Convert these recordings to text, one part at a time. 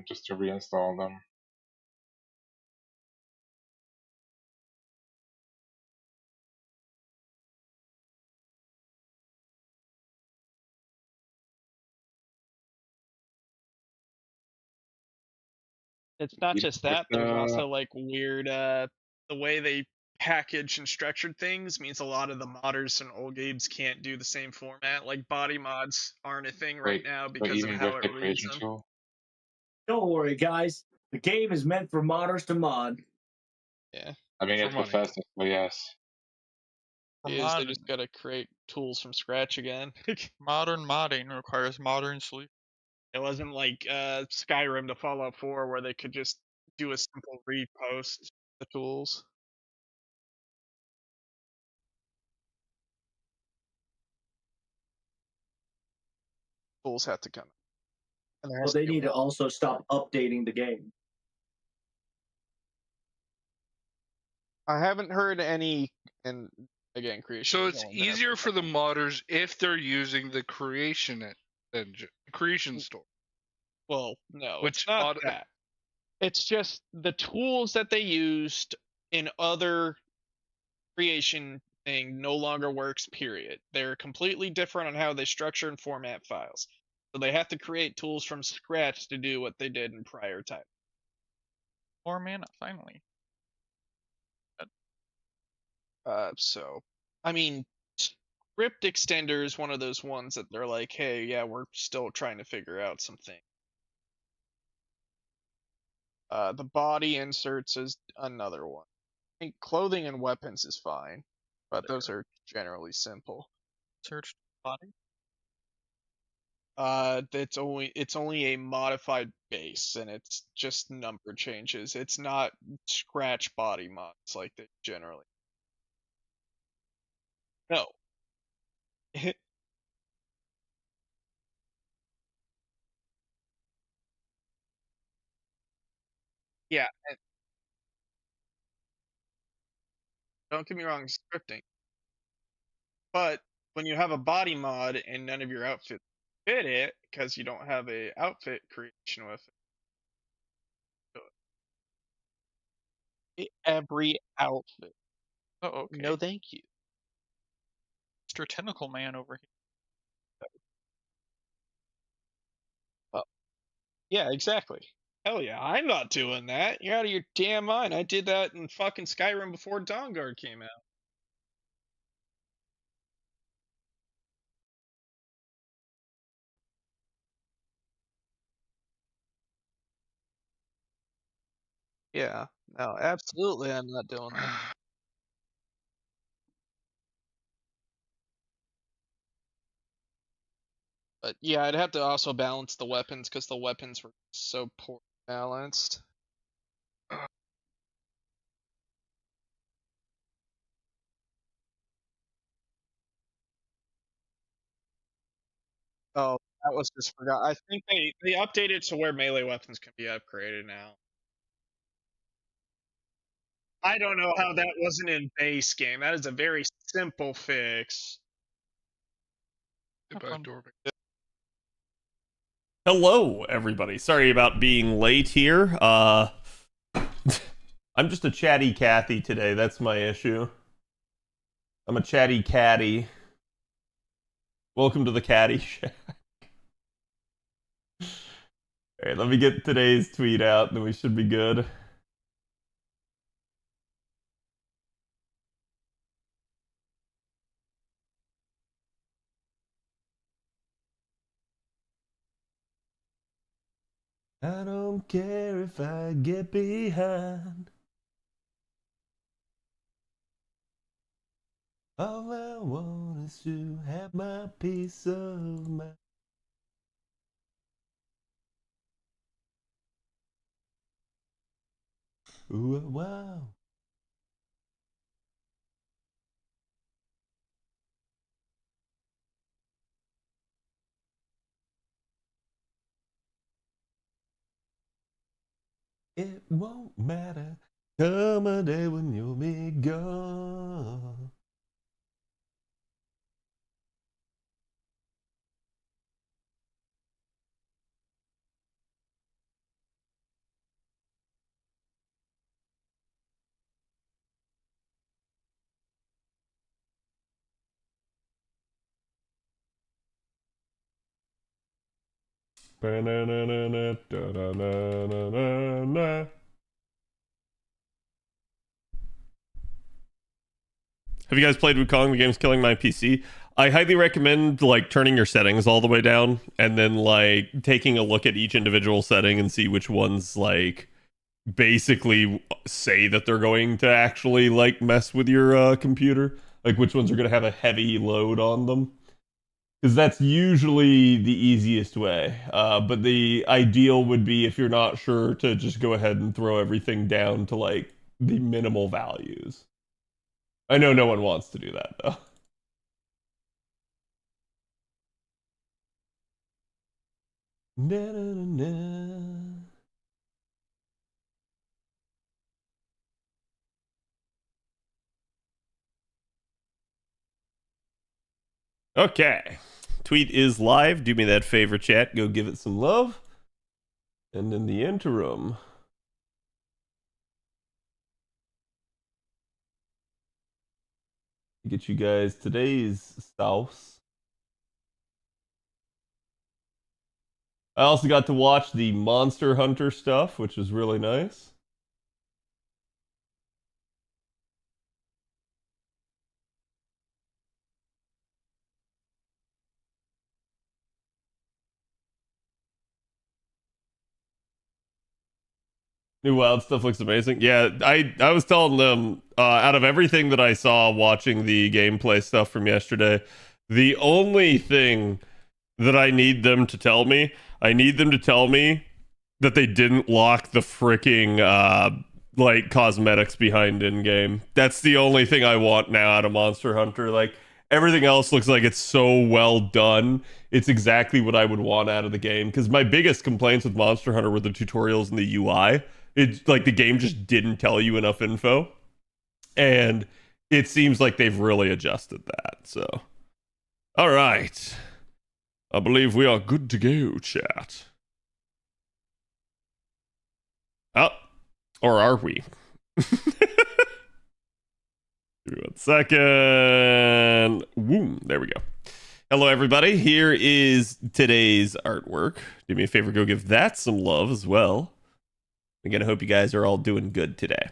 time just to reinstall them. It's not just that, there's Uh, also like weird the way they package and structured things means a lot of the modders and old games can't do the same format. Like body mods aren't a thing right wait, now so because of even how with it the reads creation them. tool? Don't worry, guys. The game is meant for modders to mod. Yeah. I mean, For it's money. Bethesda, so yes. They just gotta create tools from scratch again. Modern modding requires modern solutions. It wasn't like Skyrim to Fallout 4 where they could just do a simple repost the tools. Tools have to come. And Well, they need to also stop updating the game. I haven't heard any, and again, creation. So it's easier for the modders if they're using the creation engine, creation store. Well, no, Which it's not that. It's just the tools that they used in other creation thing no longer works, period. They're completely different on how they structure and format files. So they have to create tools from scratch to do what they did in prior time. More mana, finally. So, I mean, script extender is one of those ones that they're like, hey, yeah, we're still trying to figure out something. The body inserts is another one. I think clothing and weapons is fine, but those are generally simple. Search body. It's only a modified base, and it's just number changes. It's not scratch body mods like they generally. No. Yeah. Don't get me wrong, scripting. But when you have a body mod and none of your outfits fit it because you don't have a outfit creation with it. Every outfit. Oh, okay. No, thank you. Mr. Tentacle Man over here. Oh. Yeah, exactly. Hell yeah, I'm not doing that. You're out of your damn mind. I did that in fucking Skyrim before Dawnguard came out. Yeah, no, absolutely I'm not doing that. But yeah, I'd have to also balance the weapons because the weapons were so poor balanced. Oh, that was just forgot. I think they updated to where melee weapons can be upgraded now. I don't know how that wasn't in base game. That is a very simple fix. Hello, everybody. Sorry about being late here. I'm just a chatty Cathy today. That's my issue. I'm a chatty catty. Welcome to the Catty Shack. Alright, let me get today's tweet out, then we should be good. I don't care if I get behind. All I want is to have my peace of mind. Ooh, wow. It won't matter. Come a day when you'll be gone. Ba-na-na-na-na-na-na-na-na. Have you guys played Wukong? The game's killing my PC. I highly recommend like turning your settings all the way down and then like taking a look at each individual setting and see which ones like basically say that they're going to actually like mess with your computer. Like which ones are going to have a heavy load on them. Because that's usually the easiest way. But the ideal would be if you're not sure to just go ahead and throw everything down to like the minimal values. I know no one wants to do that though. Na, na, na, na. Okay. Tweet is live. Do me that favor, chat. Go give it some love. And in the interim, get you guys today's sauce. I also got to watch the Monster Hunter stuff, which was really nice. New Wild stuff looks amazing. Yeah, I was telling them, out of everything that I saw watching the gameplay stuff from yesterday, the only thing that I need them to tell me, I need them to tell me that they didn't lock the freaking, like, cosmetics behind in-game. That's the only thing I want now out of Monster Hunter. Like, everything else looks like it's so well done. It's exactly what I would want out of the game. Because my biggest complaints with Monster Hunter were the tutorials and the UI. It's like the game just didn't tell you enough info. And it seems like they've really adjusted that. So, all right. I believe we are good to go, chat. Oh, or are we? Give me 1 second. Woo, there we go. Hello, everybody. Here is today's artwork. Do me a favor, go give that some love as well. Again, I hope you guys are all doing good today.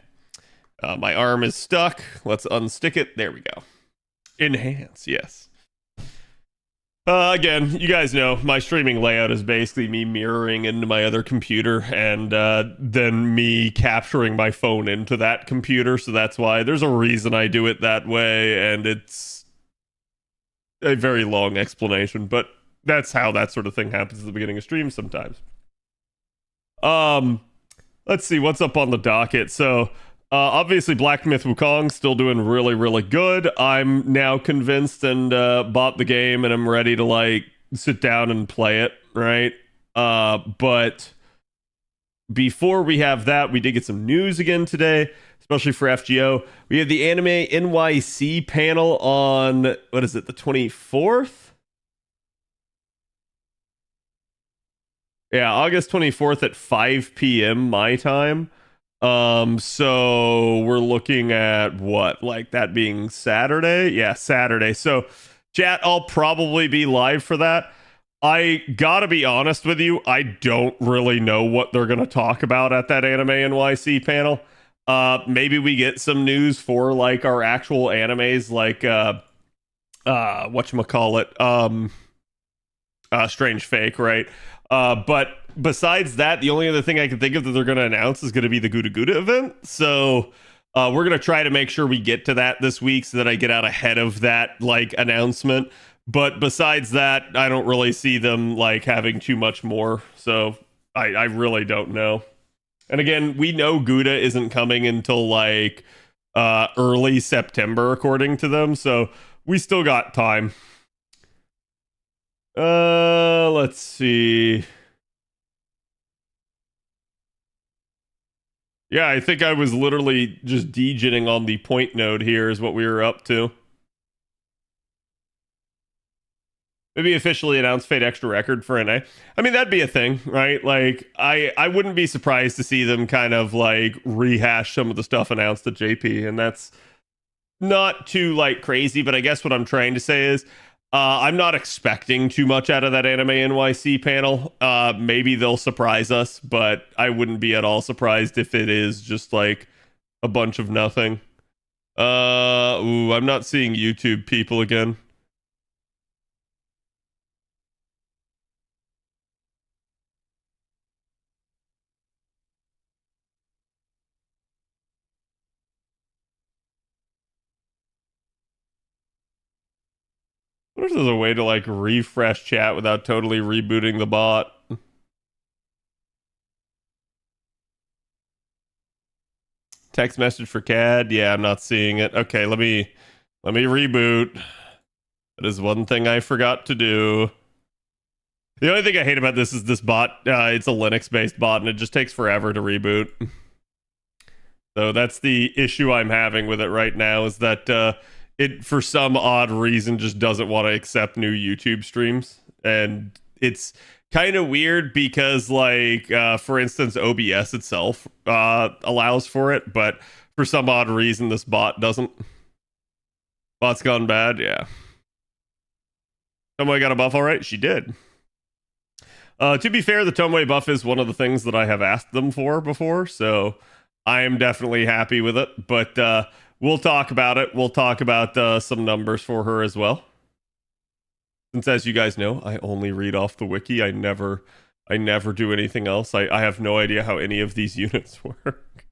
My arm is stuck. Let's unstick it. There we go. Enhance, yes. Again, you guys know my streaming layout is basically me mirroring into my other computer and then me capturing my phone into that computer. So that's why there's a reason I do it that way. And it's a very long explanation, but that's how that sort of thing happens at the beginning of streams sometimes. Let's see what's up on the docket. So obviously Black Myth Wukong still doing really, really good. I'm now convinced and bought the game and I'm ready to like sit down and play it, right? But before we have that, we did get some news again today, especially for FGO. We have the Anime NYC panel on, what is it, the 24th? Yeah, August 24th at 5 p.m. my time. So we're looking at what? Like that being Saturday? Yeah, Saturday. So chat, I'll probably be live for that. I gotta be honest with you, I don't really know what they're gonna talk about at that Anime NYC panel. Maybe we get some news for like our actual animes, like whatchamacallit, Strange Fake, right? But besides that, the only other thing I can think of that they're going to announce is going to be the Gouda Gouda event. So we're going to try to make sure we get to that this week so that I get out ahead of that like announcement. But besides that, I don't really see them like having too much more. So I really don't know. And again, we know Gouda isn't coming until like early September, according to them. So we still got time. Let's see. Yeah, I think I was literally just degenning on the point node here is what we were up to. Maybe officially announce Fate Extra Record for NA. I mean, that'd be a thing, right? Like, I wouldn't be surprised to see them kind of like rehash some of the stuff announced at JP, and that's not too like crazy, but I guess what I'm trying to say is I'm not expecting too much out of that Anime NYC panel. Maybe they'll surprise us, but I wouldn't be at all surprised if it is just like a bunch of nothing. I'm not seeing YouTube people again. I wonder if there's a way to like refresh chat without totally rebooting the bot. Text message for CAD. Yeah, I'm not seeing it. Okay, let me reboot. That is one thing I forgot to do. The only thing I hate about this is this bot. It's a Linux-based bot, and it just takes forever to reboot. So that's the issue I'm having with it right now, is that it, for some odd reason, just doesn't want to accept new YouTube streams. And it's kind of weird because, like, for instance, OBS itself allows for it, but for some odd reason, this bot doesn't. Bot's gone bad, yeah. Tomoe got a buff all right? She did. To be fair, the Tomoe buff is one of the things that I have asked them for before, so I am definitely happy with it. But we'll talk about it. We'll talk about some numbers for her as well. Since, as you guys know, I only read off the wiki. I never do anything else. I have no idea how any of these units work.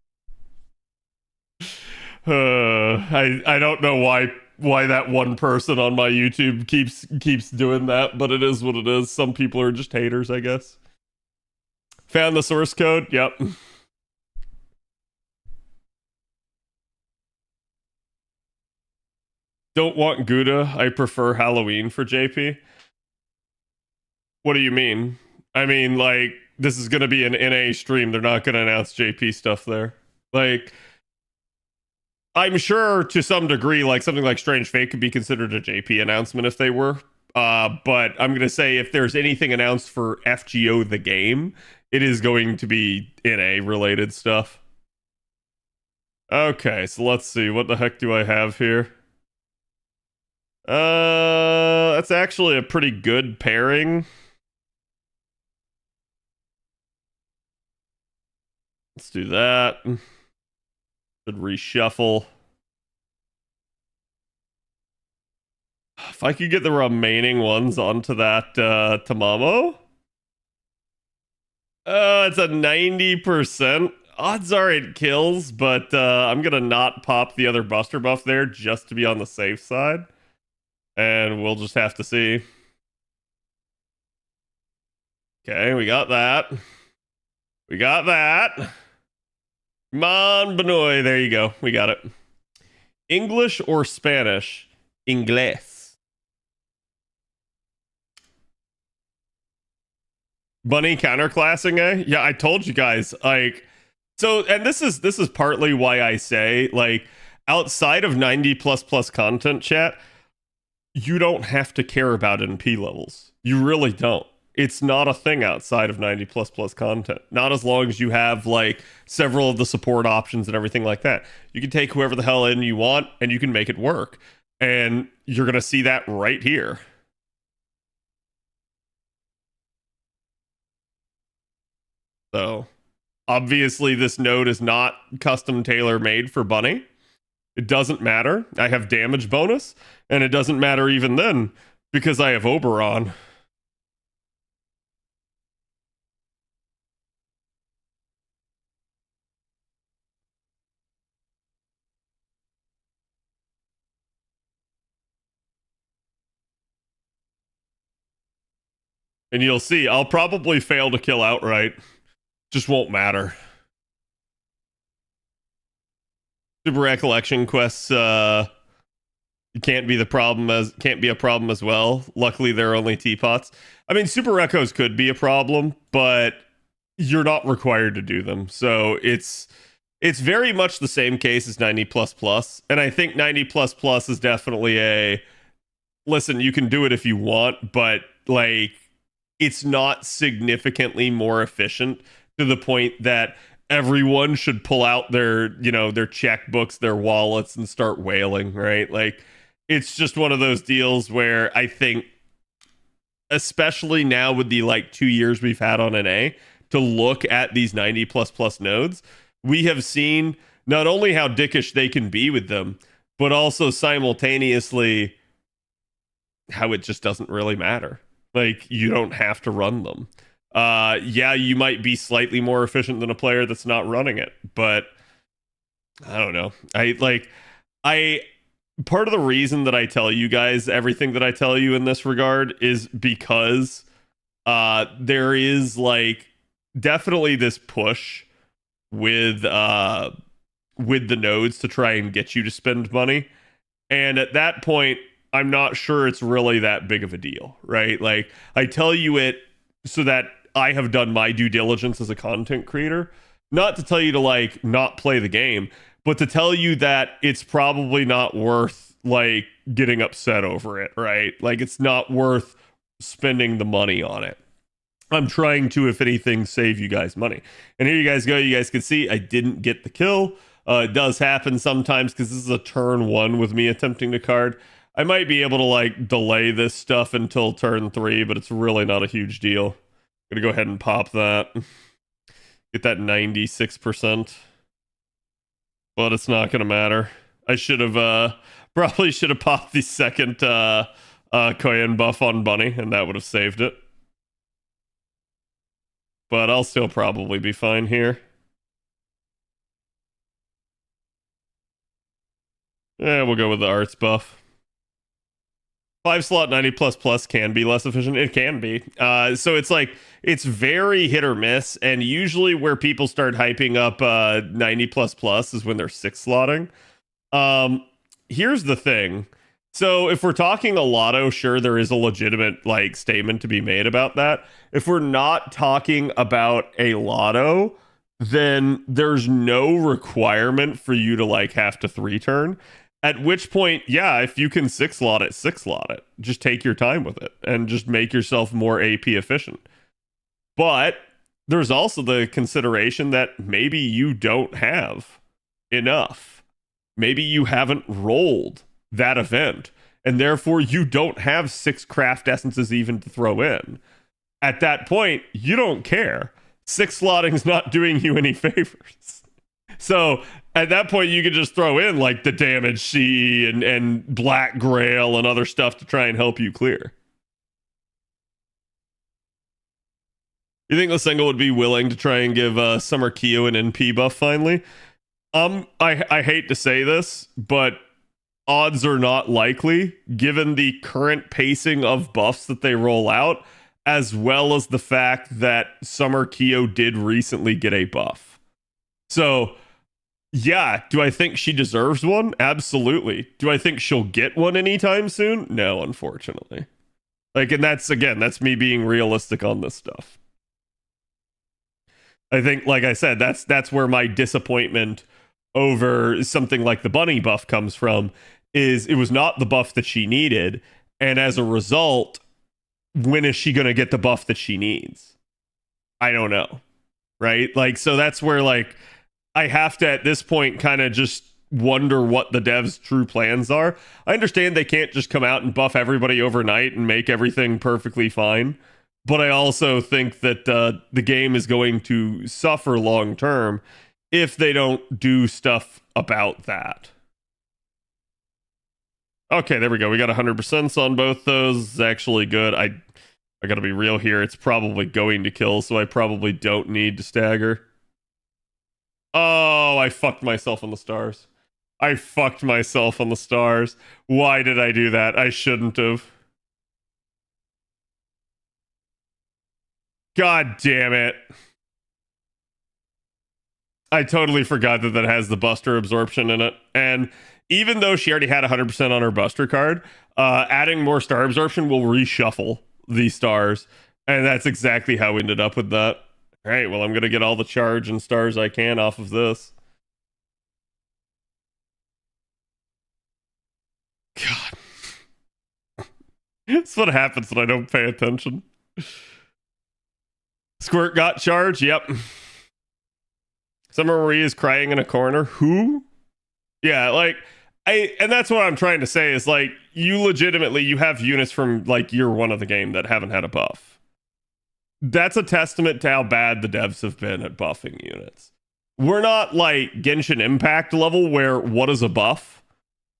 I don't know why that one person on my YouTube keeps doing that, but it is what it is. Some people are just haters, I guess. Found the source code? Yep. Don't want Gouda. I prefer Halloween for JP. What do you mean? I mean, like, this is going to be an NA stream. They're not going to announce JP stuff there. Like, I'm sure to some degree, like, something like Strange Fate could be considered a JP announcement if they were. But I'm going to say if there's anything announced for FGO the game, it is going to be NA related stuff. Okay, so let's see. What the heck do I have here? That's actually a pretty good pairing. Let's do that. Should reshuffle. If I could get the remaining ones onto that Tomoe. It's a 90%. Odds are it kills, but I'm gonna not pop the other Buster buff there just to be on the safe side. And we'll just have to see. Okay, we got that. We got that. Come on, Benoit. There you go. We got it. English or Spanish? Inglés. Bunny counterclassing, eh? Yeah, I told you guys. Like, so, and this is partly why I say, like, outside of 90++ content chat, you don't have to care about NP levels. You really don't. It's not a thing outside of 90++ content. Not as long as you have, like, several of the support options and everything like that. You can take whoever the hell in you want, and you can make it work. And you're going to see that right here. So, obviously, this node is not custom tailor-made for Bunny. It doesn't matter. I have damage bonus, and it doesn't matter even then, because I have Oberon. And you'll see, I'll probably fail to kill outright. Just won't matter. Super recollection quests can't be a problem as well. Luckily, they're only teapots. I mean, super recos could be a problem, but you're not required to do them. So it's very much the same case as 90++. And I think 90++ is definitely a listen, you can do it if you want, but like it's not significantly more efficient to the point that everyone should pull out their, their checkbooks, their wallets, and start whaling, right? Like, it's just one of those deals where I think, especially now with the like 2 years we've had on NA, to look at these 90 plus plus nodes, we have seen not only how dickish they can be with them, but also simultaneously how it just doesn't really matter. Like, you don't have to run them. Yeah, you might be slightly more efficient than a player that's not running it, but I don't know. Part of the reason that I tell you guys everything that I tell you in this regard is because there is like definitely this push with the nodes to try and get you to spend money. And at that point, I'm not sure it's really that big of a deal, right? Like, I tell you it so that I have done my due diligence as a content creator, not to tell you to like not play the game, but to tell you that it's probably not worth like getting upset over it, right? Like, it's not worth spending the money on it. I'm trying to, if anything, save you guys money. And here you guys go. You guys can see I didn't get the kill. It does happen sometimes because this is a turn 1 with me attempting to card. I might be able to like delay this stuff until turn 3, but it's really not a huge deal. I'm gonna go ahead and pop that. Get that 96%. But it's not gonna matter. I should have probably should have popped the second Koyan buff on Bunny, and that would have saved it. But I'll still probably be fine here. Yeah, we'll go with the arts buff. 5 slot 90 plus plus can be less efficient. It can be. So it's like, it's very hit or miss. And usually where people start hyping up 90 plus plus is when they're 6 slotting. Here's the thing. So if we're talking a lotto, sure, there is a legitimate like statement to be made about that. If we're not talking about a lotto, then there's no requirement for you to like have to 3 turn. At which point, yeah, if you can 6 slot it, 6 slot it. Just take your time with it and just make yourself more AP efficient. But there's also the consideration that maybe you don't have enough. Maybe you haven't rolled that event, and therefore you don't have 6 craft essences even to throw in. At that point, you don't care. 6 slotting's not doing you any favors. So at that point, you can just throw in like the damage C and black grail and other stuff to try and help you clear. You think the single would be willing to try and give Summer Kyo an NP buff finally? I hate to say this, but odds are not likely given the current pacing of buffs that they roll out, as well as the fact that Summer Kyo did recently get a buff. So yeah, do I think she deserves one? Absolutely. Do I think she'll get one anytime soon? No, unfortunately. Like, and that's me being realistic on this stuff. I think, like I said, that's where my disappointment over something like the bunny buff comes from, is it was not the buff that she needed, and as a result, when is she going to get the buff that she needs? I don't know. Right? Like, so that's where, like, I have to, at this point, kind of just wonder what the devs' true plans are. I understand they can't just come out and buff everybody overnight and make everything perfectly fine, but I also think that the game is going to suffer long term if they don't do stuff about that. Okay, there we go. We got 100% on both those. It's actually good. I gotta be real here. It's probably going to kill, so I probably don't need to stagger. Oh, I fucked myself on the stars. I fucked myself on the stars. Why did I do that? I shouldn't have. God damn it. I totally forgot that has the Buster absorption in it. And even though she already had 100% on her Buster card, adding more star absorption will reshuffle the stars. And that's exactly how we ended up with that. All right, well, I'm going to get all the charge and stars I can off of this. God. That's what happens when I don't pay attention. Squirt got charge? Yep. Summer Marie is crying in a corner. Who? Yeah, like, and that's what I'm trying to say is like you legitimately you have units from like year one of the game that haven't had a buff. That's a testament to how bad the devs have been at buffing units. We're not like Genshin Impact level where what is a buff?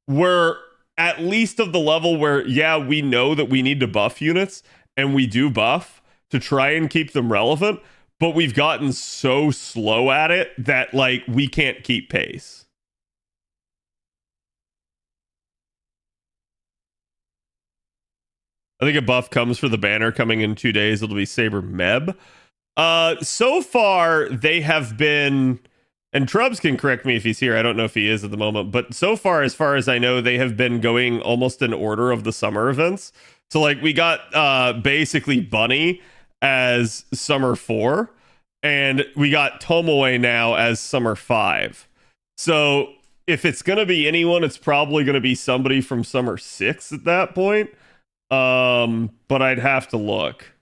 We're at least of the level where, yeah, we know that we need to buff units and we do buff to try and keep them relevant, but we've gotten so slow at it that like we can't keep pace. I think a buff comes for the banner coming in 2 days. It'll be Saber Meb. So far, they have been, and Trubs can correct me if he's here. I don't know if he is at the moment, but so far as I know, they have been going almost in order of the summer events. So like we got basically Bunny as Summer 4, and we got Tomoe now as Summer 5. So if it's gonna be anyone, it's probably gonna be somebody from Summer 6 at that point. But I'd have to look.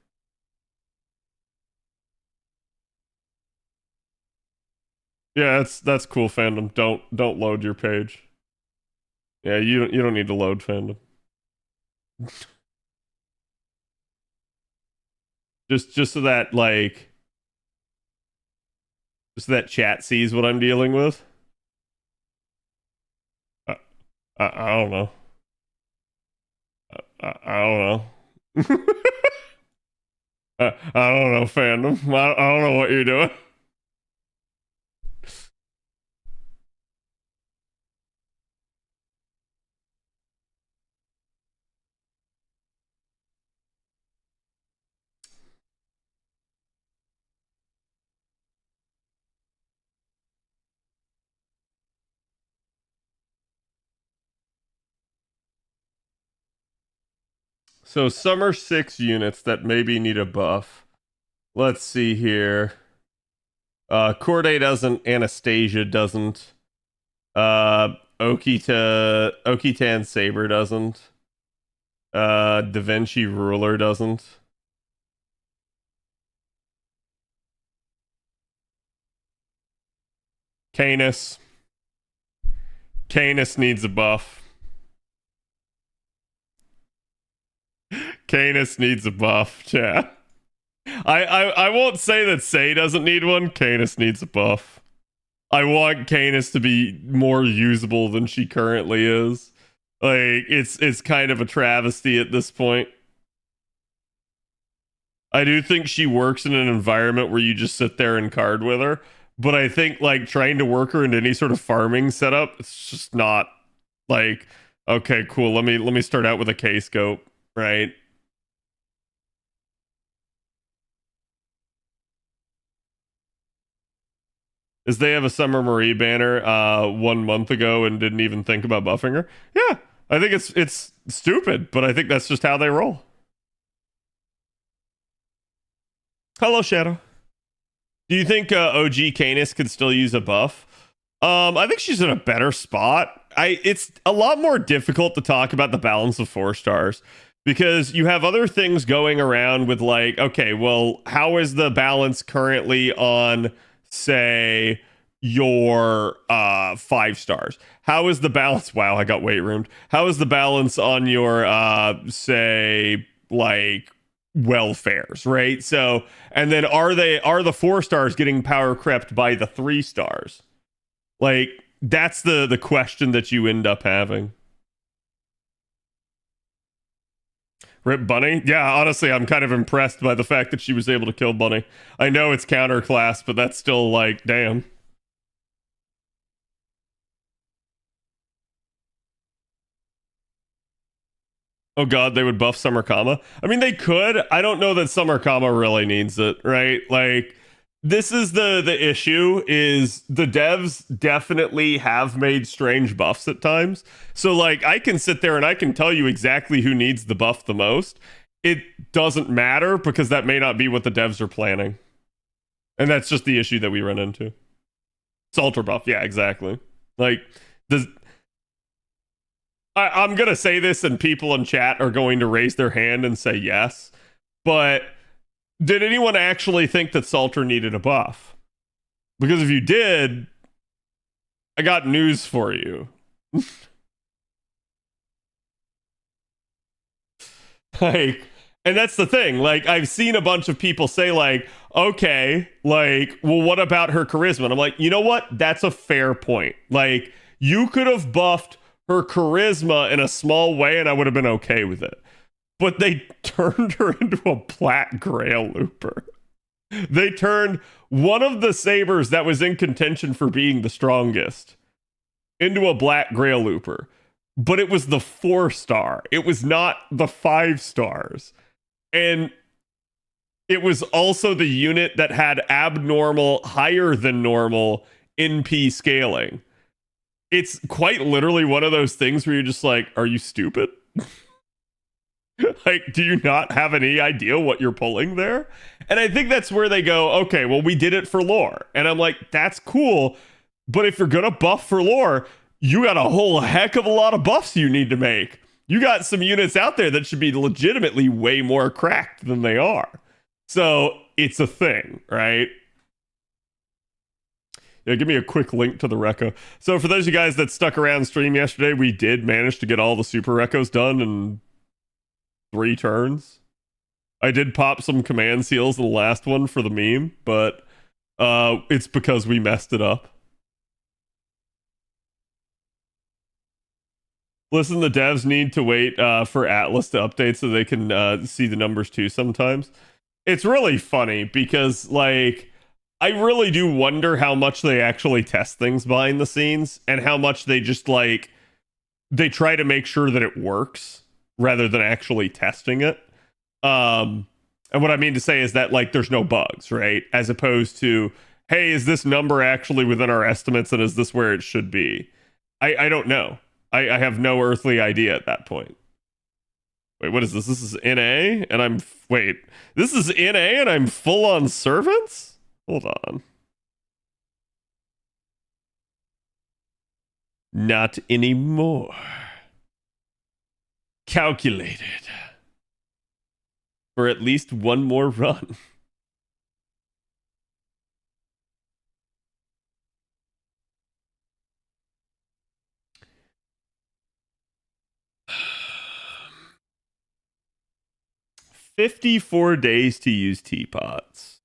Yeah, that's cool, fandom. Don't load your page. Yeah, you don't need to load, fandom. just so that like just so that chat sees what I'm dealing with. I don't know. I don't know. I don't know, fandom. I don't know what you're doing. So Summer 6 units that maybe need a buff. Let's see here. Corday doesn't. Anastasia doesn't. Okitan Saber doesn't. Da Vinci Ruler doesn't. Canis needs a buff. Canis needs a buff, chat. I won't say that Say doesn't need one. Canis needs a buff. I want Canis to be more usable than she currently is. Like, it's kind of a travesty at this point. I do think she works in an environment where you just sit there and card with her, but I think like trying to work her into any sort of farming setup, it's just not like, okay, cool. Let me start out with a K scope, right? Is they have a Summer Marie banner 1 month ago and didn't even think about buffing her? Yeah, I think it's stupid, but I think that's just how they roll. Hello, Shadow. Do you think OG Canis could still use a buff? I think she's in a better spot. It's a lot more difficult to talk about the balance of 4 stars because you have other things going around with like, okay, well, how is the balance currently on, say, your 5 stars? How is the balance? Wow, I got weight roomed. How is the balance on your say, like, welfares, right? So, and then are the 4 stars getting power crept by the 3 stars? Like, that's the question that you end up having. Rip Bunny? Yeah, honestly, I'm kind of impressed by the fact that she was able to kill Bunny. I know it's counterclass, but that's still like, damn. Oh god, they would buff Summer Kama? I mean, they could. I don't know that Summer Kama really needs it, right? Like, this is the issue, is the devs definitely have made strange buffs at times. So, like, I can sit there and I can tell you exactly who needs the buff the most. It doesn't matter because that may not be what the devs are planning. And that's just the issue that we run into. Salter buff, yeah, exactly. Like, I'm going to say this and people in chat are going to raise their hand and say yes. But did anyone actually think that Salter needed a buff? Because if you did, I got news for you. Like, and that's the thing. Like, I've seen a bunch of people say, like, okay, like, well, what about her charisma? And I'm like, you know what? That's a fair point. Like, you could have buffed her charisma in a small way and I would have been okay with it. But they turned her into a black grail looper. They turned one of the sabers that was in contention for being the strongest into a black grail looper. But it was the 4-star. It was not the 5 stars. And it was also the unit that had abnormal, higher than normal NP scaling. It's quite literally one of those things where you're just like, are you stupid? Like, do you not have any idea what you're pulling there? And I think that's where they go, okay, well, we did it for lore. And I'm like, that's cool. But if you're going to buff for lore, you got a whole heck of a lot of buffs you need to make. You got some units out there that should be legitimately way more cracked than they are. So it's a thing, right? Yeah, give me a quick link to the reco. So for those of you guys that stuck around stream yesterday, we did manage to get all the super recos done in 3 turns. I did pop some command seals in the last one for the meme, but it's because we messed it up. Listen, the devs need to wait for Atlas to update so they can see the numbers too sometimes. It's really funny because, like, I really do wonder how much they actually test things behind the scenes and how much they just, like, they try to make sure that it works rather than actually testing it. And what I mean to say is that, like, there's no bugs, right? As opposed to, hey, is this number actually within our estimates and is this where it should be? I don't know. I have no earthly idea at that point. Wait, what is this? This is NA and I'm... Wait, this is NA and I'm full on servants? Hold on. Not anymore. Calculated. For at least one more run. $54 days to use teapots.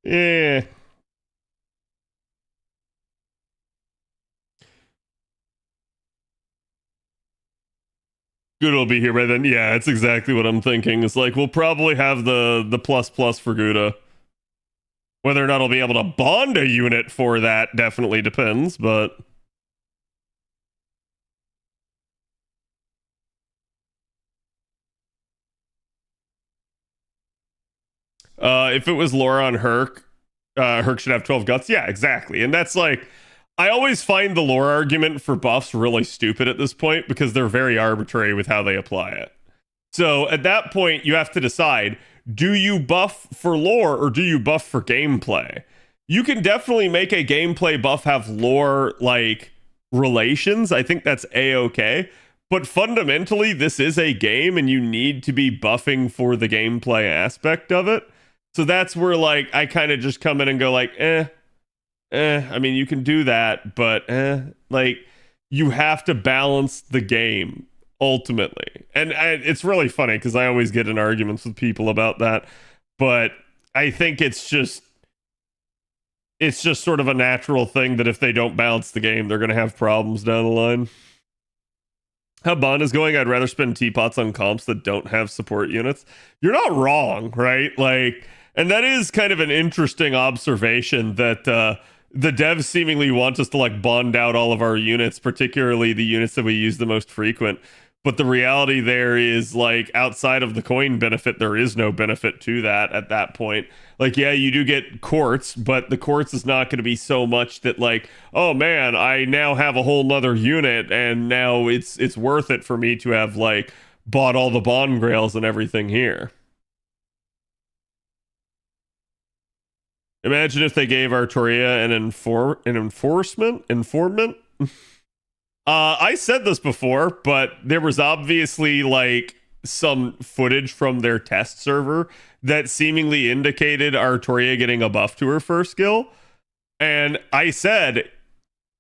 Yeah. Gouda will be here by then. Yeah, that's exactly what I'm thinking. It's like, we'll probably have the plus for Gouda. Whether or not I'll be able to bond a unit for that definitely depends, but... if it was Laura on Herc, Herc should have 12 guts. Yeah, exactly. And that's like, I always find the lore argument for buffs really stupid at this point because they're very arbitrary with how they apply it. So at that point, you have to decide, do you buff for lore or do you buff for gameplay? You can definitely make a gameplay buff have lore, like, relations. I think that's A-okay. But fundamentally, this is a game and you need to be buffing for the gameplay aspect of it. So that's where, like, I kind of just come in and go, like, I mean, you can do that, but, like, you have to balance the game, ultimately. And it's really funny, because I always get in arguments with people about that, but I think it's just sort of a natural thing that if they don't balance the game, they're going to have problems down the line. How Bond is going, I'd rather spend teapots on comps that don't have support units. You're not wrong, right? Like, and that is kind of an interesting observation that the devs seemingly want us to, like, bond out all of our units, particularly the units that we use the most frequent. But the reality there is, like, outside of the coin benefit, there is no benefit to that at that point. Like, yeah, you do get quartz, but the quartz is not going to be so much that, like, oh man, I now have a whole nother unit and now it's worth it for me to have, like, bought all the bond grails and everything here. Imagine if they gave Artoria an informant. I said this before, but there was obviously, like, some footage from their test server that seemingly indicated Artoria getting a buff to her first skill. And I said,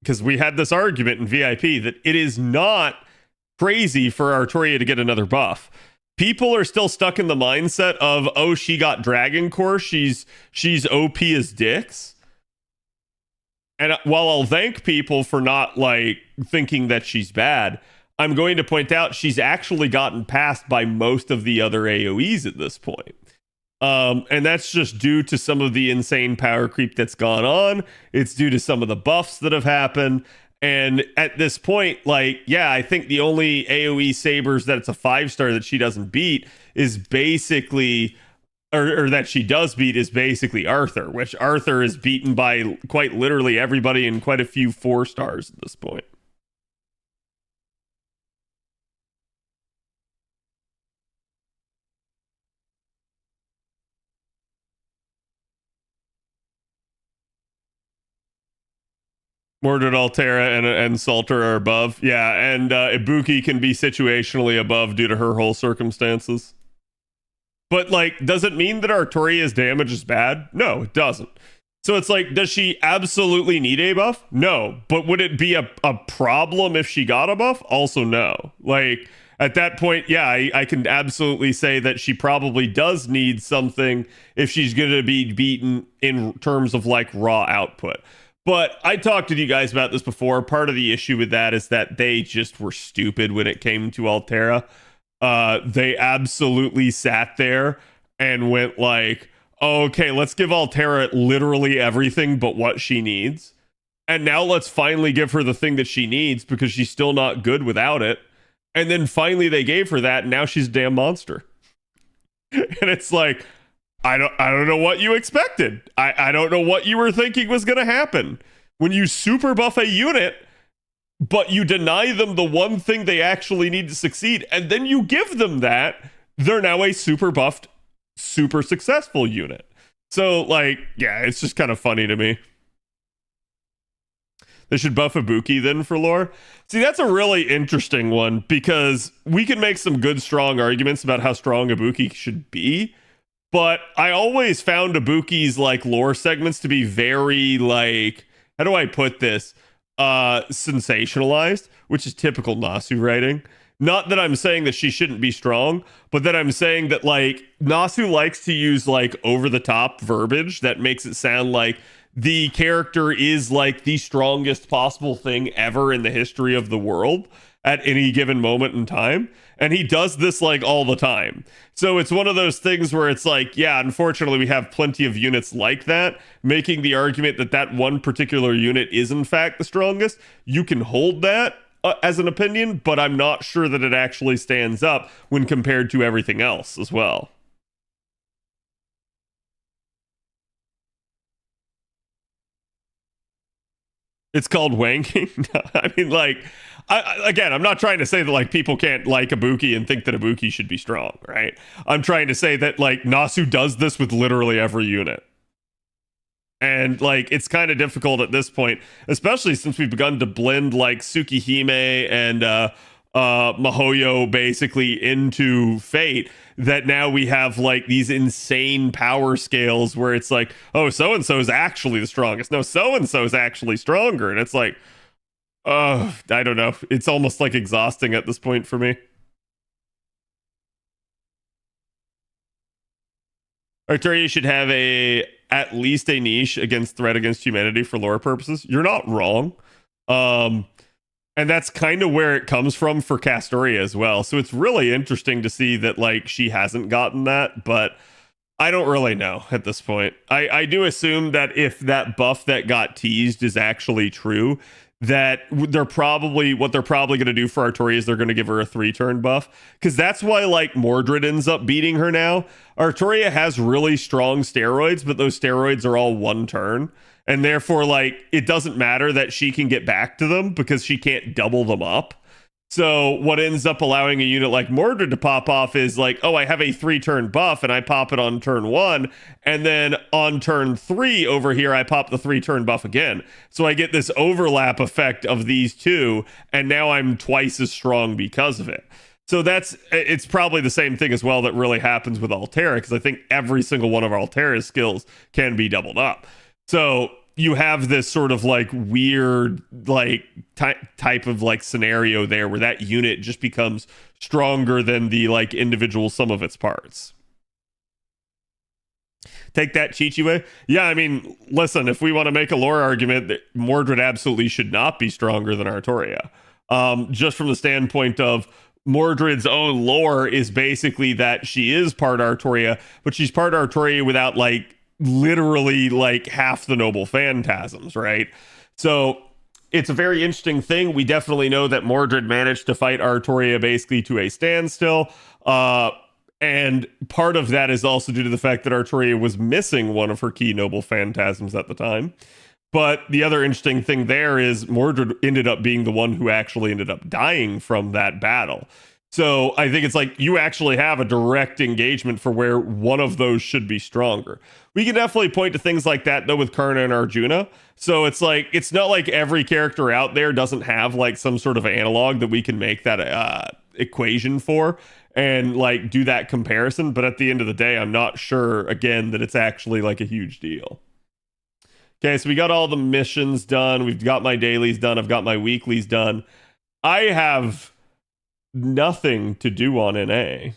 because we had this argument in VIP, that it is not crazy for Artoria to get another buff. People are still stuck in the mindset of, oh, she got Dragon Core, she's OP as dicks. And while I'll thank people for not like thinking that she's bad, I'm going to point out she's actually gotten passed by most of the other AoEs at this point. And that's just due to some of the insane power creep that's gone on. It's due to some of the buffs that have happened. And at this point, like, yeah, I think the only AoE Sabers that it's a 5-star that she doesn't beat is basically, or that she does beat is basically Arthur, which Arthur is beaten by quite literally everybody and quite a few 4-stars at this point. Mordred, Altera, and Salter are above. Yeah, and Ibuki can be situationally above due to her whole circumstances. But, like, does it mean that Artoria's damage is bad? No, it doesn't. So it's like, does she absolutely need a buff? No. But would it be a problem if she got a buff? Also no. Like, at that point, yeah, I can absolutely say that she probably does need something if she's going to be beaten in terms of, like, raw output. But I talked to you guys about this before. Part of the issue with that is that they just were stupid when it came to Altera. They absolutely sat there and went like, oh, okay, let's give Altera literally everything but what she needs. And now let's finally give her the thing that she needs because she's still not good without it. And then finally they gave her that, and now she's a damn monster. And it's like, I don't know what you expected. I don't know what you were thinking was going to happen. When you super buff a unit, but you deny them the one thing they actually need to succeed, and then you give them that, they're now a super buffed, super successful unit. So, like, yeah, it's just kind of funny to me. They should buff Ibuki then for lore. See, that's a really interesting one because we can make some good, strong arguments about how strong Ibuki should be. But I always found Ibuki's like lore segments to be very like, how do I put this? Sensationalized, which is typical Nasu writing. Not that I'm saying that she shouldn't be strong, but that I'm saying that like Nasu likes to use like over the top verbiage that makes it sound like the character is like the strongest possible thing ever in the history of the world at any given moment in time. And he does this like all the time. So it's one of those things where it's like, yeah, unfortunately we have plenty of units like that, making the argument that that one particular unit is in fact the strongest. You can hold that as an opinion, but I'm not sure that it actually stands up when compared to everything else as well. It's called wanking. I mean, like, again, I'm not trying to say that like people can't like Ibuki and think that Ibuki should be strong, right? I'm trying to say that like Nasu does this with literally every unit. And like it's kind of difficult at this point, especially since we've begun to blend like Tsukihime and Mihoyo basically into Fate, that now we have like these insane power scales where it's like, oh, so-and-so is actually the strongest. No, so-and-so is actually stronger. And it's like, I don't know. It's almost like exhausting at this point for me. Arteria should have at least a niche against threat against humanity for lore purposes. You're not wrong. And that's kind of where it comes from for Castoria as well. So it's really interesting to see that like she hasn't gotten that, but I don't really know at this point. I do assume that if that buff that got teased is actually true, that what they're probably going to do for Artoria is they're going to give her a 3-turn buff, because that's why like Mordred ends up beating her now. Artoria has really strong steroids, but those steroids are all 1 turn, and therefore like it doesn't matter that she can get back to them because she can't double them up. So what ends up allowing a unit like Mordred to pop off is like, oh, I have a 3-turn buff and I pop it on turn 1. And then on turn 3 over here, I pop the 3-turn buff again. So I get this overlap effect of these two. And now I'm twice as strong because of it. So it's probably the same thing as well that really happens with Altera, because I think every single one of Altera's skills can be doubled up. So you have this sort of like weird like type of like scenario there where that unit just becomes stronger than the like individual sum of its parts. Take that, Chichiwe. Yeah, I mean, listen, if we want to make a lore argument, that Mordred absolutely should not be stronger than Artoria. Just from the standpoint of Mordred's own lore is basically that she is part Artoria, but she's part Artoria without like literally like half the noble phantasms, right? So it's a very interesting thing. We definitely know that Mordred managed to fight Artoria basically to a standstill. And part of that is also due to the fact that Artoria was missing one of her key noble phantasms at the time. But the other interesting thing there is Mordred ended up being the one who actually ended up dying from that battle. So I think it's like you actually have a direct engagement for where one of those should be stronger. We can definitely point to things like that, though, with Karna and Arjuna. So it's like, it's not like every character out there doesn't have like some sort of analog that we can make that equation for and like do that comparison. But at the end of the day, I'm not sure, again, that it's actually like a huge deal. Okay, so we got all the missions done. We've got my dailies done. I've got my weeklies done. I have nothing to do on NA.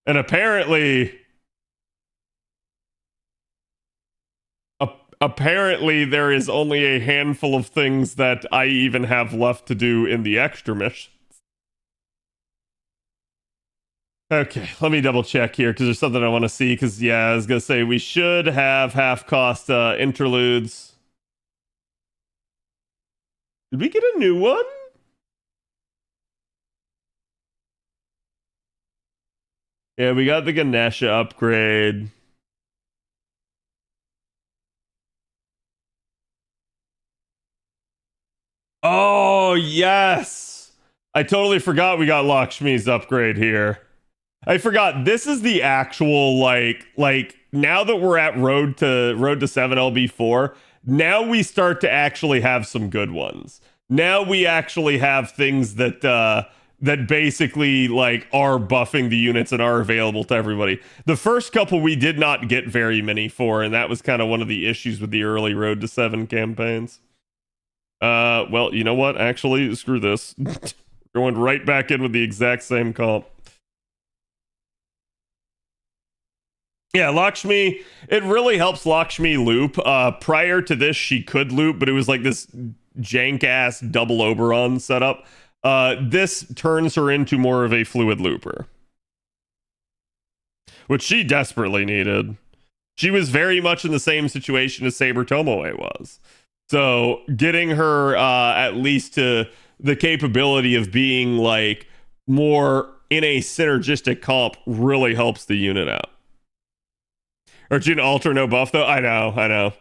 And apparently there is only a handful of things that I even have left to do in the extra missions. Okay, let me double check here because there's something I want to see. Because yeah, I was gonna say we should have half cost interludes. Did we get a new one? Yeah, we got the Ganesha upgrade. Oh, yes. I totally forgot we got Lakshmi's upgrade here. I forgot this is the actual like now that we're at road to 7 LB4, now we start to actually have some good ones. Now we actually have things that that basically like are buffing the units and are available to everybody. The first couple we did not get very many for, and that was kind of one of the issues with the early road to 7 campaigns. Well, you know what? Actually, screw this. Going right back in with the exact same comp. Yeah, Lakshmi, it really helps Lakshmi loop. Prior to this, she could loop, but it was like this jank-ass double Oberon setup. This turns her into more of a fluid looper, which she desperately needed. She was very much in the same situation as Saber Tomoe was. So getting her at least to the capability of being like more in a synergistic comp really helps the unit out. Arjuna alter no buff though. I know.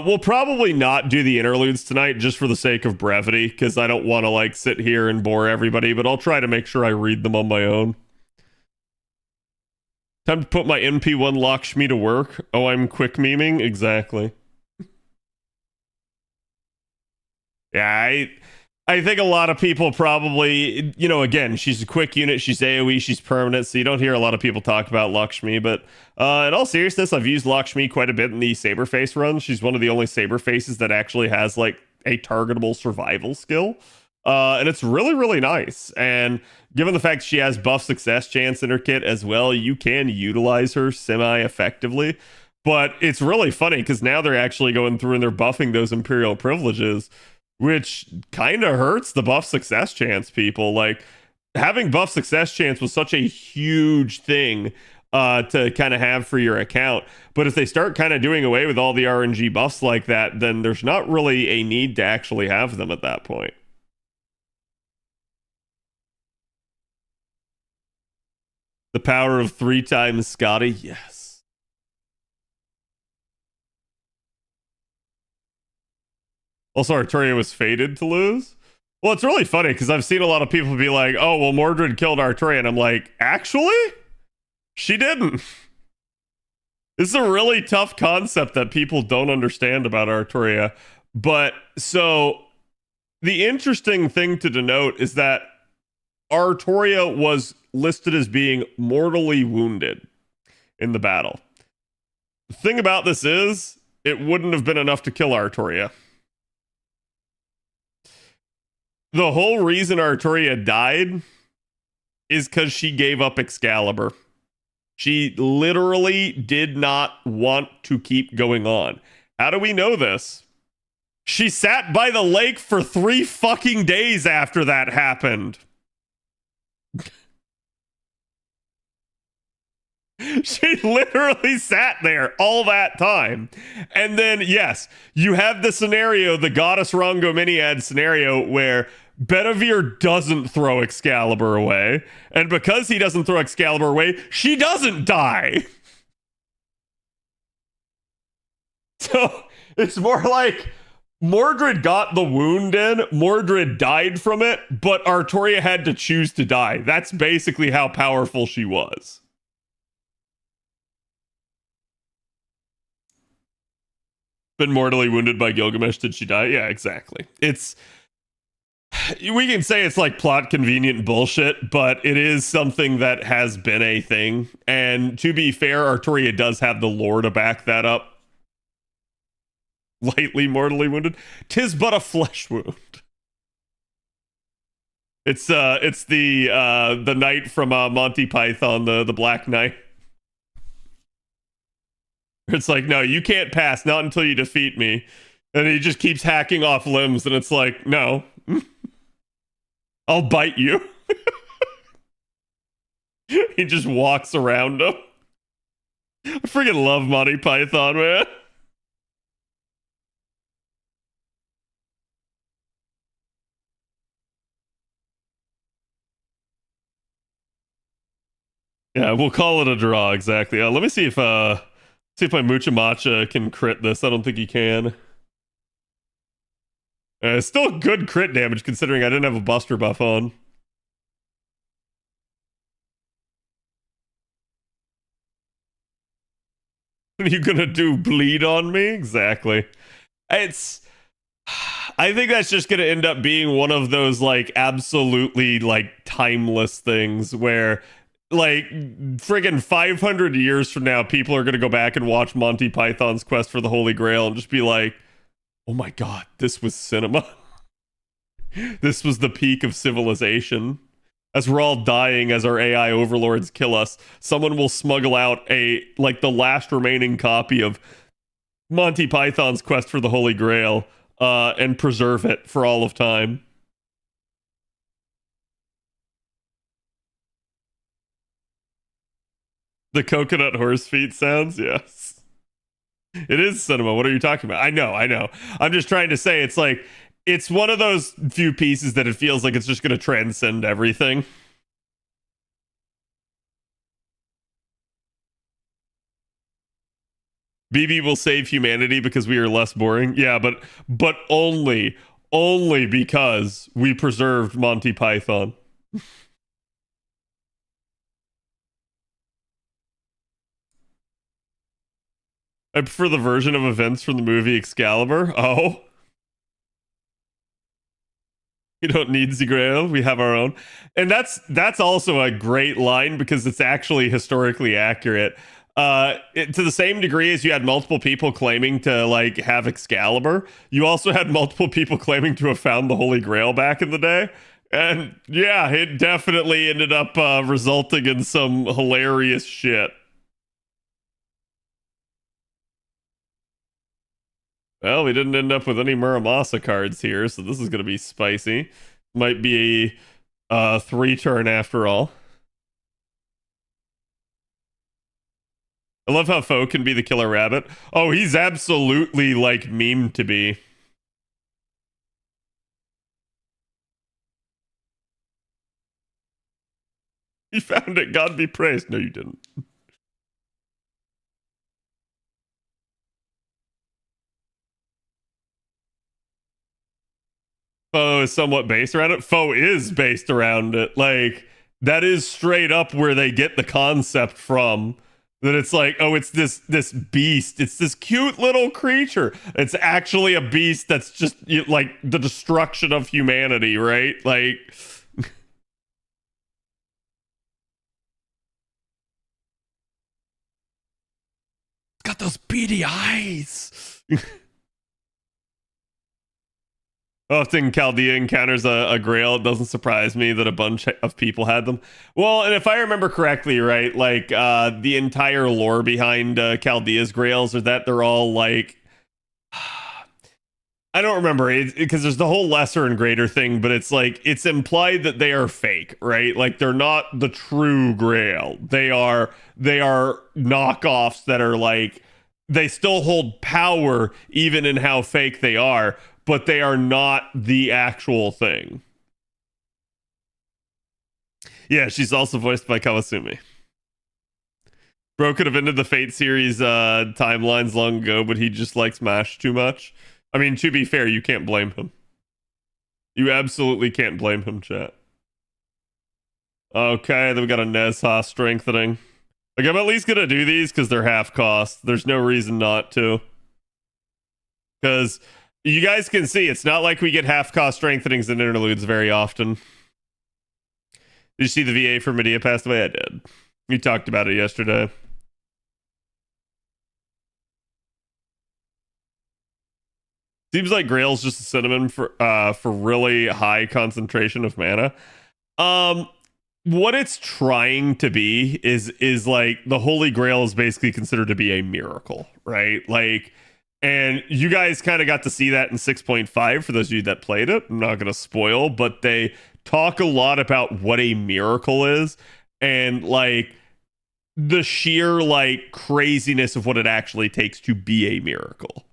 We'll probably not do the interludes tonight just for the sake of brevity, because I don't want to like sit here and bore everybody, but I'll try to make sure I read them on my own. Time to put my MP1 Lakshmi to work. Oh, I'm quick memeing? Exactly. Yeah, I think a lot of people probably, you know, again, she's a quick unit, she's AoE, she's permanent, so you don't hear a lot of people talk about Lakshmi, but in all seriousness, I've used Lakshmi quite a bit in the Saberface run. She's one of the only Saberfaces that actually has, like, a targetable survival skill, and it's really, really nice, and given the fact she has buff success chance in her kit as well, you can utilize her semi-effectively, but it's really funny, because now they're actually going through and they're buffing those Imperial privileges, which kind of hurts the buff success chance people. Like, having buff success chance was such a huge thing to kind of have for your account. But if they start kind of doing away with all the RNG buffs like that, then there's not really a need to actually have them at that point. The power of 3 times Scotty, yes. Also, Arturia was fated to lose. Well, it's really funny because I've seen a lot of people be like, oh, well, Mordred killed Arturia. And I'm like, actually? She didn't. This is a really tough concept that people don't understand about Arturia. But so the interesting thing to denote is that Arturia was listed as being mortally wounded in the battle. thing about this is, it wouldn't have been enough to kill Artoria. The whole reason Artoria died is because she gave up Excalibur. She literally did not want to keep going on. How do we know this? She sat by the lake for 3 fucking days after that happened. She literally sat there all that time. And then, yes, you have the scenario, the Goddess Rongominiad scenario, where Bedivere doesn't throw Excalibur away. And because he doesn't throw Excalibur away, she doesn't die. So it's more like Mordred got the wound in, Mordred died from it, but Artoria had to choose to die. That's basically how powerful she was. Been mortally wounded by Gilgamesh, did she die? Yeah, exactly. We can say it's like plot convenient bullshit, but it is something that has been a thing. And to be fair, Artoria does have the lore to back that up. Lightly mortally wounded. 'Tis but a flesh wound. It's the knight from Monty Python, the Black Knight. It's like, no, you can't pass, not until you defeat me. And he just keeps hacking off limbs, and it's like, no. I'll bite you. He just walks around him. I freaking love Monty Python, man. Yeah, we'll call it a draw, exactly. Let me see if my Mucha Matcha can crit this. I don't think he can. Still good crit damage considering I didn't have a buster buff on. Are you gonna do bleed on me? Exactly. I think that's just gonna end up being one of those like absolutely like timeless things where like friggin' 500 years from now people are gonna go back and watch Monty Python's Quest for the Holy Grail and just be like, oh my god, this was cinema. This was the peak of civilization. As we're all dying as our AI overlords kill us, someone will smuggle out the last remaining copy of Monty Python's Quest for the Holy Grail and preserve it for all of time. The coconut horse feet sounds? Yes. It is cinema. What are you talking about? I know. I'm just trying to say it's like, it's one of those few pieces that it feels like it's just going to transcend everything. BB will save humanity because we are less boring. Yeah, but only because we preserved Monty Python. I prefer the version of events from the movie Excalibur. Oh. You don't need the grail. We have our own. And that's also a great line because it's actually historically accurate. To the same degree as you had multiple people claiming to like have Excalibur, you also had multiple people claiming to have found the Holy Grail back in the day. And yeah, it definitely ended up resulting in some hilarious shit. Well, we didn't end up with any Muramasa cards here, so this is going to be spicy. Might be a 3-turn after all. I love how Foe can be the killer rabbit. Oh, he's absolutely, like, memed to be. You found it, God be praised. No, you didn't. Foe is somewhat based around it. Foe is based around it. Like, that is straight up where they get the concept from. That it's like, oh, it's this beast. It's this cute little creature. It's actually a beast that's just like the destruction of humanity, right? Like, it's got those beady eyes. Often Chaldea encounters a grail. It doesn't surprise me that a bunch of people had them. Well, and if I remember correctly, right, like the entire lore behind Chaldea's grails are that they're all like, I don't remember it because there's the whole lesser and greater thing, but it's like it's implied that they are fake, right? Like they're not the true grail. They are knockoffs that are like they still hold power even in how fake they are, but they are not the actual thing. Yeah, she's also voiced by Kawasumi. Bro could have ended the Fate series timelines long ago, but he just likes MASH too much. I mean, to be fair, you can't blame him. You absolutely can't blame him, chat. Okay, then we got a Nezha strengthening. Like, I'm at least gonna do these because they're half cost. There's no reason not to. Because you guys can see, it's not like we get half cost strengthenings and interludes very often. Did you see the VA for Medea passed away? I did. We talked about it yesterday. Seems like Grail's just a synonym for really high concentration of mana. What it's trying to be is like the Holy Grail is basically considered to be a miracle, right? Like, and you guys kind of got to see that in 6.5 for those of you that played it. I'm not going to spoil, but they talk a lot about what a miracle is and like the sheer like craziness of what it actually takes to be a miracle.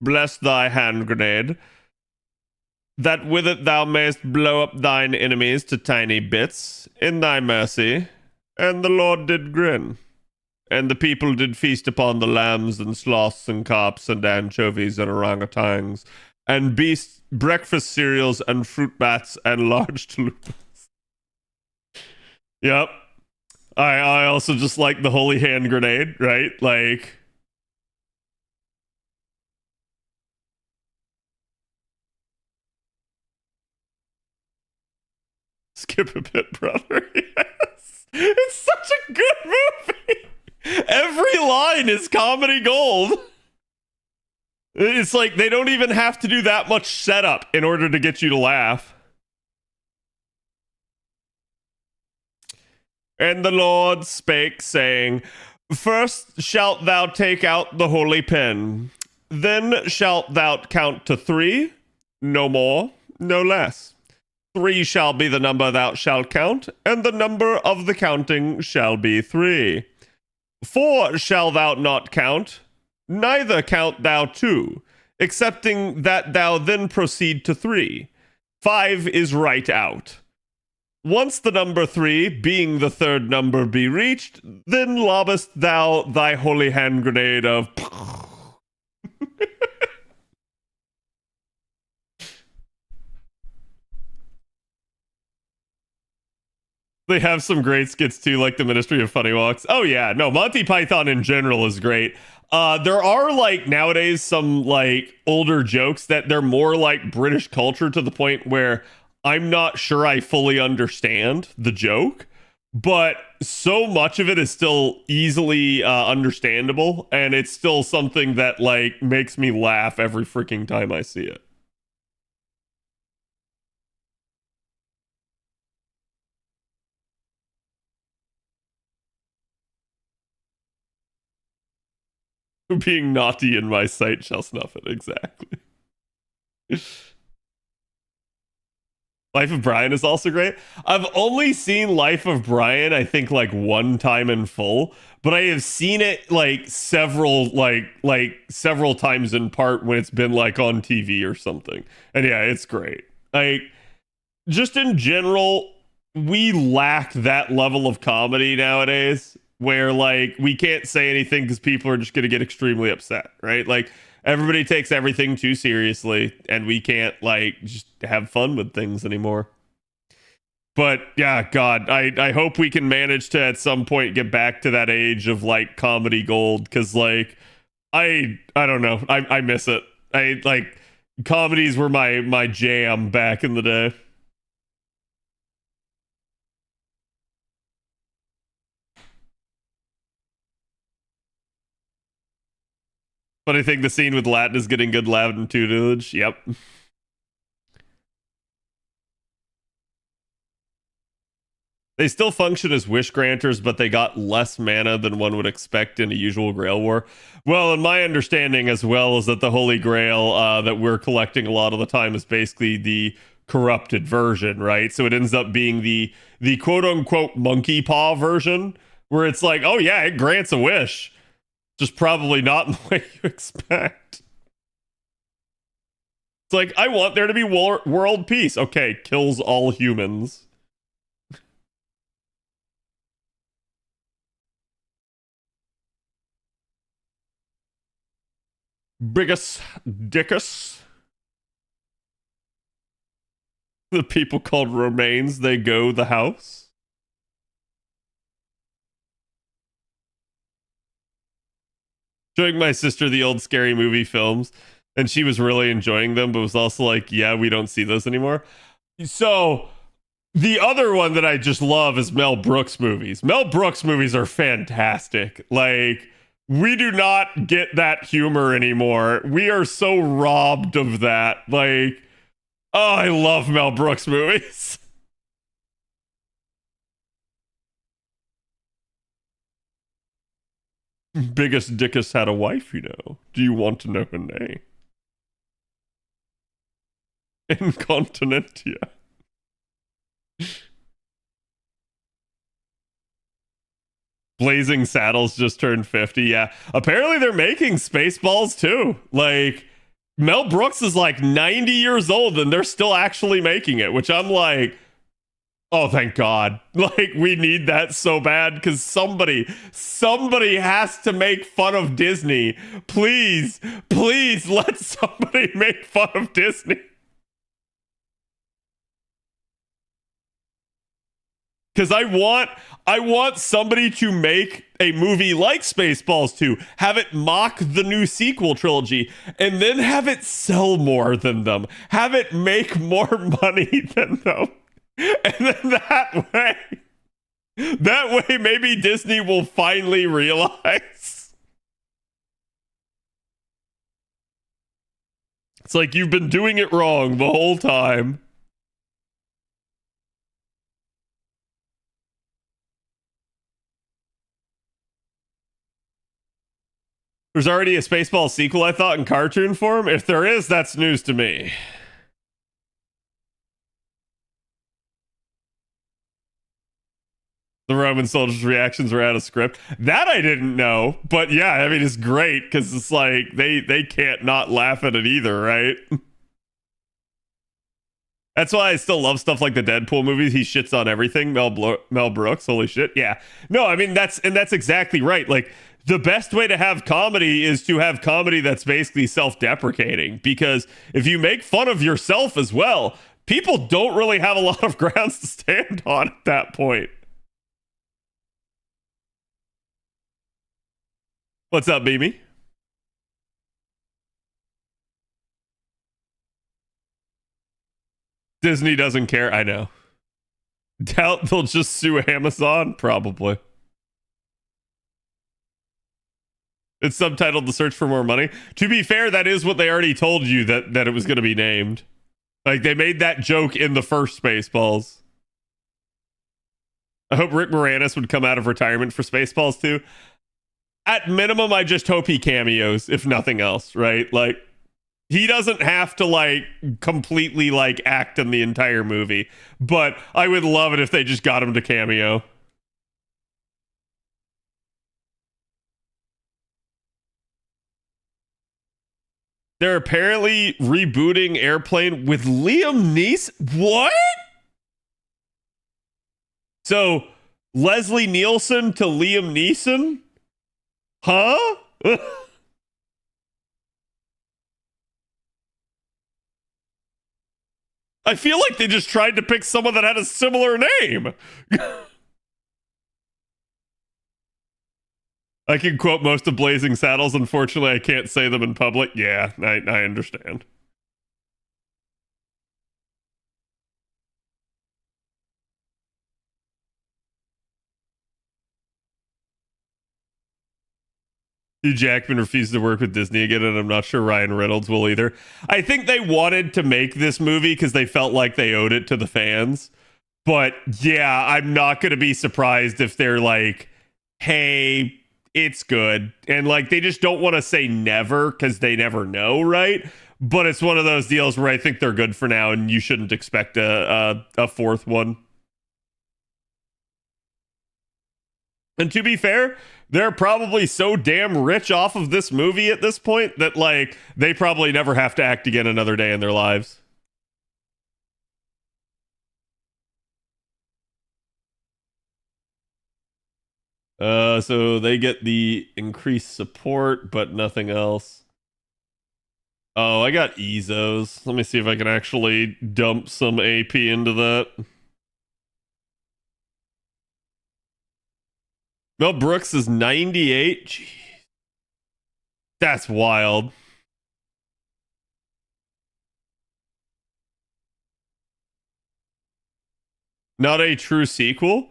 Bless thy hand grenade, that with it thou mayst blow up thine enemies to tiny bits in thy mercy. And the Lord did grin, and the people did feast upon the lambs and sloths and carps and anchovies and orangutans and beasts, breakfast cereals and fruit bats and large chalupas. Yep. I also just like the holy hand grenade, right? Like, skip a bit, brother. Yes. It's such a good movie. Every line is comedy gold. It's like they don't even have to do that much setup in order to get you to laugh. And the Lord spake, saying, First shalt thou take out the holy pen, then shalt thou count to 3, no more, no less. 3 shall be the number thou shalt count, and the number of the counting shall be 3. 4 shall thou not count, neither count thou 2, excepting that thou then proceed to 3. 5 is right out. Once the number 3, being the third number, be reached, then lobbest thou thy holy hand grenade of... They have some great skits too, like the Ministry of Funny Walks. Oh yeah, no, Monty Python in general is great. There are like nowadays some like older jokes that they're more like British culture to the point where I'm not sure I fully understand the joke, but so much of it is still easily understandable, and it's still something that like makes me laugh every freaking time I see it. Being naughty in my sight shall snuff it. Exactly. Life of Brian is also great. I've only seen Life of Brian, I think, like one time in full, but I have seen it like several times in part when it's been like on TV or something. And yeah, it's great. Like, just in general, we lack that level of comedy nowadays where like we can't say anything because people are just going to get extremely upset, right? Like everybody takes everything too seriously and we can't like just have fun with things anymore. But yeah, God, I hope we can manage to at some point get back to that age of like comedy gold, because like I don't know, I miss it. I like comedies were my jam back in the day. But I think the scene with Latin is getting good loud and tutelage. Yep. They still function as wish granters, but they got less mana than one would expect in a usual Grail war. Well, and my understanding as well is that the Holy Grail that we're collecting a lot of the time is basically the corrupted version, right? So it ends up being the quote unquote monkey paw version, where it's like, oh yeah, it grants a wish, just probably not in the way you expect. It's like, I want there to be world peace. Okay, kills all humans. Biggest dickus. The people called Romains, they go the house. Showing my sister the old Scary Movie films, and she was really enjoying them, but was also like, yeah, we don't see those anymore. So the other one that I just love is Mel Brooks movies. Mel Brooks movies are fantastic. Like, we do not get that humor anymore. We are so robbed of that. Like, oh, I love Mel Brooks movies. Biggest Dickus had a wife, you know. Do you want to know her name? Incontinentia. Blazing Saddles just turned 50. Yeah. Apparently they're making Spaceballs too. Like, Mel Brooks is like 90 years old and they're still actually making it, which I'm like, oh, thank God. Like, we need that so bad because somebody has to make fun of Disney. Please let somebody make fun of Disney. Because I want somebody to make a movie like Spaceballs 2, have it mock the new sequel trilogy, and then have it sell more than them. Have it make more money than them. And then that way maybe Disney will finally realize. It's like, you've been doing it wrong the whole time. There's already a Spaceballs sequel, I thought, in cartoon form. If there is, that's news to me. The Roman soldiers' reactions were out of script. That I didn't know, but yeah, I mean, it's great because it's like they can't not laugh at it either, right? That's why I still love stuff like the Deadpool movies. He shits on everything. Mel Brooks, holy shit, yeah. No, I mean that's exactly right. Like, the best way to have comedy is to have comedy that's basically self-deprecating, because if you make fun of yourself as well, people don't really have a lot of grounds to stand on at that point. What's up, Mimi? Disney doesn't care. I know. Doubt they'll just sue Amazon? Probably. It's subtitled The Search for More Money. To be fair, that is what they already told you that it was going to be named. Like, they made that joke in the first Spaceballs. I hope Rick Moranis would come out of retirement for Spaceballs too. At minimum, I just hope he cameos, if nothing else, right? Like, he doesn't have to, like, completely, like, act in the entire movie. But I would love it if they just got him to cameo. They're apparently rebooting Airplane with Liam Neeson. What? So, Leslie Nielsen to Liam Neeson? Huh? I feel like they just tried to pick someone that had a similar name. I can quote most of Blazing Saddles. Unfortunately, I can't say them in public. Yeah, I understand. Hugh Jackman refused to work with Disney again, and I'm not sure Ryan Reynolds will either. I think they wanted to make this movie because they felt like they owed it to the fans. But yeah, I'm not going to be surprised if they're like, hey, it's good. And like, they just don't want to say never because they never know, right? But it's one of those deals where I think they're good for now, and you shouldn't expect a fourth one. And to be fair, they're probably so damn rich off of this movie at this point that like they probably never have to act again another day in their lives. So they get the increased support, but nothing else. Oh, I got Ezos. Let me see if I can actually dump some AP into that. Mel Brooks is 98. Jeez. That's wild. Not a true sequel?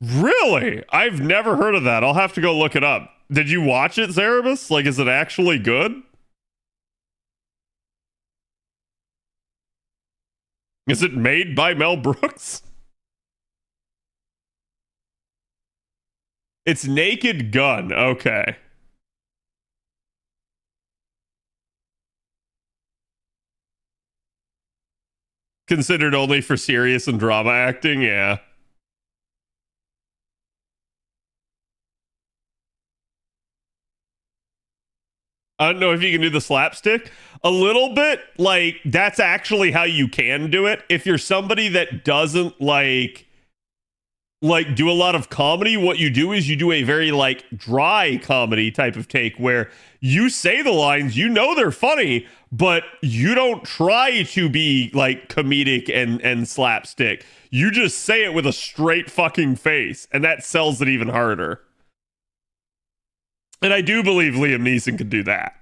Really? I've never heard of that. I'll have to go look it up. Did you watch it, Cerebus? Like, is it actually good? Is it made by Mel Brooks? It's Naked Gun. Okay. Considered only for serious and drama acting? Yeah. I don't know if you can do the slapstick. A little bit. Like, that's actually how you can do it. If you're somebody that doesn't like do a lot of comedy, what you do is you do a very like dry comedy type of take where you say the lines, you know they're funny, but you don't try to be like comedic and slapstick. You just say it with a straight fucking face, and that sells it even harder. And I do believe Liam Neeson could do that.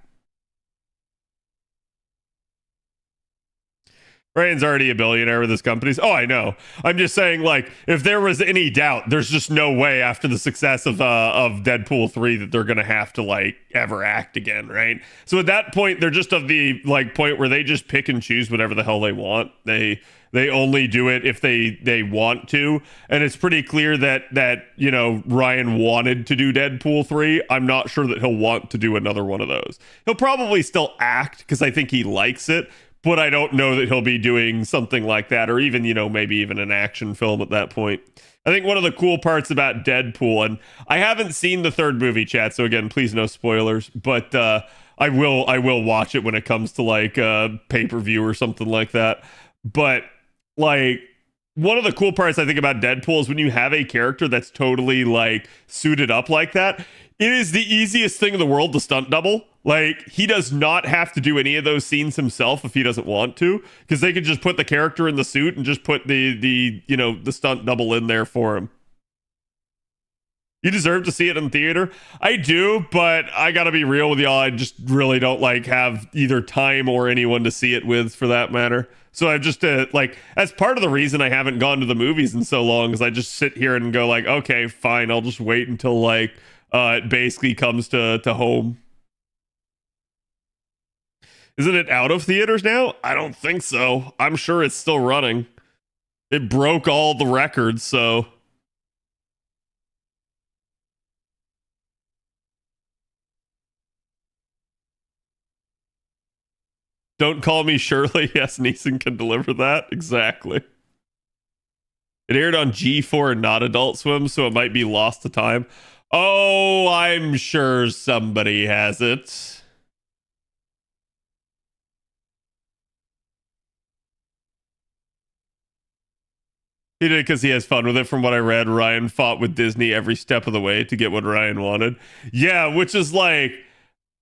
Ryan's already a billionaire with his companies. Oh, I know. I'm just saying, like, if there was any doubt, there's just no way after the success of Deadpool 3 that they're gonna have to like ever act again, right? So at that point, they're just of the like point where they just pick and choose whatever the hell they want. They only do it if they want to, and it's pretty clear that you know Ryan wanted to do Deadpool 3. I'm not sure that he'll want to do another one of those. He'll probably still act because I think he likes it. But I don't know that he'll be doing something like that, or even, you know, maybe even an action film at that point. I think one of the cool parts about Deadpool, and I haven't seen the third movie, chat, so again, please no spoilers, but I will watch it when it comes to like pay-per-view or something like that. But like, one of the cool parts I think about Deadpool is when you have a character that's totally like suited up like that, it is the easiest thing in the world to stunt double. Like, he does not have to do any of those scenes himself if he doesn't want to, because they could just put the character in the suit and just put the you know, the stunt double in there for him. You deserve to see it in theater. I do, but I gotta be real with y'all. I just really don't like have either time or anyone to see it with, for that matter. So I just like, as part of the reason I haven't gone to the movies in so long is I just sit here and go like, okay, fine, I'll just wait until like it basically comes to home. Isn't it out of theaters now? I don't think so. I'm sure it's still running. It broke all the records, so. Don't call me Shirley. Yes, Neeson can deliver that. Exactly. It aired on G4 and not Adult Swim, so it might be lost to time. Oh, I'm sure somebody has it. He did because he has fun with it. From what I read, Ryan fought with Disney every step of the way to get what Ryan wanted. Yeah, which is like,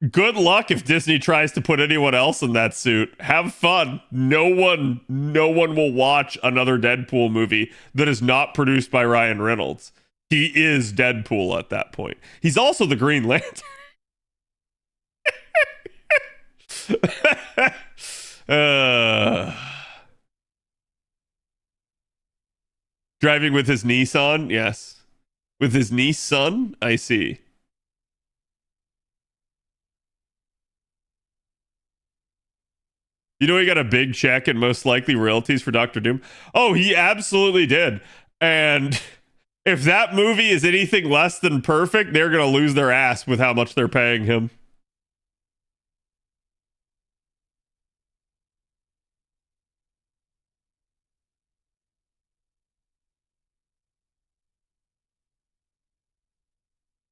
good luck if Disney tries to put anyone else in that suit. Have fun. No one will watch another Deadpool movie that is not produced by Ryan Reynolds. He is Deadpool at that point. He's also the Green Lantern. Driving with his Nissan? Yes. With his niece, son? I see. You know he got a big check and most likely royalties for Doctor Doom? Oh, he absolutely did. And if that movie is anything less than perfect, they're going to lose their ass with how much they're paying him.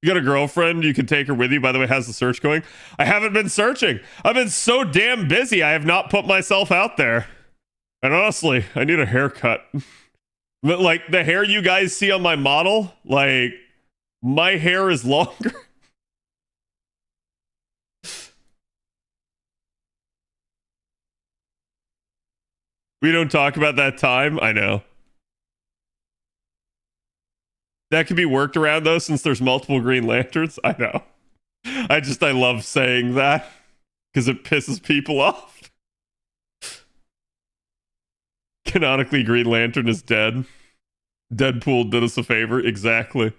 You got a girlfriend, you can take her with you. By the way, how's the search going? I haven't been searching. I've been so damn busy. I have not put myself out there. And honestly, I need a haircut. But like the hair you guys see on my model, like my hair is longer. We don't talk about that time. I know. That could be worked around though, since there's multiple Green Lanterns. I know. I love saying that because it pisses people off. Canonically, Green Lantern is dead. Deadpool did us a favor. Exactly.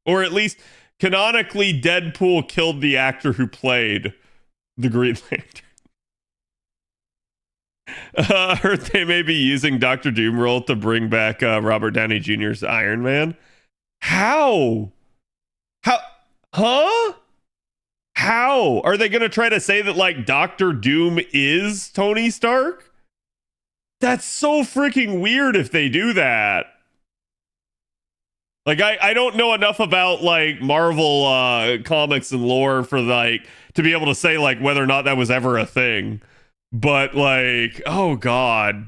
Or at least, canonically, Deadpool killed the actor who played the Green Lantern. Heard they may be using Dr. Doom role to bring back Robert Downey Jr.'s Iron Man. How? Huh? How? Are they going to try to say that, like, Dr. Doom is Tony Stark? That's so freaking weird if they do that. Like, I don't know enough about, like, Marvel comics and lore for, like, to be able to say, like, whether or not that was ever a thing. But, like, oh, God.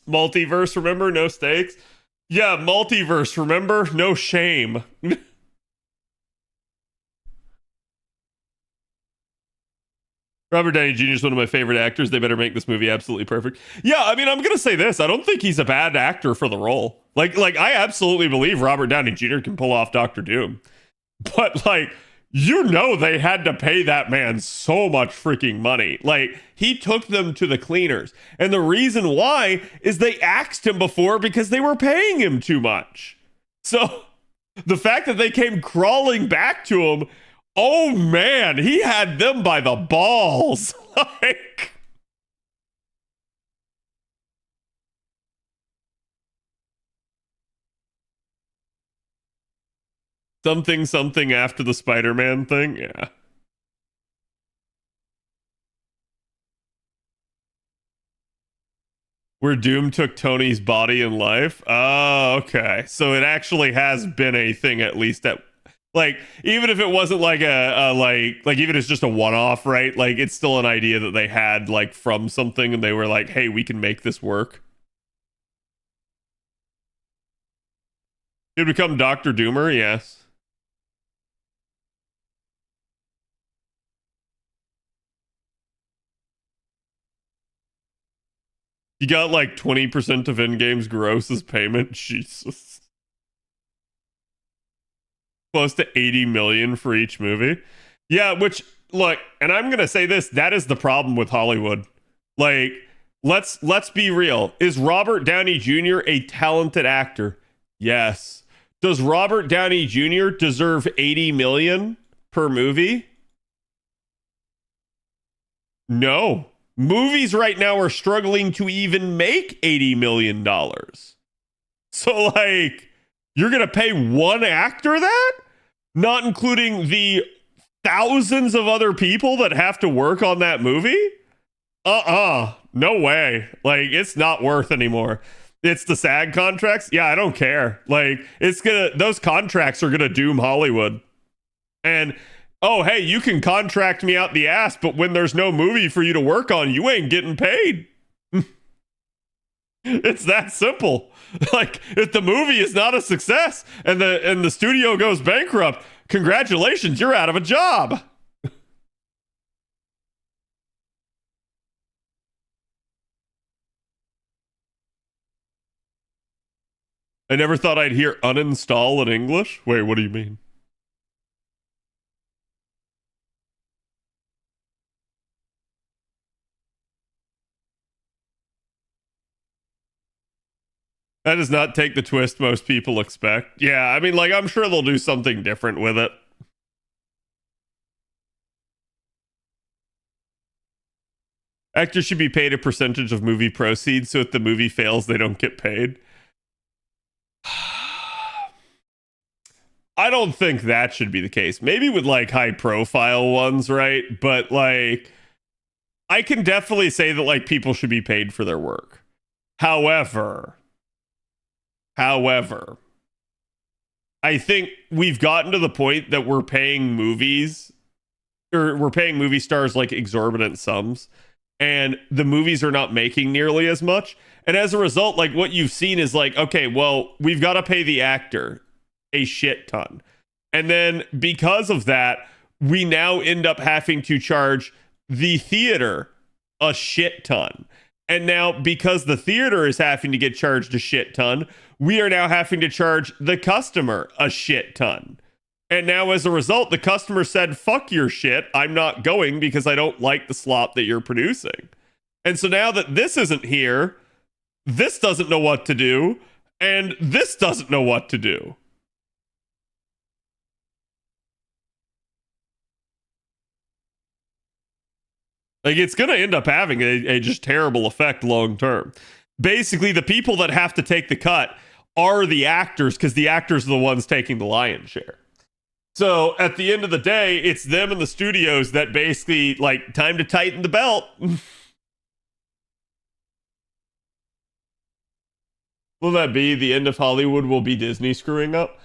Multiverse, remember? No stakes? Yeah, multiverse, remember? No shame. Robert Downey Jr. is one of my favorite actors. They better make this movie absolutely perfect. Yeah, I mean, I'm going to say this. I don't think he's a bad actor for the role. Like, I absolutely believe Robert Downey Jr. can pull off Doctor Doom. But, like, you know they had to pay that man so much freaking money. Like, he took them to the cleaners. And the reason why is they axed him before because they were paying him too much. So, the fact that they came crawling back to him, oh man, he had them by the balls. Like, something after the Spider-Man thing. Yeah. Where Doom took Tony's body and life. Oh, okay. So it actually has been a thing, at least at, like, even if it wasn't like a like even if it's just a one-off, right? Like, it's still an idea that they had, like, from something, and they were like, hey, we can make this work. He'd become Dr. Doomer, yes. You got like 20% of Endgame's gross as payment. Jesus. Close to 80 million for each movie. Yeah, which, look, and I'm going to say this, that is the problem with Hollywood. Like, let's be real. Is Robert Downey Jr. a talented actor? Yes. Does Robert Downey Jr. deserve 80 million per movie? No. Movies right now are struggling to even make $80 million. So, like, you're going to pay one actor that? Not including the thousands of other people that have to work on that movie? No way. Like, it's not worth anymore. It's the SAG contracts. Yeah, I don't care. Like, those contracts are gonna doom Hollywood. And, oh, hey, you can contract me out the ass, but when there's no movie for you to work on, you ain't getting paid. It's that simple. Like, if the movie is not a success and the studio goes bankrupt, congratulations, you're out of a job. I never thought I'd hear uninstall in English. Wait, what do you mean? That does not take the twist most people expect. Yeah, I mean, like, I'm sure they'll do something different with it. Actors should be paid a percentage of movie proceeds, so if the movie fails, they don't get paid. I don't think that should be the case. Maybe with like high profile ones, right? But like, I can definitely say that like people should be paid for their work. However, I think we've gotten to the point that we're paying movie stars like exorbitant sums, and the movies are not making nearly as much. And as a result, like what you've seen is like, okay, well, we've got to pay the actor a shit ton. And then because of that, we now end up having to charge the theater a shit ton. And now because the theater is having to get charged a shit ton, we are now having to charge the customer a shit ton. And now as a result, the customer said, fuck your shit, I'm not going because I don't like the slop that you're producing. And so now that this isn't here, this doesn't know what to do, and this doesn't know what to do. Like, it's going to end up having a just terrible effect long term. Basically, the people that have to take the cut are the actors, because the actors are the ones taking the lion's share. So at the end of the day, it's them and the studios that basically, like, time to tighten the belt. Will that be the end of Hollywood? Will be Disney screwing up?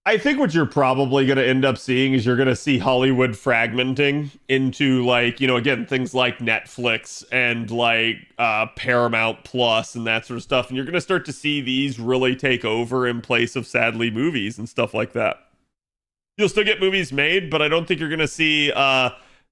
I think what you're probably going to end up seeing is you're going to see Hollywood fragmenting into, like, you know, again, things like Netflix and like Paramount Plus and that sort of stuff. And you're going to start to see these really take over in place of, sadly, movies and stuff like that. You'll still get movies made, but I don't think you're going to see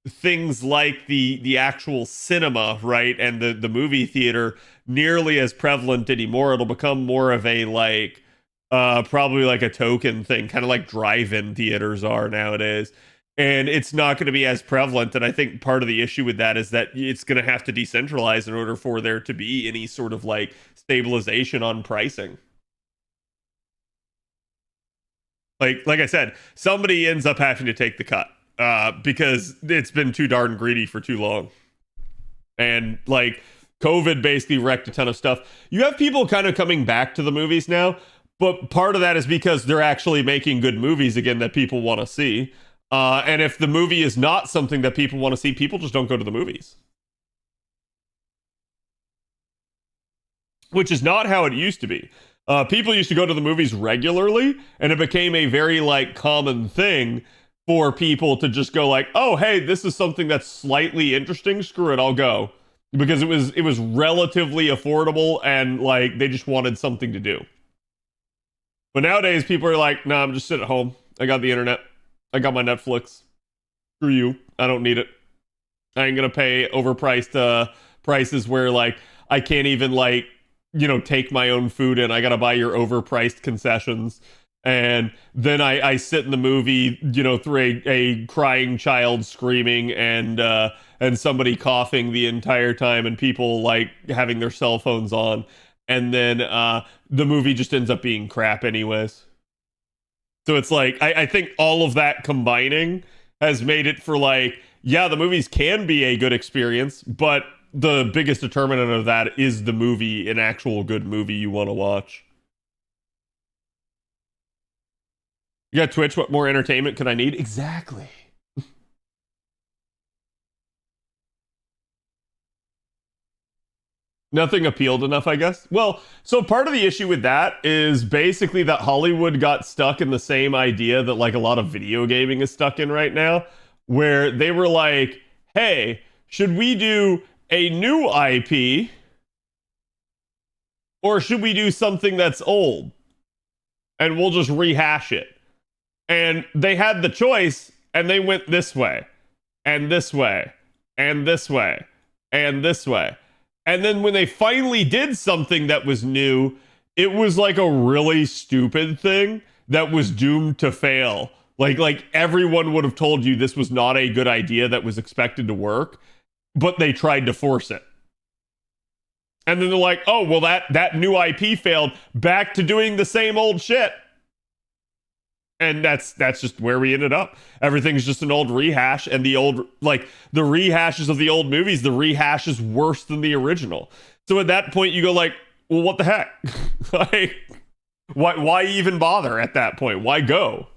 things like the actual cinema, right, and the movie theater nearly as prevalent anymore. It'll become more of a, like, probably like a token thing, kind of like drive-in theaters are nowadays, and it's not going to be as prevalent. And I think part of the issue with that is that it's going to have to decentralize in order for there to be any sort of like stabilization on pricing. Like I said, somebody ends up having to take the cut because it's been too darn greedy for too long. And like COVID basically wrecked a ton of stuff. You have people kind of coming back to the movies now, but part of that is because they're actually making good movies again that people want to see. And if the movie is not something that people want to see, people just don't go to the movies. Which is not how it used to be. People used to go to the movies regularly, and it became a very like common thing for people to just go like, oh, hey, this is something that's slightly interesting. Screw it, I'll go. Because it was relatively affordable, and like they just wanted something to do. But nowadays, people are like, nah, I'm just sitting at home. I got the internet. I got my Netflix. Screw you. I don't need it. I ain't going to pay overpriced prices where, like, I can't even, like, you know, take my own food in. I got to buy your overpriced concessions. And then I sit in the movie, you know, through a crying child screaming and somebody coughing the entire time and people, like, having their cell phones on. And then the movie just ends up being crap anyways. So it's like, I think all of that combining has made it for like, yeah, the movies can be a good experience, but the biggest determinant of that is the movie, an actual good movie you want to watch. You got Twitch, what more entertainment could I need? Exactly. Nothing appealed enough, I guess. Well, so part of the issue with that is basically that Hollywood got stuck in the same idea that like a lot of video gaming is stuck in right now, where they were like, hey, should we do a new IP or should we do something that's old and we'll just rehash it? And they had the choice and they went this way and this way and this way and this way. And then when they finally did something that was new, it was like a really stupid thing that was doomed to fail. Like everyone would have told you this was not a good idea that was expected to work, but they tried to force it. And then they're like, oh, well, that new IP failed. Back to doing the same old shit. And that's just where we ended up. Everything's just an old rehash, and the rehashes of the old movies, the rehash is worse than the original. So at that point you go like, well, what the heck? Like, why even bother at that point? Why go?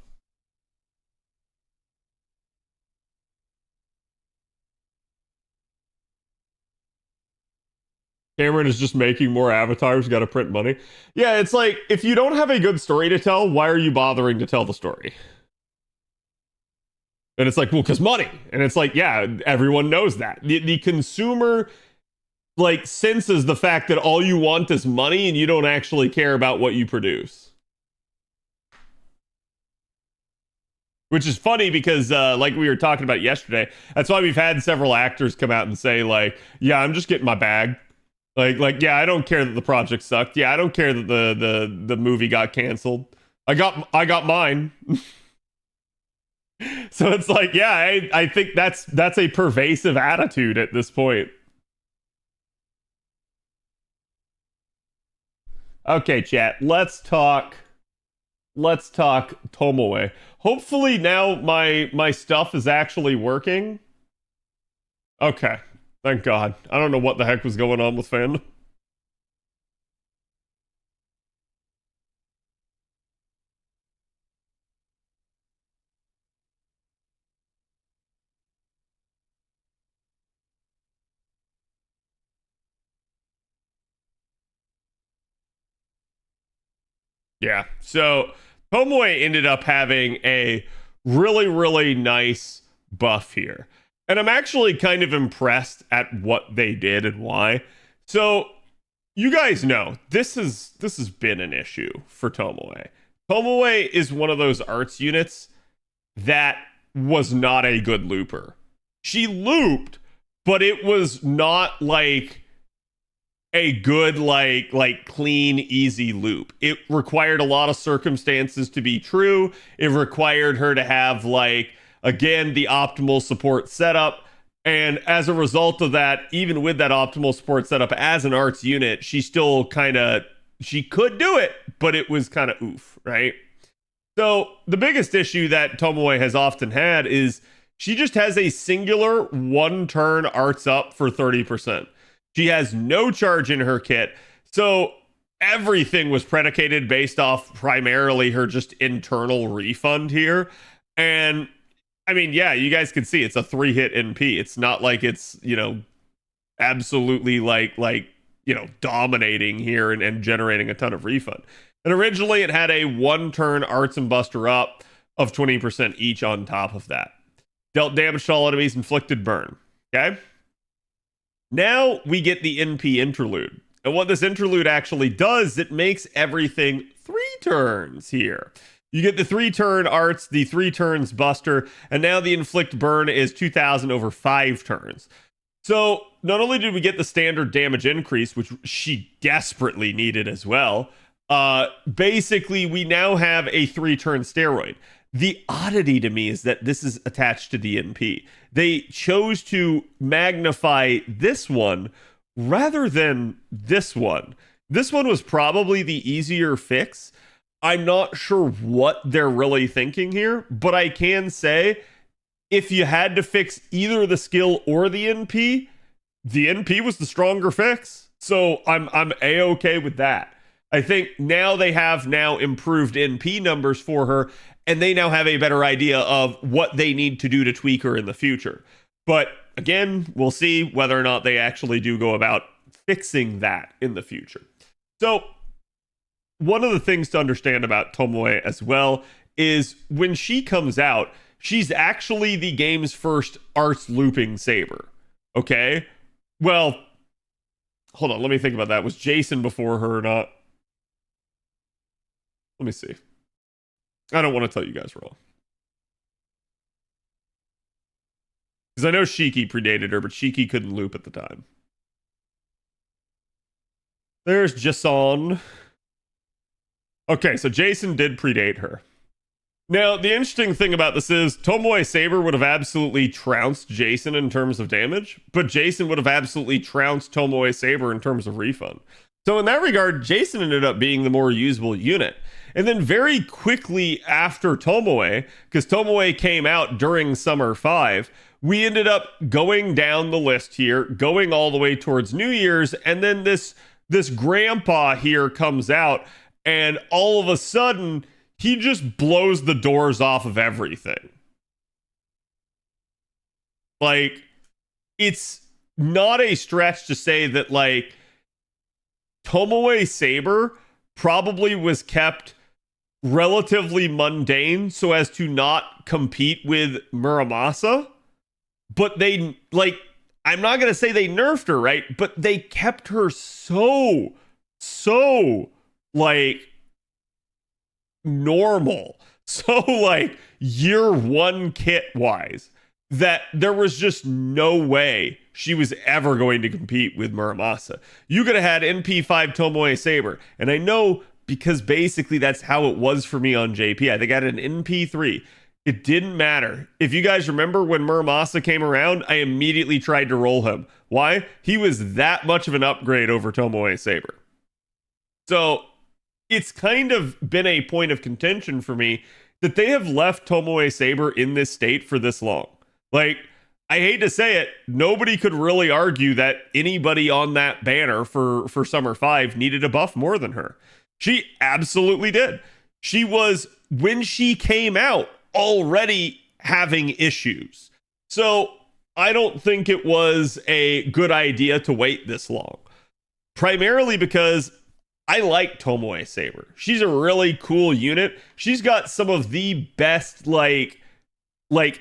Cameron is just making more avatars, got to print money. Yeah, it's like, if you don't have a good story to tell, why are you bothering to tell the story? And it's like, well, because money. And it's like, yeah, everyone knows that. The consumer, like, senses the fact that all you want is money and you don't actually care about what you produce. Which is funny because, like we were talking about yesterday, that's why we've had several actors come out and say, like, yeah, I'm just getting my bag. Like, yeah, I don't care that the project sucked. Yeah, I don't care that the movie got canceled. I got mine. So it's like, yeah, I think that's a pervasive attitude at this point. Okay, chat. Let's talk Tomoe. Hopefully now my stuff is actually working. Okay. Thank God. I don't know what the heck was going on with fandom. Yeah. So Tomoe ended up having a really, really nice buff here. And I'm actually kind of impressed at what they did and why. So you guys know this has been an issue for Tomoe. Tomoe is one of those arts units that was not a good looper. She looped, but it was not like a good like clean easy loop. It required a lot of circumstances to be true. It required her to have like, again, the optimal support setup. And as a result of that, even with that optimal support setup as an arts unit, she still she could do it, but it was kind of oof, right? So the biggest issue that Tomoe has often had is she just has a singular one-turn arts up for 30%. She has no charge in her kit. So everything was predicated based off primarily her just internal refund here. And I mean, yeah, you guys can see it's a 3-hit NP. It's not like it's, absolutely like dominating here and generating a ton of refund. And originally it had a 1-turn arts and buster up of 20% each on top of that. Dealt damage to all enemies, inflicted burn. Okay? Now we get the NP interlude. And what this interlude actually does, it makes everything 3 turns here. You get the 3-turn arts, the 3 turns buster, and now the inflict burn is 2,000 over 5 turns. So not only did we get the standard damage increase, which she desperately needed as well, basically we now have a 3-turn steroid. The oddity to me is that this is attached to the NP. They chose to magnify this one rather than this one. This one was probably the easier fix. I'm not sure what they're really thinking here, but I can say if you had to fix either the skill or the NP was the stronger fix. So I'm A-okay with that. I think now they have improved NP numbers for her, and they now have a better idea of what they need to do to tweak her in the future. But again, we'll see whether or not they actually do go about fixing that in the future. So one of the things to understand about Tomoe as well is when she comes out, she's actually the game's first arts looping saber. Okay? Well, hold on, let me think about that. Was Jason before her or not? Let me see. I don't want to tell you guys wrong. Because I know Shiki predated her, but Shiki couldn't loop at the time. There's Jason. Okay, so Jason did predate her. Now, the interesting thing about this is Tomoe Saber would have absolutely trounced Jason in terms of damage, but Jason would have absolutely trounced Tomoe Saber in terms of refund. So in that regard, Jason ended up being the more usable unit. And then very quickly after Tomoe, because Tomoe came out during Summer 5, we ended up going down the list here, going all the way towards New Year's, and then this grandpa here comes out, and all of a sudden, he just blows the doors off of everything. Like, it's not a stretch to say that, like, Tomoe Saber probably was kept relatively mundane so as to not compete with Muramasa. But they, like, I'm not going to say they nerfed her, right? But they kept her so, like, normal. So, like, year one kit wise, that there was just no way she was ever going to compete with Muramasa. You could have had NP5 Tomoe Saber. And I know because basically that's how it was for me on JP. I think I had an NP3. It didn't matter. If you guys remember when Muramasa came around, I immediately tried to roll him. Why? He was that much of an upgrade over Tomoe Saber. So it's kind of been a point of contention for me that they have left Tomoe Saber in this state for this long. Like, I hate to say it, nobody could really argue that anybody on that banner for Summer 5 needed a buff more than her. She absolutely did. She was, when she came out, already having issues. So I don't think it was a good idea to wait this long. Primarily because I like Tomoe Saber. She's a really cool unit. She's got some of the best, like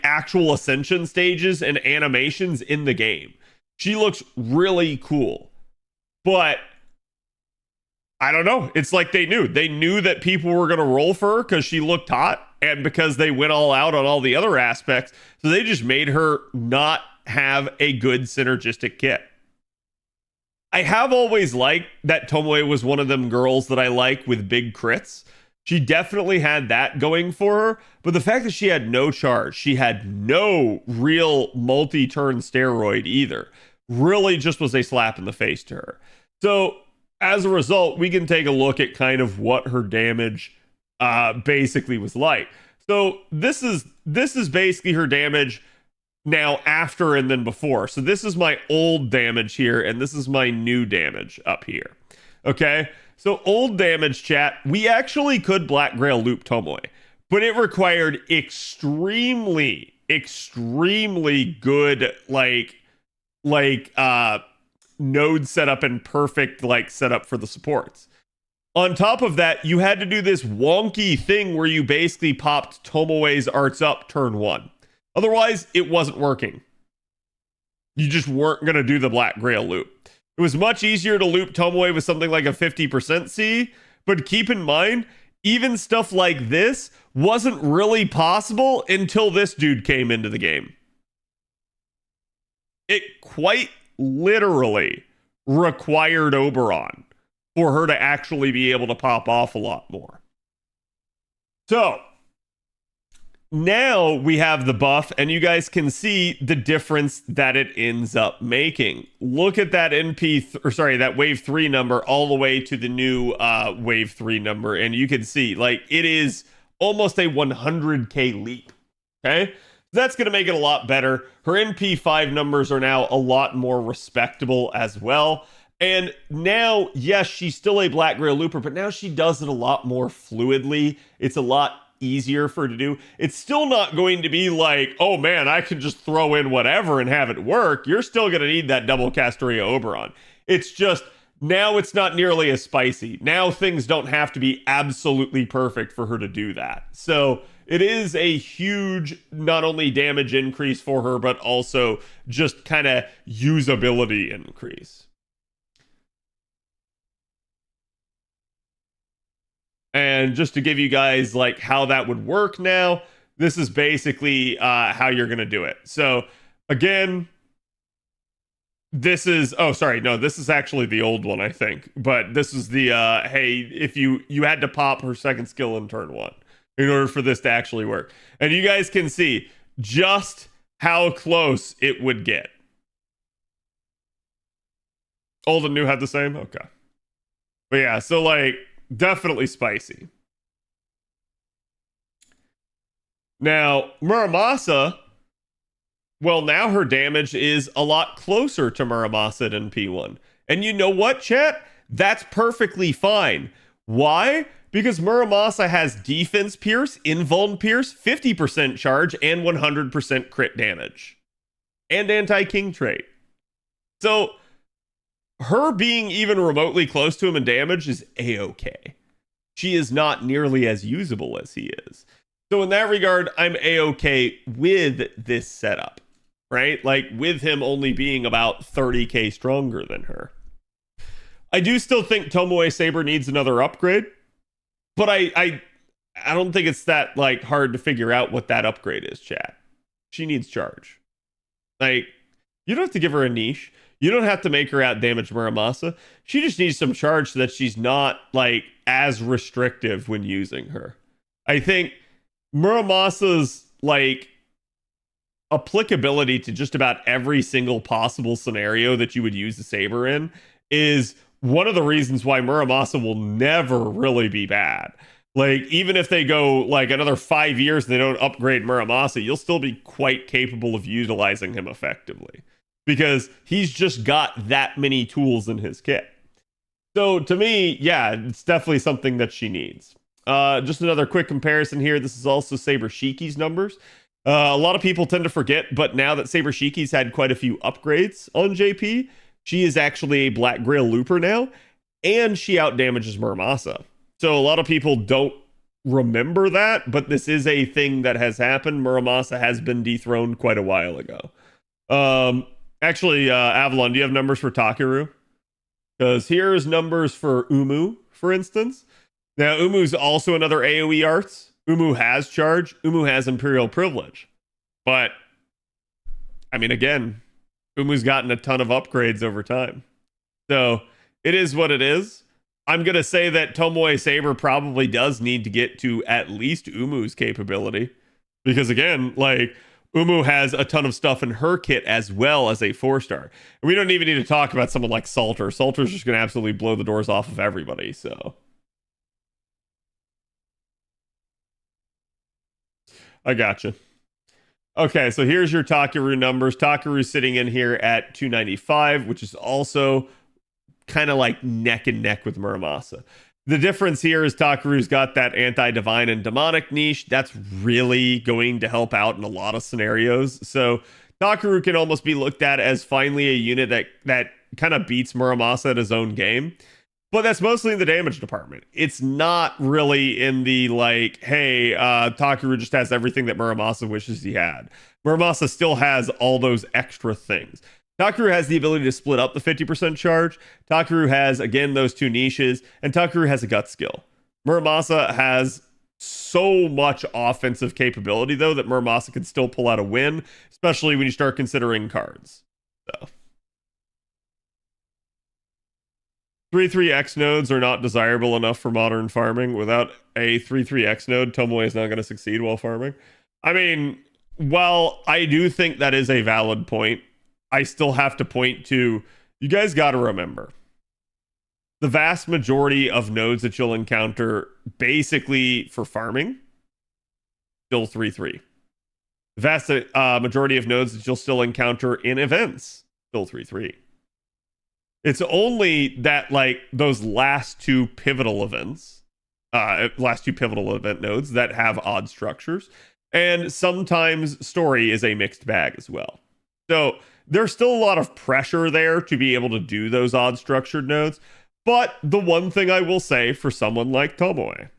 actual ascension stages and animations in the game. She looks really cool. But I don't know. It's like they knew that people were going to roll for her because she looked hot and because they went all out on all the other aspects. So they just made her not have a good synergistic kit. I have always liked that Tomoe was one of them girls that I like with big crits. She definitely had that going for her, but the fact that she had no charge, she had no real multi-turn steroid either, really just was a slap in the face to her. So as a result, we can take a look at kind of what her damage basically was like. So this is basically her damage now after and then before. So this is my old damage here, and this is my new damage up here. Okay? So old damage, chat, we actually could Black Grail loop Tomoe, but it required extremely good node setup and perfect setup for the supports. On top of that, you had to do this wonky thing where you basically popped Tomoe's arts up turn 1. Otherwise, it wasn't working. You just weren't going to do the Black Grail loop. It was much easier to loop Tomoe with something like a 50% C, but keep in mind, even stuff like this wasn't really possible until this dude came into the game. It quite literally required Oberon for her to actually be able to pop off a lot more. So now we have the buff, and you guys can see the difference that it ends up making. Look at that that wave 3 number all the way to the new wave 3 number, and you can see it is almost a 100k leap. Okay, that's going to make it a lot better. Her NP5 numbers are now a lot more respectable as well. And now, yes, she's still a Black Grail looper, but now she does it a lot more fluidly. It's a lot easier for her to do. It's still not going to be like, oh man, I can just throw in whatever and have it work. You're still going to need that double Castoria Oberon. It's just, now it's not nearly as spicy. Now things don't have to be absolutely perfect for her to do that. So it is a huge, not only damage increase for her, but also just kind of usability increase. And just to give you guys how that would work now, this is basically how you're going to do it. So again, this is, this is actually the old one, I think. But this is the, hey, if you had to pop her second skill in turn 1 in order for this to actually work. And you guys can see just how close it would get. Old and new had the same? Okay. But yeah, so like definitely spicy. Now, Muramasa, well, now her damage is a lot closer to Muramasa than P1. And you know what, chat? That's perfectly fine. Why? Because Muramasa has defense pierce, invuln pierce, 50% charge, and 100% crit damage. And anti-king trait. So, her being even remotely close to him in damage is a-okay. She is not nearly as usable as he is. So in that regard, I'm a-okay with this setup, right? Like with him only being about 30k stronger than her. I do still think Tomoe Saber needs another upgrade, but I don't think it's that like hard to figure out what that upgrade is, chat. She needs charge. Like, you don't have to give her a niche. You don't have to make her out damage Muramasa. She just needs some charge so that she's not like as restrictive when using her. I think Muramasa's like applicability to just about every single possible scenario that you would use the Saber in is one of the reasons why Muramasa will never really be bad. Like, even if they go like another 5 years and they don't upgrade Muramasa, you'll still be quite capable of utilizing him effectively because he's just got that many tools in his kit. So to me, yeah, it's definitely something that she needs. Just another quick comparison here. This is also Saber Shiki's numbers. A lot of people tend to forget, but now that Saber Shiki's had quite a few upgrades on JP, she is actually a Black Grail Looper now, and she outdamages Muramasa. So a lot of people don't remember that, but this is a thing that has happened. Muramasa has been dethroned quite a while ago. Actually, Avalon, do you have numbers for Takeru? Because here's numbers for Umu, for instance. Now, Umu's also another AoE arts. Umu has charge. Umu has Imperial Privilege. But, I mean, again, Umu's gotten a ton of upgrades over time. So, it is what it is. I'm going to say that Tomoe Saber probably does need to get to at least Umu's capability. Because, again, like, Umu has a ton of stuff in her kit as well as a 4-star. And we don't even need to talk about someone like Salter. Salter's just going to absolutely blow the doors off of everybody, so... I gotcha. Okay, so here's your Takeru numbers. Takeru's sitting in here at 295, which is also kind of like neck and neck with Muramasa. The difference here is Takeru's got that anti-divine and demonic niche. That's really going to help out in a lot of scenarios. So Takeru can almost be looked at as finally a unit that kind of beats Muramasa at his own game. But that's mostly in the damage department. It's not really in the like, hey, Takeru just has everything that Muramasa wishes he had. Muramasa still has all those extra things. Takeru has the ability to split up the 50% charge. Takeru has, again, those two niches. And Takeru has a gut skill. Muramasa has so much offensive capability, though, that Muramasa can still pull out a win, especially when you start considering cards. So... 3-3X nodes are not desirable enough for modern farming. Without a 3-3X node, Tomoe is not going to succeed while farming. I mean, while I do think that is a valid point, I still have to point to, you guys got to remember, the vast majority of nodes that you'll encounter basically for farming, still 3-3. The vast majority of nodes that you'll still encounter in events, still 3-3. It's only that, like, those last two pivotal events, last two pivotal event nodes that have odd structures. And sometimes story is a mixed bag as well. So there's still a lot of pressure there to be able to do those odd structured nodes. But the one thing I will say for someone like Tomoe,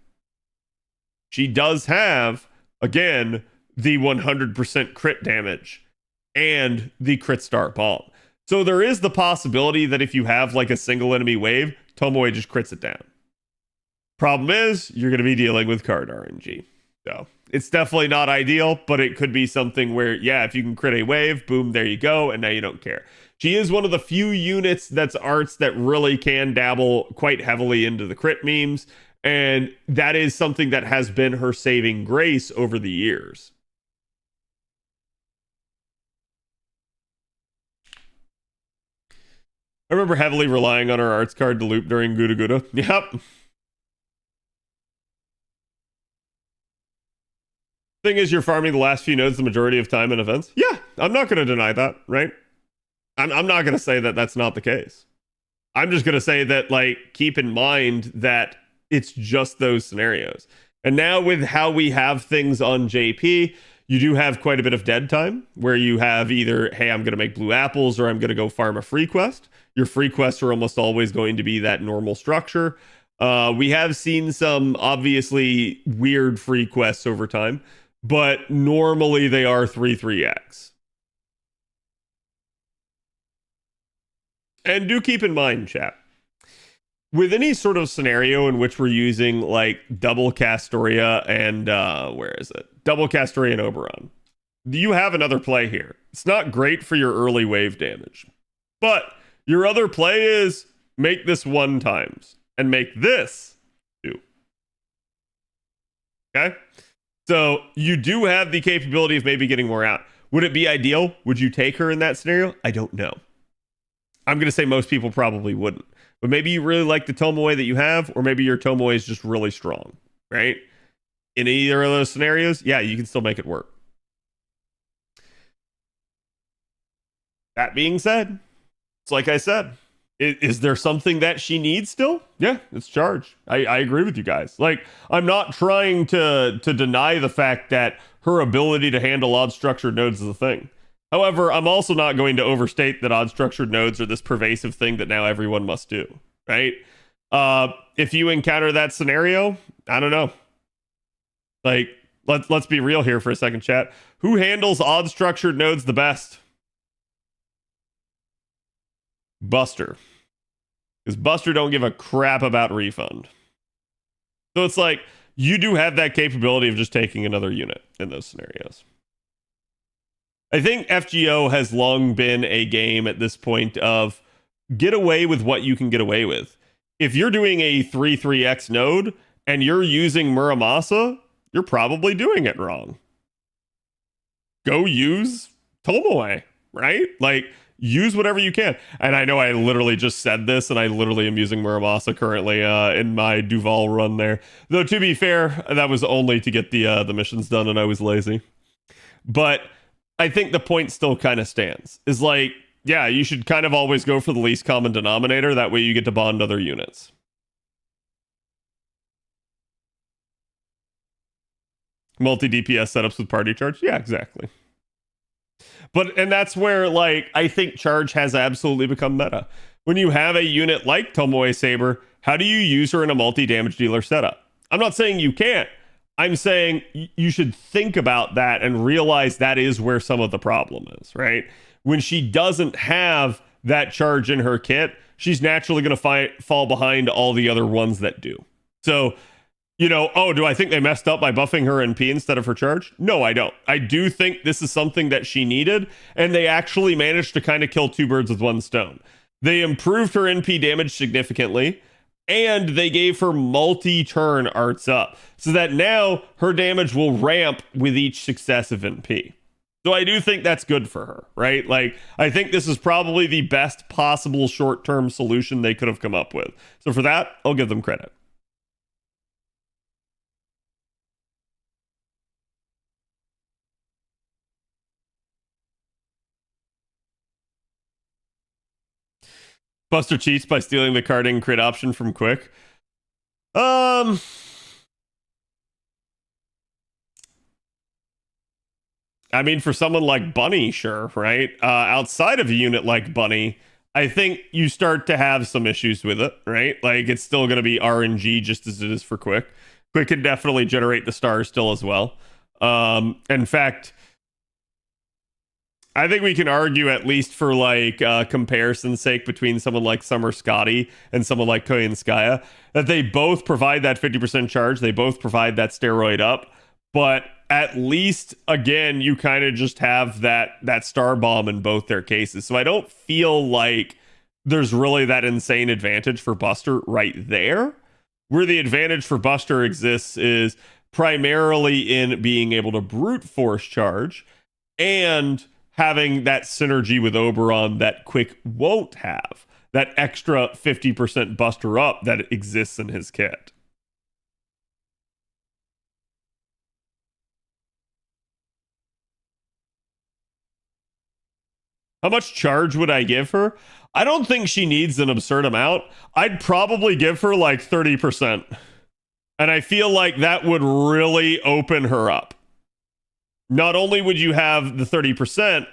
she does have, again, the 100% crit damage and the crit star bomb. So there is the possibility that if you have like a single enemy wave, Tomoe just crits it down. Problem is, you're going to be dealing with card RNG. So it's definitely not ideal, but it could be something where, yeah, if you can crit a wave, boom, there you go, and now you don't care. She is one of the few units that's arts that really can dabble quite heavily into the crit memes, and that is something that has been her saving grace over the years. I remember heavily relying on our arts card to loop during Guda Guda. Yep. Thing is, you're farming the last few nodes the majority of time in events. Yeah, I'm not going to deny that, right? I'm not going to say that that's not the case. I'm just going to say that, like, keep in mind that it's just those scenarios. And now with how we have things on JP, you do have quite a bit of dead time where you have either, hey, I'm going to make blue apples or I'm going to go farm a free quest. Your free quests are almost always going to be that normal structure. We have seen some obviously weird free quests over time, but normally they are 3-3x. And do keep in mind, chat, with any sort of scenario in which we're using like double Castoria and double Castoria and Oberon, you have another play here. It's not great for your early wave damage, but your other play is make this 1 times and make this 2. Okay? So you do have the capability of maybe getting more out. Would it be ideal? Would you take her in that scenario? I don't know. I'm going to say most people probably wouldn't. But maybe you really like the Tomoe that you have, or maybe your Tomoe is just really strong, right? In either of those scenarios, yeah, you can still make it work. That being said, it's like I said, is there something that she needs still? Yeah, it's charge. I agree with you guys. Like, I'm not trying to deny the fact that her ability to handle odd structured nodes is a thing. However, I'm also not going to overstate that odd structured nodes are this pervasive thing that now everyone must do, right? If you encounter that scenario, I don't know. Like, let's be real here for a second, chat. Who handles odd structured nodes the best? Buster. Because Buster don't give a crap about refund. So it's like, you do have that capability of just taking another unit in those scenarios. I think FGO has long been a game at this point of get away with what you can get away with. If you're doing a 3-3x node and you're using Muramasa, you're probably doing it wrong. Go use Tomoe, right? Like, use whatever you can. And I know I literally just said this, and I literally am using Muramasa currently in my Duval run there. Though, to be fair, that was only to get the missions done, and I was lazy. But I think the point still kind of stands. Is like, yeah, you should kind of always go for the least common denominator. That way you get to bond other units. Multi-DPS setups with party charge? Yeah, exactly. And that's where, like, I think charge has absolutely become meta. When you have a unit like Tomoe Saber, how do you use her in a multi-damage dealer setup? I'm not saying you can't. I'm saying you should think about that and realize that is where some of the problem is, right? When she doesn't have that charge in her kit, she's naturally going to fall behind all the other ones that do. So, you know, oh, do I think they messed up by buffing her NP instead of her charge? No, I don't. I do think this is something that she needed, and they actually managed to kind of kill 2 birds with 1 stone. They improved her NP damage significantly, and they gave her multi-turn arts up, so that now her damage will ramp with each successive NP. So I do think that's good for her, right? Like, I think this is probably the best possible short-term solution they could have come up with. So for that, I'll give them credit. Buster cheats by stealing the carding crit option from Quick. I mean, for someone like Bunny, sure, right? Outside of a unit like Bunny, I think you start to have some issues with it, right? Like, it's still going to be RNG just as it is for Quick. Quick can definitely generate the stars still as well. In fact, I think we can argue, at least for like comparison's sake, between someone like Summer Scotty and someone like Koyanskaya, that they both provide that 50% charge. They both provide that steroid up. But at least, again, you kind of just have that star bomb in both their cases. So I don't feel like there's really that insane advantage for Buster right there. Where the advantage for Buster exists is primarily in being able to brute force charge and having that synergy with Oberon that Quick won't have. that extra 50% buster up that exists in his kit. How much charge would I give her? I don't think she needs an absurd amount. I'd probably give her like 30%. And I feel like that would really open her up. Not only would you have the 30%,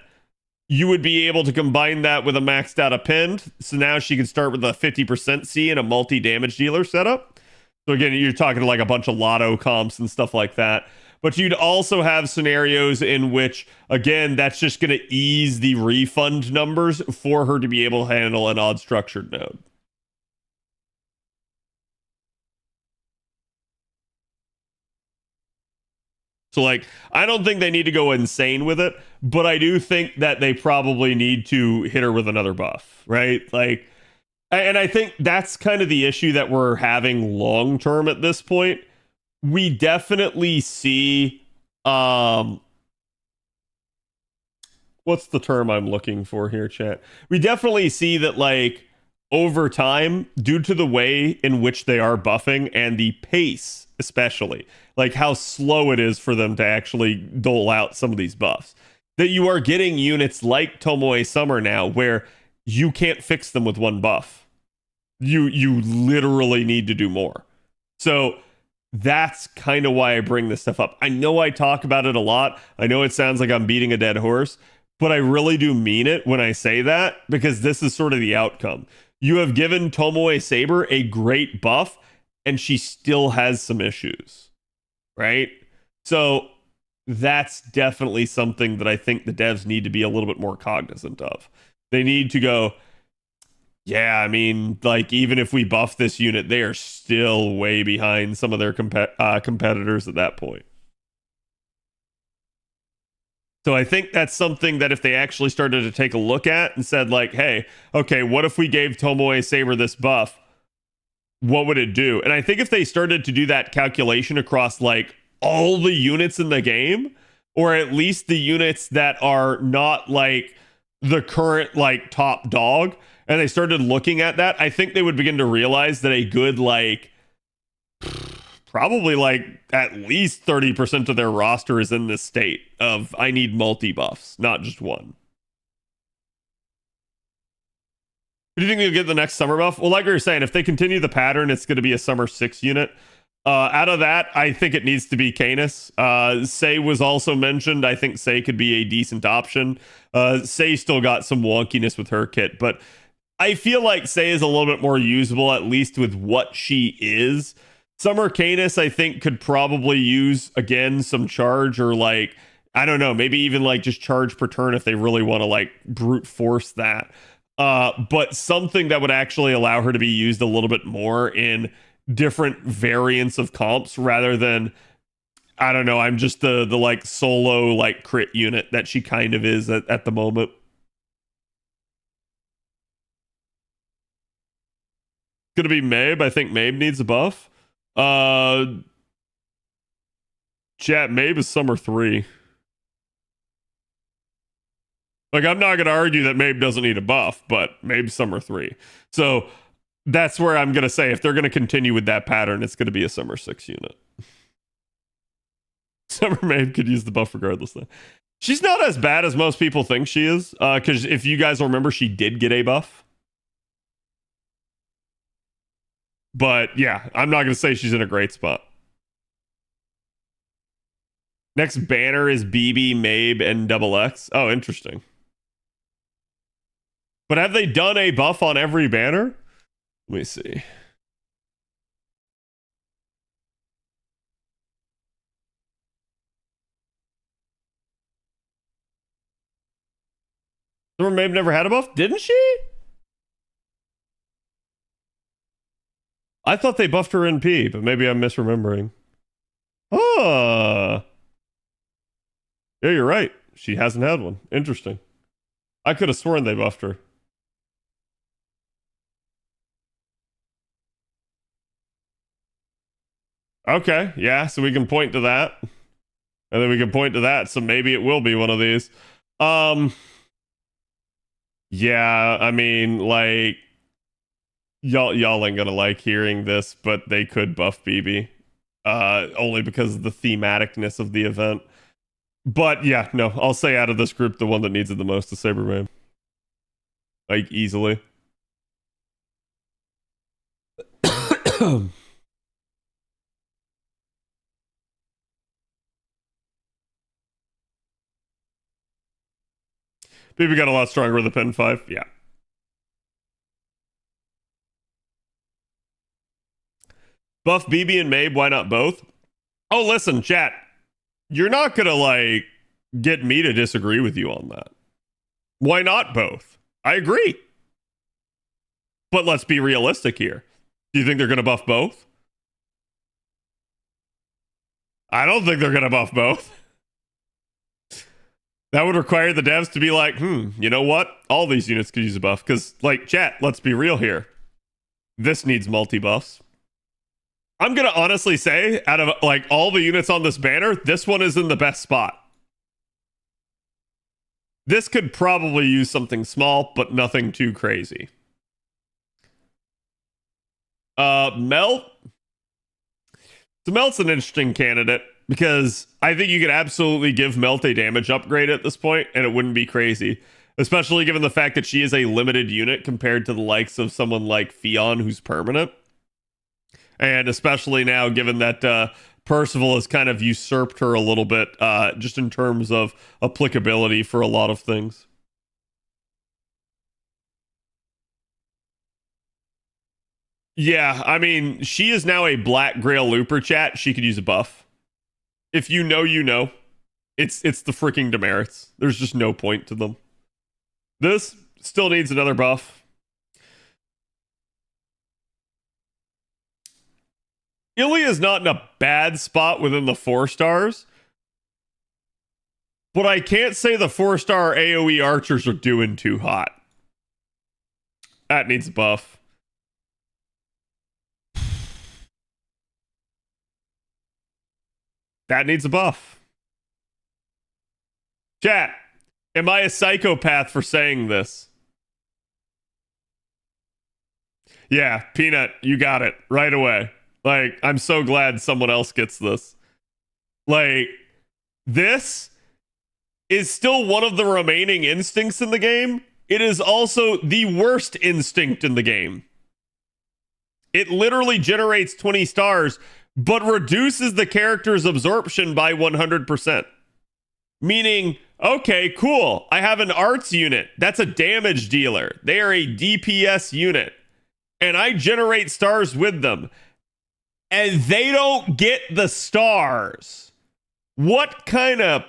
you would be able to combine that with a maxed out append. So now she can start with a 50% C and a multi-damage dealer setup. So again, you're talking like a bunch of lotto comps and stuff like that. But you'd also have scenarios in which, again, that's just going to ease the refund numbers for her to be able to handle an odd structured node. So, like, I don't think they need to go insane with it, but I do think that they probably need to hit her with another buff, right? Like, and I think that's kind of the issue that we're having long term at this point. We definitely see, what's the term I'm looking for here, chat? We definitely see that, like, over time, due to the way in which they are buffing and the pace, especially, like how slow it is for them to actually dole out some of these buffs, that you are getting units like Tomoe Saber now where you can't fix them with one buff. You literally need to do more. So that's kind of why I bring this stuff up. I know I talk about it a lot. I know it sounds like I'm beating a dead horse, but I really do mean it when I say that, because this is sort of the outcome. You have given Tomoe Saber a great buff, and she still has some issues, right? So that's definitely something that I think the devs need to be a little bit more cognizant of. They need to go, yeah, I mean, like, even if we buff this unit, they are still way behind some of their competitors at that point. So I think that's something that if they actually started to take a look at and said, like, hey, okay, what if we gave Tomoe Saber this buff? What would it do? And I think if they started to do that calculation across, like, all the units in the game, or at least the units that are not, like, the current, like, top dog, and they started looking at that, I think they would begin to realize that a good, like, probably, like, at least 30% of their roster is in this state of, I need multi-buffs, not just one. Do you think they'll get the next summer buff? Well, like we were saying, if they continue the pattern, it's going to be a summer 6 unit. Out of that, I think it needs to be Canis. Sei was also mentioned. I think Sei could be a decent option. Sei still got some wonkiness with her kit, but I feel like Sei is a little bit more usable, at least with what she is. Summer Canis, I think, could probably use, again, some charge, or, like, I don't know, maybe even, like, just charge per turn if they really want to, like, brute force that. But something that would actually allow her to be used a little bit more in different variants of comps, rather than, I don't know, I'm just the like solo, like, crit unit that she kind of is at the moment. Gonna be Mabe. I think Mabe needs a buff. Chat, Mabe is summer 3. Like, I'm not gonna argue that Mabe doesn't need a buff, but Mabe's summer 3. So that's where I'm gonna say, if they're gonna continue with that pattern, it's gonna be a summer 6 unit. Summer Mabe could use the buff regardless, though. She's not as bad as most people think she is, because if you guys will remember, she did get a buff. But yeah, I'm not going to say she's in a great spot. Next banner is BB, Mabe, and Double X. Oh, interesting. But have they done a buff on every banner? Let me see. Summer Mabe never had a buff? Didn't she? I thought they buffed her in P, but maybe I'm misremembering. Oh. Yeah, you're right. She hasn't had one. Interesting. I could have sworn they buffed her. Okay, yeah, so we can point to that. And then we can point to that, so maybe it will be one of these. Yeah, I mean, like, y'all ain't gonna like hearing this, but they could buff BB. Only because of the thematicness of the event. But yeah, no, I'll say out of this group, the one that needs it the most is Saberman. Like, easily. BB got a lot stronger with the Pen 5, yeah. Buff BB and Mabe, why not both? Oh, listen, chat. You're not gonna, like, get me to disagree with you on that. Why not both? I agree. But let's be realistic here. Do you think they're gonna buff both? I don't think they're gonna buff both. That would require the devs to be like, you know what? All these units could use a buff. Because, like, chat, let's be real here. This needs multi-buffs. I'm going to honestly say, out of, like, all the units on this banner, this one is in the best spot. This could probably use something small, but nothing too crazy. Melt. So Melt's an interesting candidate. Because I think you could absolutely give Melt a damage upgrade at this point, and it wouldn't be crazy. Especially given the fact that she is a limited unit compared to the likes of someone like Fion, who's permanent. And especially now, given that Percival has kind of usurped her a little bit, just in terms of applicability for a lot of things. Yeah, I mean, she is now a Black Grail Looper, chat. She could use a buff. If you know, you know. It's the freaking demerits. There's just no point to them. This still needs another buff. Ilya's not in a bad spot within the 4 stars. But I can't say the 4-star AoE archers are doing too hot. That needs a buff. That needs a buff. Chat, am I a psychopath for saying this? Yeah, Peanut, you got it right away. Like, I'm so glad someone else gets this. Like, this is still one of the remaining instincts in the game. It is also the worst instinct in the game. It literally generates 20 stars, but reduces the character's absorption by 100%. Meaning, okay, cool. I have an arts unit. That's a damage dealer. They are a DPS unit. And I generate stars with them. And they don't get the stars. What kind of...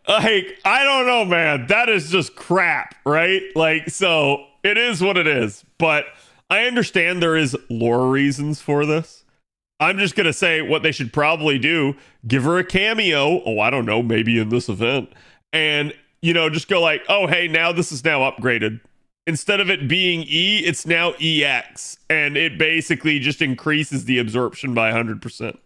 like, I don't know, man. That is just crap, right? Like, so, it is what it is. But... I understand there is lore reasons for this. I'm just going to say what they should probably do. Give her a cameo. Oh, I don't know. Maybe in this event. And, you know, just go like, oh, hey, now this is now upgraded. Instead of it being E, it's now EX. And it basically just increases the absorption by 100%.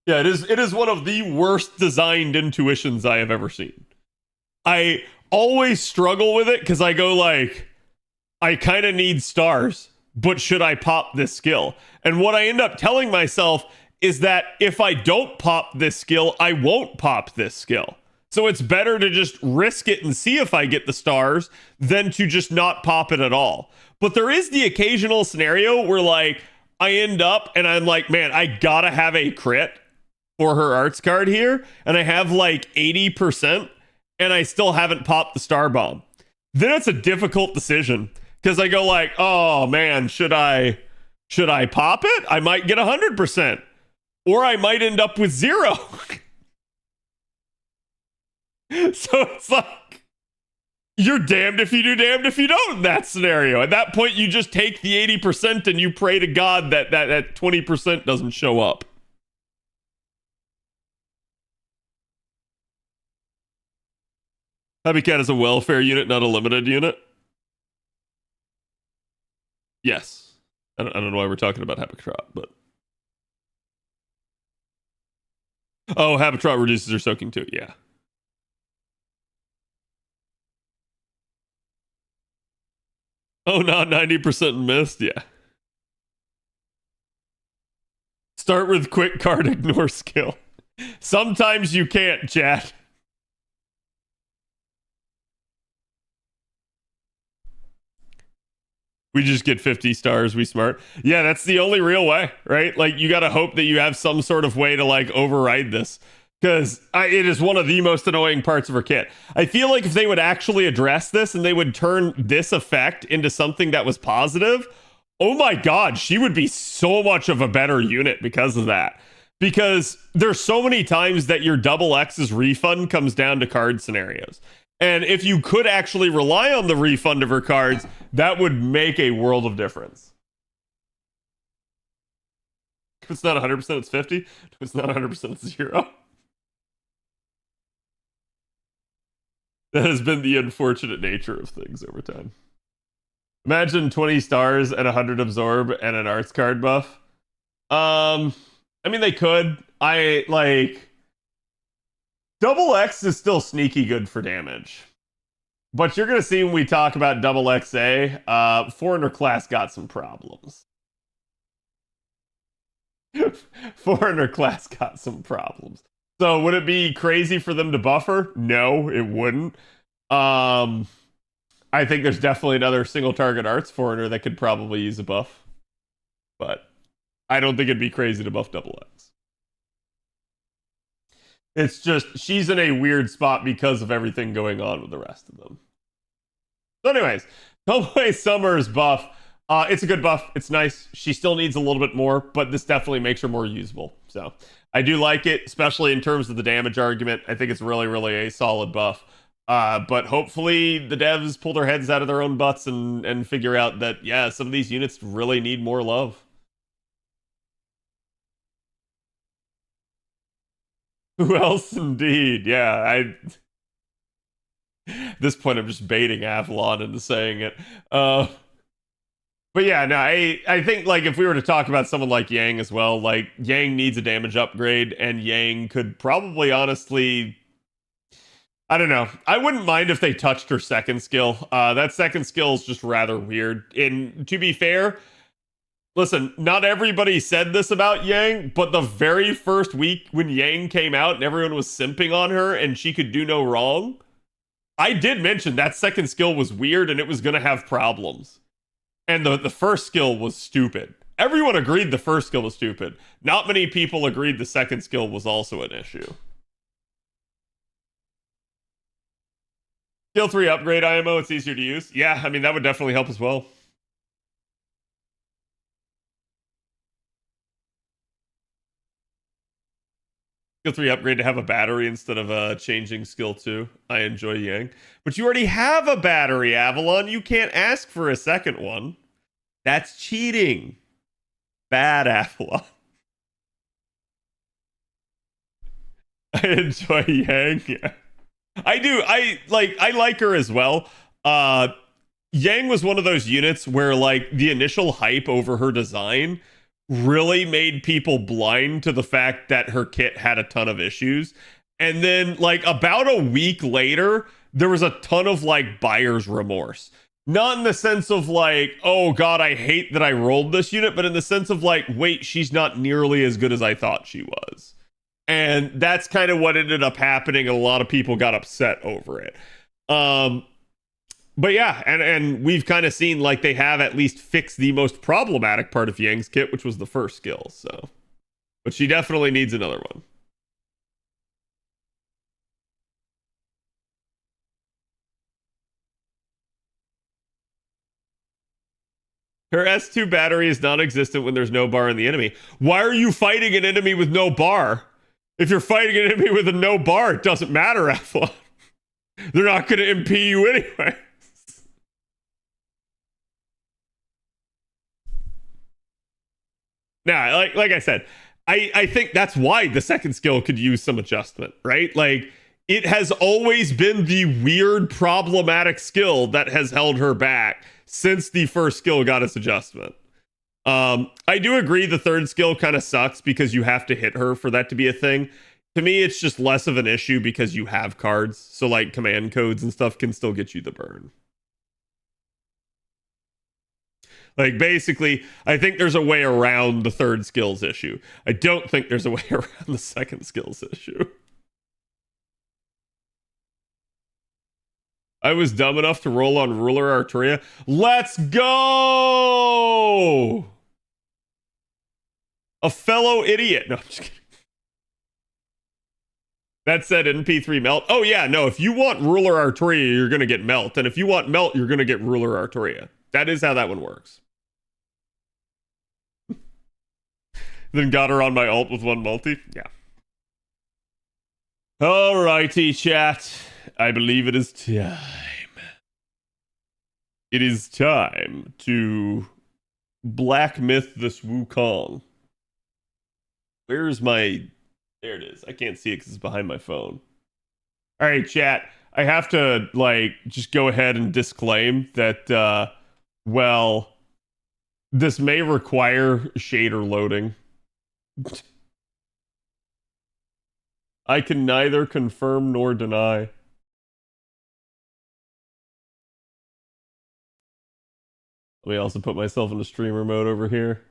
Yeah, it is one of the worst designed intuitions I have ever seen. I always struggle with it because I go like, I kind of need stars, but should I pop this skill? And what I end up telling myself is that if I don't pop this skill, I won't pop this skill. So it's better to just risk it and see if I get the stars than to just not pop it at all. But there is the occasional scenario where like I end up and I'm like, man, I gotta have a crit for her arts card here, and I have like 80%, and I still haven't popped the star bomb. Then it's a difficult decision because I go like, oh man, should I pop it? I might get 100%, or I might end up with 0. So it's like you're damned if you do, damned if you don't in that scenario. At that point, you just take the 80% and you pray to God that 20% doesn't show up. Happy Cat is a welfare unit, not a limited unit. Yes. I don't know why we're talking about Happy Cat, but Oh, Habitat reduces her soaking too. Yeah. Oh, not 90% missed. Yeah. Start with quick card ignore skill. Sometimes you can't, chat. We just get 50 stars. We smart. Yeah, that's the only real way, right? Like, you got to hope that you have some sort of way to, like, override this. Because it is one of the most annoying parts of her kit. I feel like if they would actually address this and they would turn this effect into something that was positive, oh my god, she would be so much of a better unit because of that. Because there's so many times that your double X's refund comes down to card scenarios. And if you could actually rely on the refund of her cards, that would make a world of difference. If it's not 100%, it's 50. If it's not 100%, it's 0. That has been the unfortunate nature of things over time. Imagine 20 stars and 100 absorb and an arts card buff. I mean, they could. Double X is still sneaky good for damage. But you're going to see when we talk about double XA, Foreigner class got some problems. Foreigner class got some problems. So would it be crazy for them to buffer? No, it wouldn't. I think there's definitely another single target arts foreigner that could probably use a buff. But I don't think it'd be crazy to buff double X. It's just, she's in a weird spot because of everything going on with the rest of them. So anyways, Tomoe Saber's buff. It's a good buff. It's nice. She still needs a little bit more, but this definitely makes her more usable. So I do like it, especially in terms of the damage argument. I think it's really, really a solid buff. But hopefully the devs pull their heads out of their own butts and figure out that, yeah, some of these units really need more love. Who else indeed? Yeah, at this point I'm just baiting Avalon into saying it. But yeah, no, I think, like, if we were to talk about someone like Yang as well, like, Yang needs a damage upgrade, and Yang could probably, honestly, I don't know. I wouldn't mind if they touched her second skill. That second skill is just rather weird. And to be fair, listen, not everybody said this about Yang, but the very first week when Yang came out and everyone was simping on her and she could do no wrong, I did mention that second skill was weird and it was going to have problems. And the first skill was stupid. Everyone agreed the first skill was stupid. Not many people agreed the second skill was also an issue. Skill 3 upgrade IMO, it's easier to use. Yeah, I mean, that would definitely help as well. Skill 3 upgrade to have a battery instead of changing skill 2. I enjoy Yang. But you already have a battery, Avalon. You can't ask for a second one. That's cheating. Bad, Avalon. I enjoy Yang. Yeah. I do. I like her as well. Yang was one of those units where, like, the initial hype over her design really made people blind to the fact that her kit had a ton of issues. And then, like, about a week later, there was a ton of, like, buyer's remorse. Not in the sense of, like, oh god, I hate that I rolled this unit, but in the sense of, like, wait, she's not nearly as good as I thought she was. And that's kind of what ended up happening, and a lot of people got upset over it. But yeah, and we've kind of seen, like, they have at least fixed the most problematic part of Yang's kit, which was the first skill, so. But she definitely needs another one. Her S2 battery is non-existent when there's no bar in the enemy. Why are you fighting an enemy with no bar? If you're fighting an enemy with a no bar, it doesn't matter, Avalon. They're not going to MP you anyway. Nah, like I said, I think that's why the second skill could use some adjustment, right? Like, it has always been the weird, problematic skill that has held her back since the first skill got its adjustment. I do agree the third skill kind of sucks because you have to hit her for that to be a thing. To me, it's just less of an issue because you have cards. So like command codes and stuff can still get you the burn. Like basically, I think there's a way around the third skills issue. I don't think there's a way around the second skills issue. I was dumb enough to roll on Ruler Arturia. Let's go! A fellow idiot. No, I'm just kidding. That said, NP3 Melt. Oh yeah, no, if you want Ruler Arturia, you're going to get Melt. And if you want Melt, you're going to get Ruler Arturia. That is how that one works. Then got her on my ult with one multi. Yeah. Alrighty, chat. I believe it is time. It is time to black myth this Wukong. Where's my... There it is. I can't see it because it's behind my phone. Alright, chat. I have to, like, just go ahead and disclaim that, well, this may require shader loading. I can neither confirm nor deny. Let me also put myself into streamer mode over here.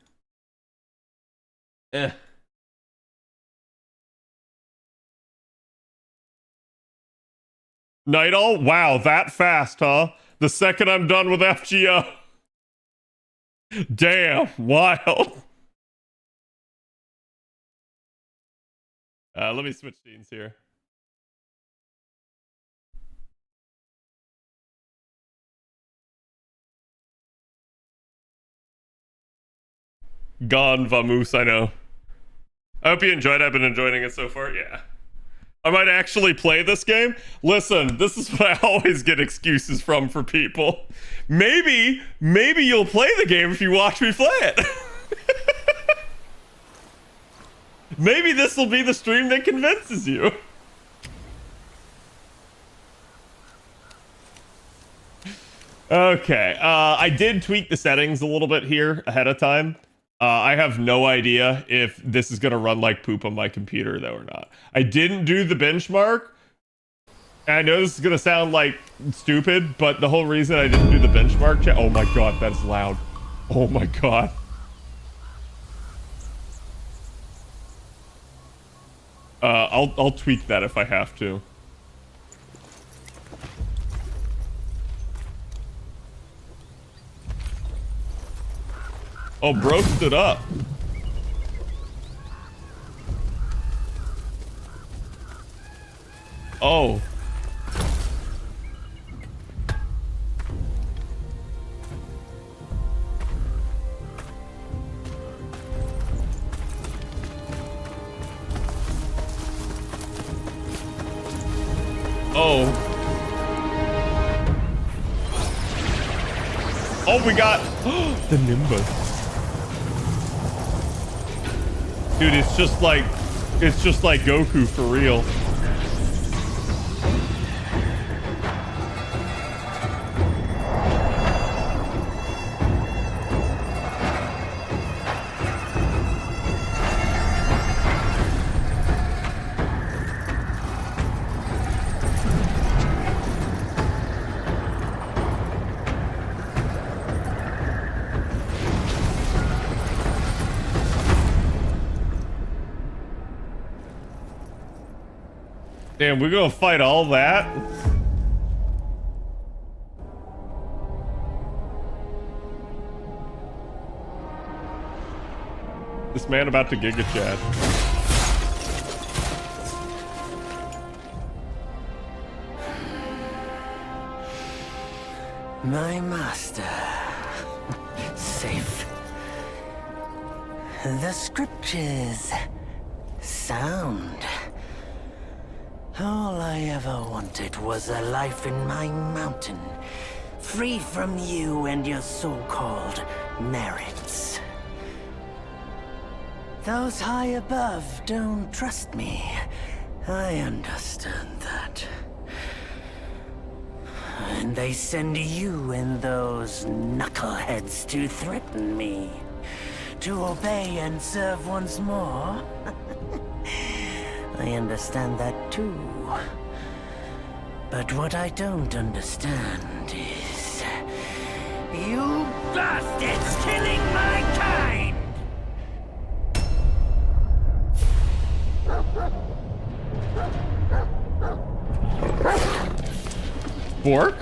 Nightall? Wow, that fast, huh? The second I'm done with FGO. Damn, wild. Let me switch scenes here. Gone, Vamoose, I know. I hope you enjoyed it. I've been enjoying it so far. Yeah. I might actually play this game. Listen, this is what I always get excuses from for people. Maybe you'll play the game if you watch me play it. Maybe this will be the stream that convinces you. Okay, I did tweak the settings a little bit here ahead of time. I have no idea if this is going to run like poop on my computer, though, or not. I didn't do the benchmark. I know this is going to sound like stupid, but the whole reason I didn't do the benchmark check... Oh my god, that's loud. Oh my god. I'll tweak that if I have to. Oh, bro stood up. Oh. Oh. Oh, we got the Nimbus. Dude, it's just like Goku for real. Damn, we're gonna fight all that? This man about to Giga Chad. My master. Safe. The scriptures. Sound. All I ever wanted was a life in my mountain, free from you and your so-called merits. Those high above don't trust me. I understand that. And they send you and those knuckleheads to threaten me. To obey and serve once more. I understand that too. But what I don't understand is... you bastards killing my kind! Fork?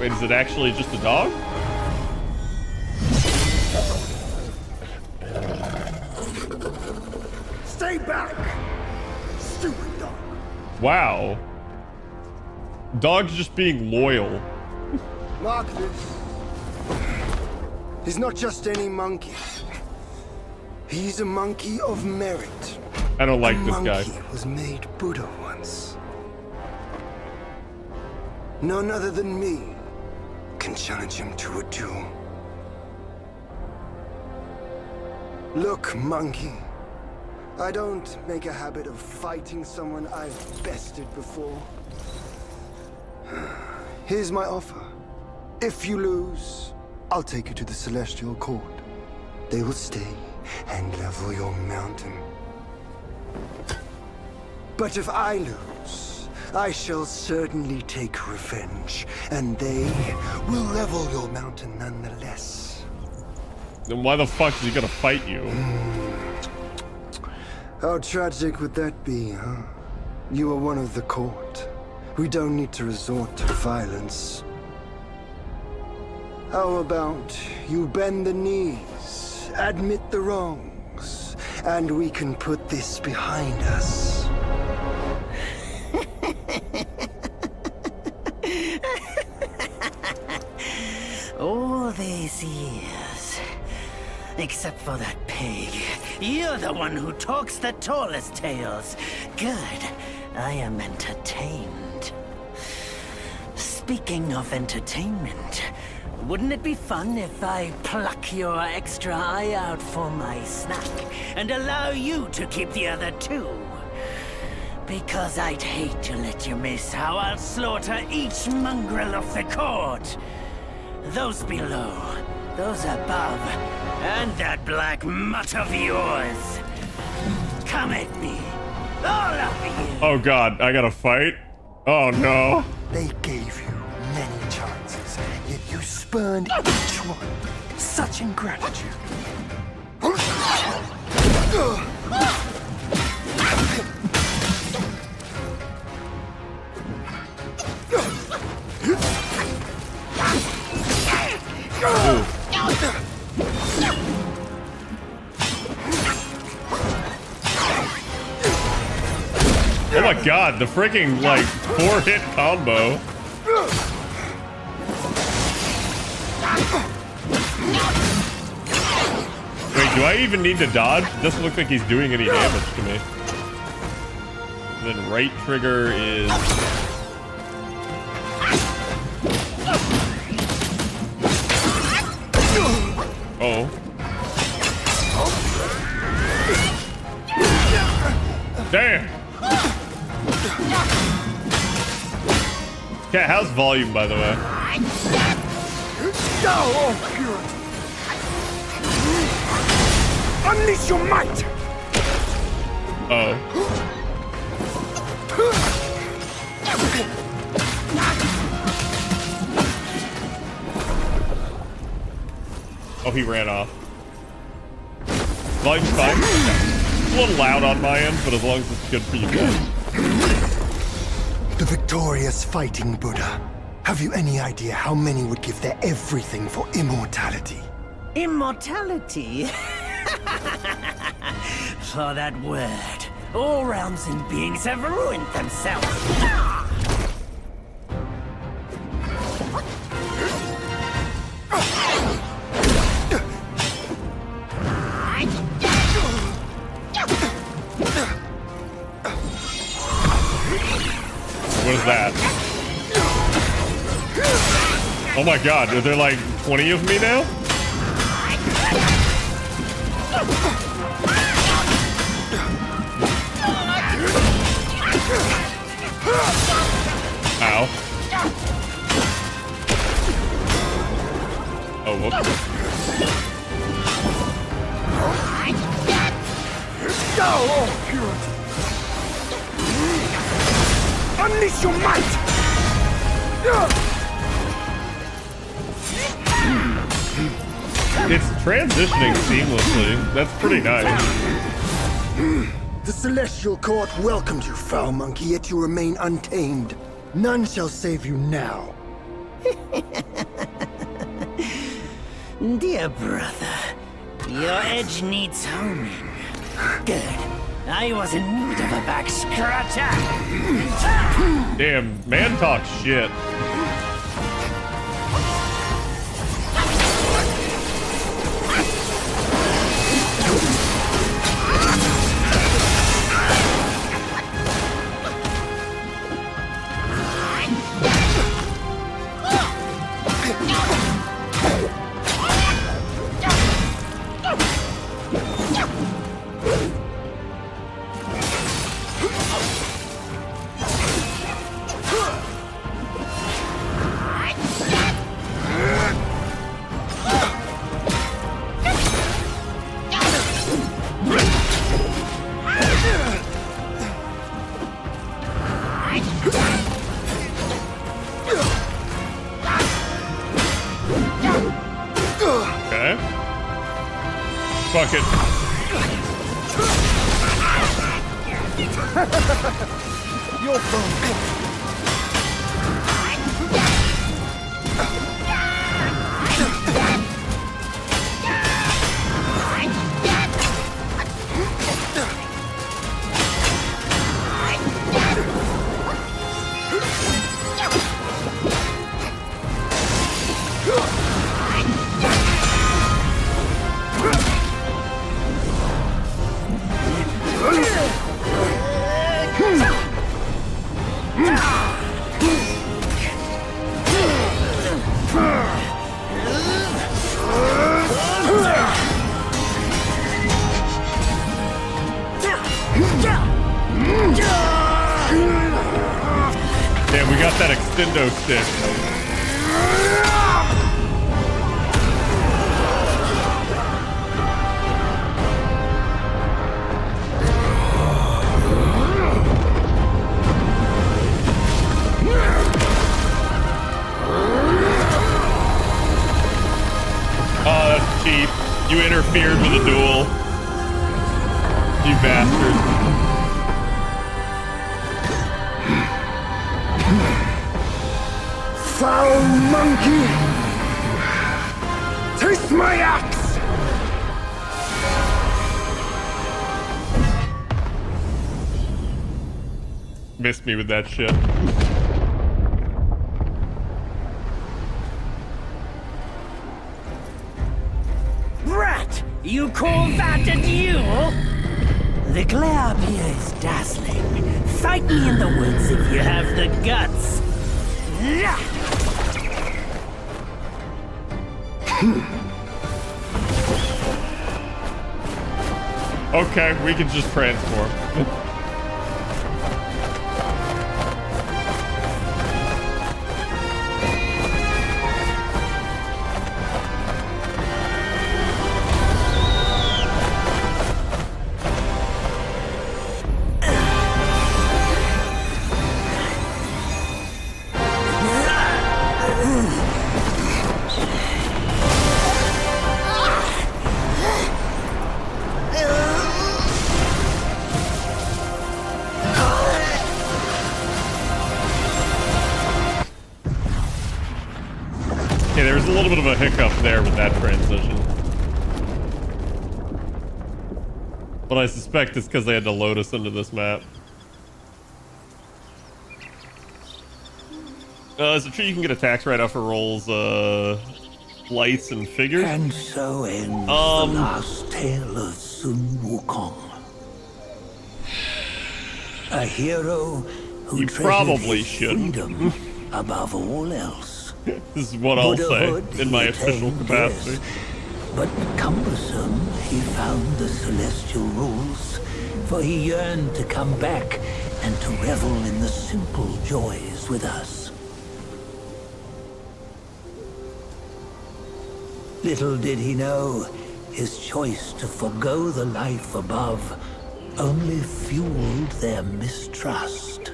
Wait, is it actually just a dog? Stay back! Stupid dog. Wow. Dog's just being loyal. Mark this. He's not just any monkey. He's a monkey of merit. I don't like a this guy. monkey was made Buddha once. None other than me can challenge him to a duel. Look, monkey. I don't make a habit of fighting someone I've bested before. Here's my offer. If you lose, I'll take you to the Celestial Court. They will stay and level your mountain. But if I lose, I shall certainly take revenge, and they will level your mountain nonetheless. Then why the fuck is he gonna fight you? How tragic would that be, huh? You are one of the court. We don't need to resort to violence. How about you bend the knees, admit the wrongs, and we can put this behind us. All these years, except for that pig, you're the one who talks the tallest tales. Good, I am entertained. Speaking of entertainment, wouldn't it be fun if I pluck your extra eye out for my snack and allow you to keep the other two? Because I'd hate to let you miss how I'll slaughter each mongrel of the court. Those below, those above, and that black mutt of yours. Come at me, all of you. Oh god, I gotta fight? Oh no. They gave you many chances, yet you spurned each one. Such ingratitude. Oh my god, the freaking, like, 4-hit combo. Wait, do I even need to dodge? Doesn't look like he's doing any damage to me. And then right trigger is... Oh. Damn! Cat, how's volume, by the way? Unleash your might! Oh. Oh, he ran off. Volume's fine. It's a little loud on my end, but as long as it's good for you guys. The victorious fighting Buddha. Have you any idea how many would give their everything for immortality? Immortality? For that word, all realms and beings have ruined themselves. What is that? Oh my god, are there like 20 of me now? Oh, purity! Unleash your might! It's transitioning seamlessly. That's pretty nice. The Celestial Court welcomed you, foul monkey, yet you remain untamed. None shall save you now. Dear brother, your edge needs homing. Good. I was in need of a back scratcher. Damn, man talks shit. Okay. Fuck it. Your phone. Damn, we got that extendo stick. Oh, that's cheap. You interfered with a duel. You bastard. Foul monkey! Taste my axe! Missed me with that shit. Brat! You call that a duel? The glare up here is dazzling. Fight me in the woods if you have the guts. Okay, we can just transform. There's a little bit of a hiccup there with that transition. But I suspect it's because they had to load us into this map. Is it true you can get attacks right off of rolls, lights and figures? And so ends the last tale of Sun Wukong. A hero who You treasured probably his shouldn't. freedom above all else. This is what I'll say Buddhahood in my he official attained, capacity. yes. But cumbersome, he found the celestial rules, for he yearned to come back and to revel in the simple joys with us. Little did he know, his choice to forgo the life above only fueled their mistrust.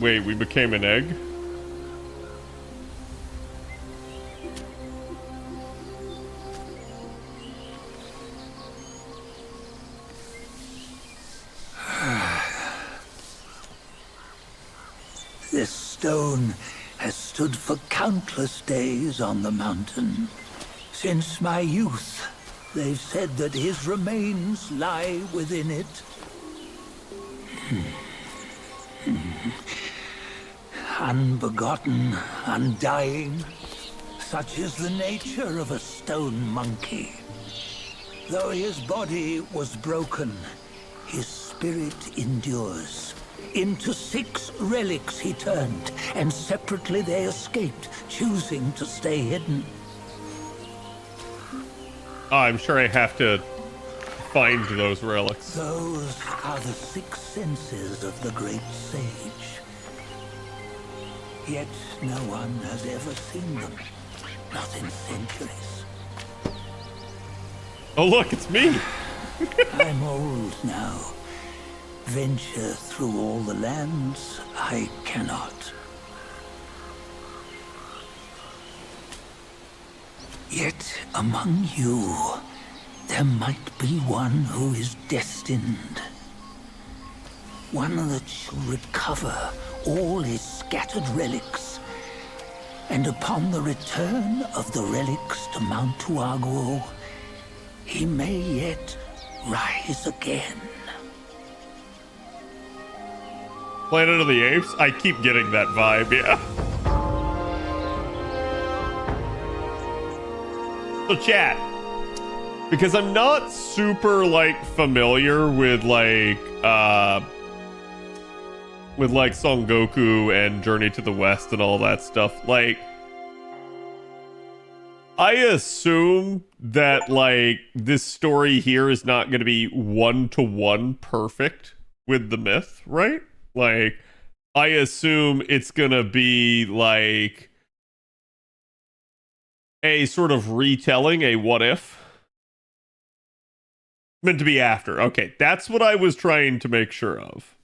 Wait, we became an egg? This stone has stood for countless days on the mountain. Since my youth, they've said that his remains lie within it. Unbegotten, undying, such is the nature of a stone monkey. Though his body was broken, his spirit endures. Into 6 relics he turned, and separately they escaped, choosing to stay hidden. Oh, I'm sure I have to find those relics. Those are the 6 senses of the great sage. Yet no one has ever seen them, not in centuries. Oh look, it's me! I'm old now. Venture through all the lands I cannot. Yet among you, there might be one who is destined. One that shall recover all his scattered relics. And upon the return of the relics to Mount Tuaguo, he may yet rise again. Planet of the Apes? I keep getting that vibe, yeah. So chat, because I'm not super like familiar with Son Goku and Journey to the West and all that stuff, like I assume that like this story here is not going to be one-to-one perfect with the myth, right? Like, I assume it's gonna be like a sort of retelling, a what if. Meant to be after. Okay, that's what I was trying to make sure of.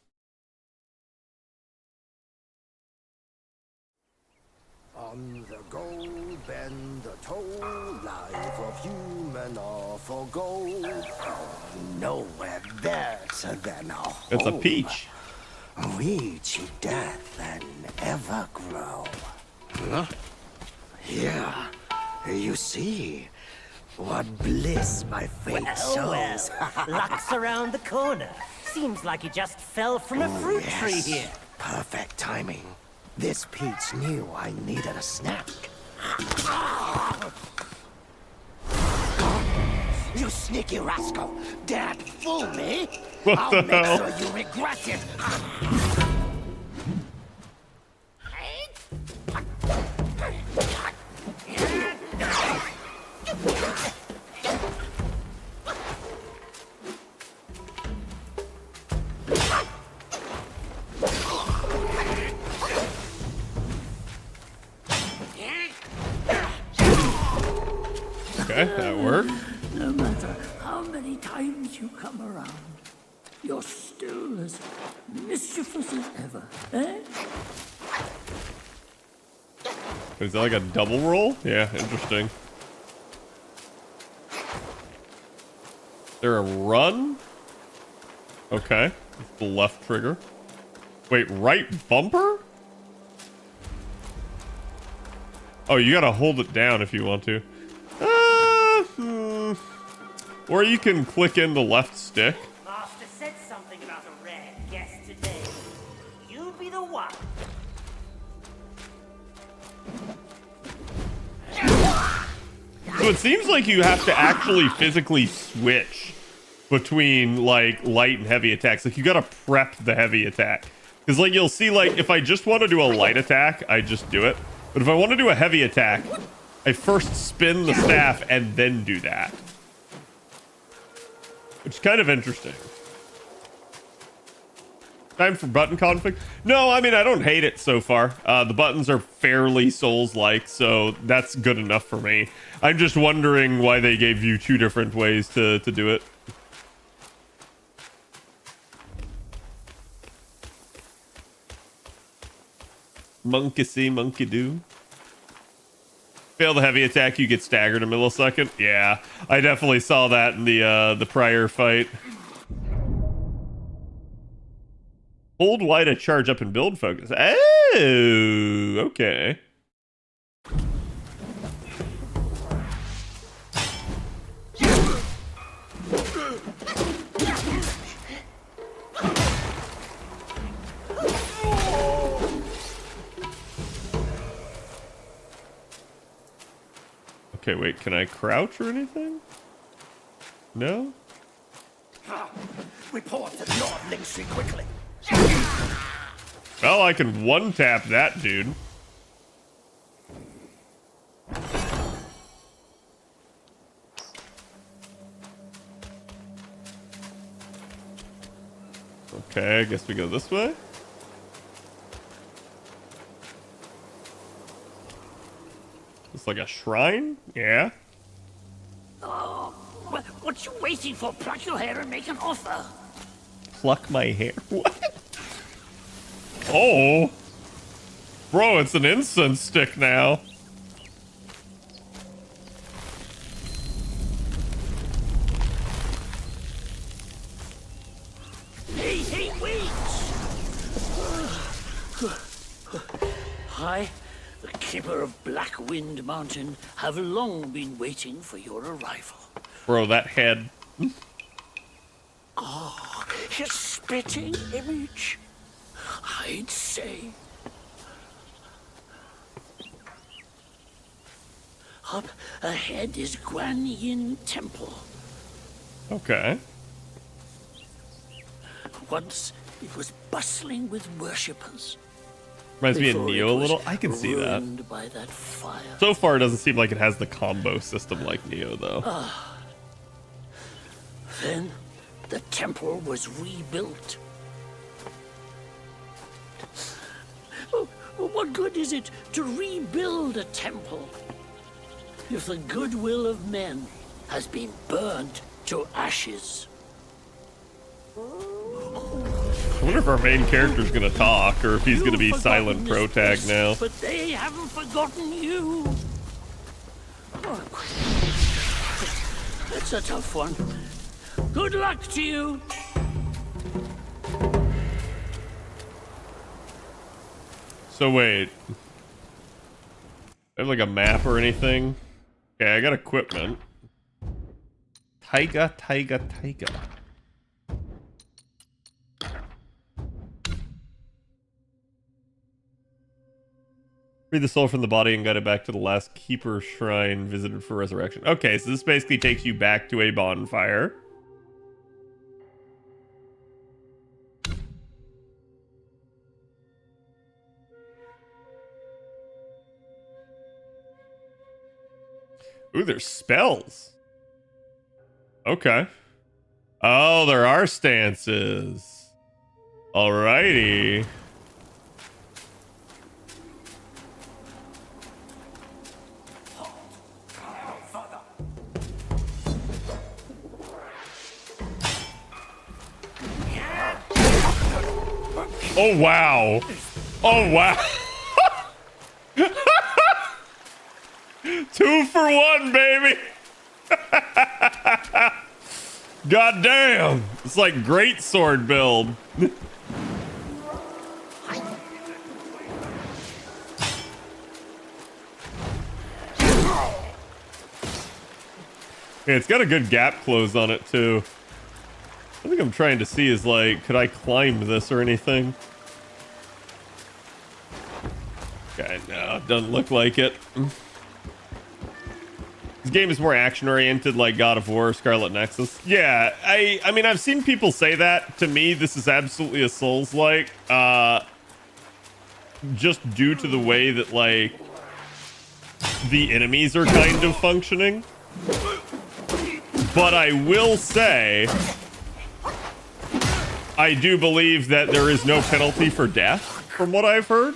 On the gold bend the toll, life of human are for gold. Nowhere better than a home. It's a peach. Reach death and ever grow. Huh? Here, you see what bliss my fate shows. Luck's around the corner. Seems like he just fell from a fruit tree here. Perfect timing. This peach knew I needed a snack. You sneaky rascal! Dared fool me? What I'll the make hell? sure you regret it! Okay, that worked. No matter how many times you come around, you're still as mischievous as ever, eh? Is that like a double roll? Yeah, interesting. Is there a run? Okay, it's the left trigger. Wait, right bumper? Oh, you gotta hold it down if you want to. Or you can click in the left stick. Master said something about a rare guest today. You be the one. So it seems like you have to actually physically switch between like light and heavy attacks. Like you gotta prep the heavy attack. Because like you'll see, like if I just want to do a light attack, I just do it. But if I want to do a heavy attack, I first spin the staff and then do that. Which is kind of interesting. Time for button conflict? No, I mean, I don't hate it so far. The buttons are fairly Souls-like, so that's good enough for me. I'm just wondering why they gave you 2 different ways to do it. Monkey see, monkey do. Fail the heavy attack, you get staggered a millisecond. Yeah, I definitely saw that in the prior fight. Hold Y to charge up and build focus. Oh, okay. Okay, wait, can I crouch or anything? No? Report to the Nordlings quickly. Well, I can one-tap that dude. Okay, I guess we go this way. It's like a shrine? Yeah. Oh, what you waiting for? Pluck your hair and make an offer. Pluck my hair? What? Oh. Bro, it's an incense stick now. Hey, wait! I, the keeper of Black Wind Mountain, have long been waiting for your arrival. Bro, that head. Oh, his spitting image, I'd say. Up ahead is Guan Yin Temple. Okay. Once it was bustling with worshippers. Reminds me of before Neo it a was little. I can see that. ruined by that fire. So far, it doesn't seem like it has the combo system like Neo, though. Then the temple was rebuilt. Oh, what good is it to rebuild a temple if the goodwill of men has been burned to ashes? I wonder if our main character's gonna talk, or if he's gonna be silent pro tag now. But they haven't forgotten you. Oh, that's a tough one. Good luck to you. So wait. I have like a map or anything? Okay, I got equipment. Taiga. Free the soul from the body and guide it back to the last keeper shrine visited for resurrection. Okay, so this basically takes you back to a bonfire. Ooh, there's spells. Okay. Oh, there are stances. Alrighty. Oh, wow. Oh, wow. 2 for 1, baby. God damn. It's like great sword build. Yeah, it's got a good gap close on it, too. I think I'm trying to see is like, could I climb this or anything? Okay, no, doesn't look like it. This game is more action-oriented, like God of War, Scarlet Nexus. Yeah, I mean, I've seen people say that. To me, this is absolutely a Souls-like. Just due to the way that, like, the enemies are kind of functioning. But I will say I do believe that there is no penalty for death, from what I've heard.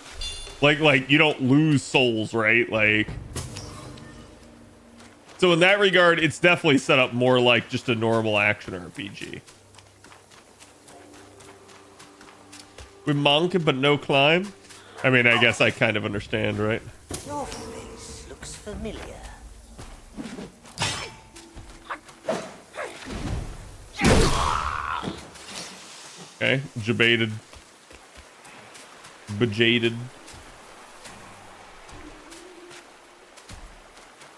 Like you don't lose souls, right? Like, so in that regard, it's definitely set up more like just a normal action RPG. We monk, but no climb. I mean, I guess I kind of understand, right? Your face looks familiar. Okay, jebaited. Bejaded.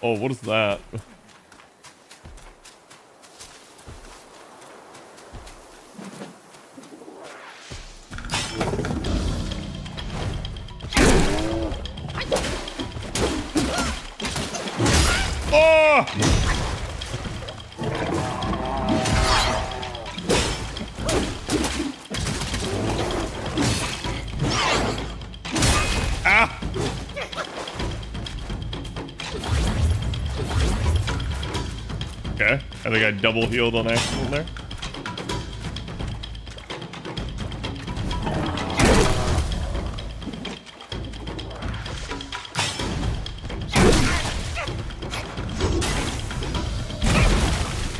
Oh, what is that? Oh! Ah! Okay, I think I double healed on accident there.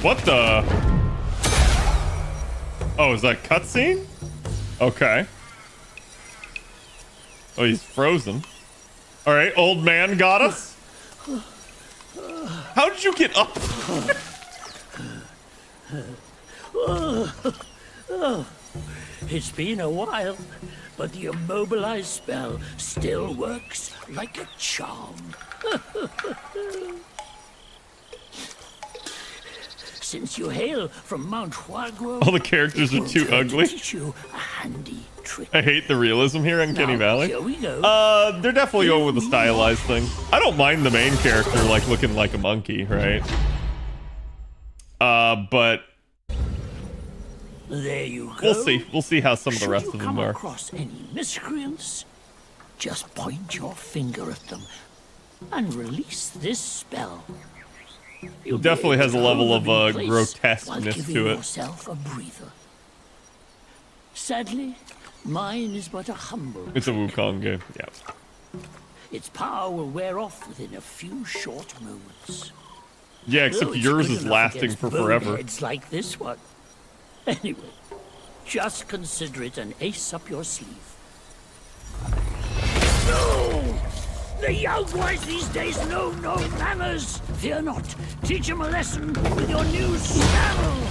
What the? Oh, is that cutscene? Okay. Oh, he's frozen. All right, old man got us. How did you get up? It's been a while, but the immobilized spell still works like a charm. Since you hail from Mount Huaguo, All the characters are too ugly. teach you a handy trick. I hate the realism here on Kenny Now, Valley. here we go. They're definitely going with the stylized thing. I don't mind the main character like looking like a monkey, right? But There you go. we'll see. We'll see how some of the Should rest you of them come are. across any miscreants, just point your finger at them and release this spell. You'll It definitely be has a able to level hold of them in place while grotesqueness giving to it. yourself a breather. Sadly, mine is but a humble. It's a Wukong game. Yeah. Its power will wear off within a few short moments. Yeah, Though except it's yours good is enough lasting against for forever. boneheads like this one. Anyway, just consider it an ace up your sleeve. No! The young boys these days know no manners. Fear not. Teach them a lesson with your new spell.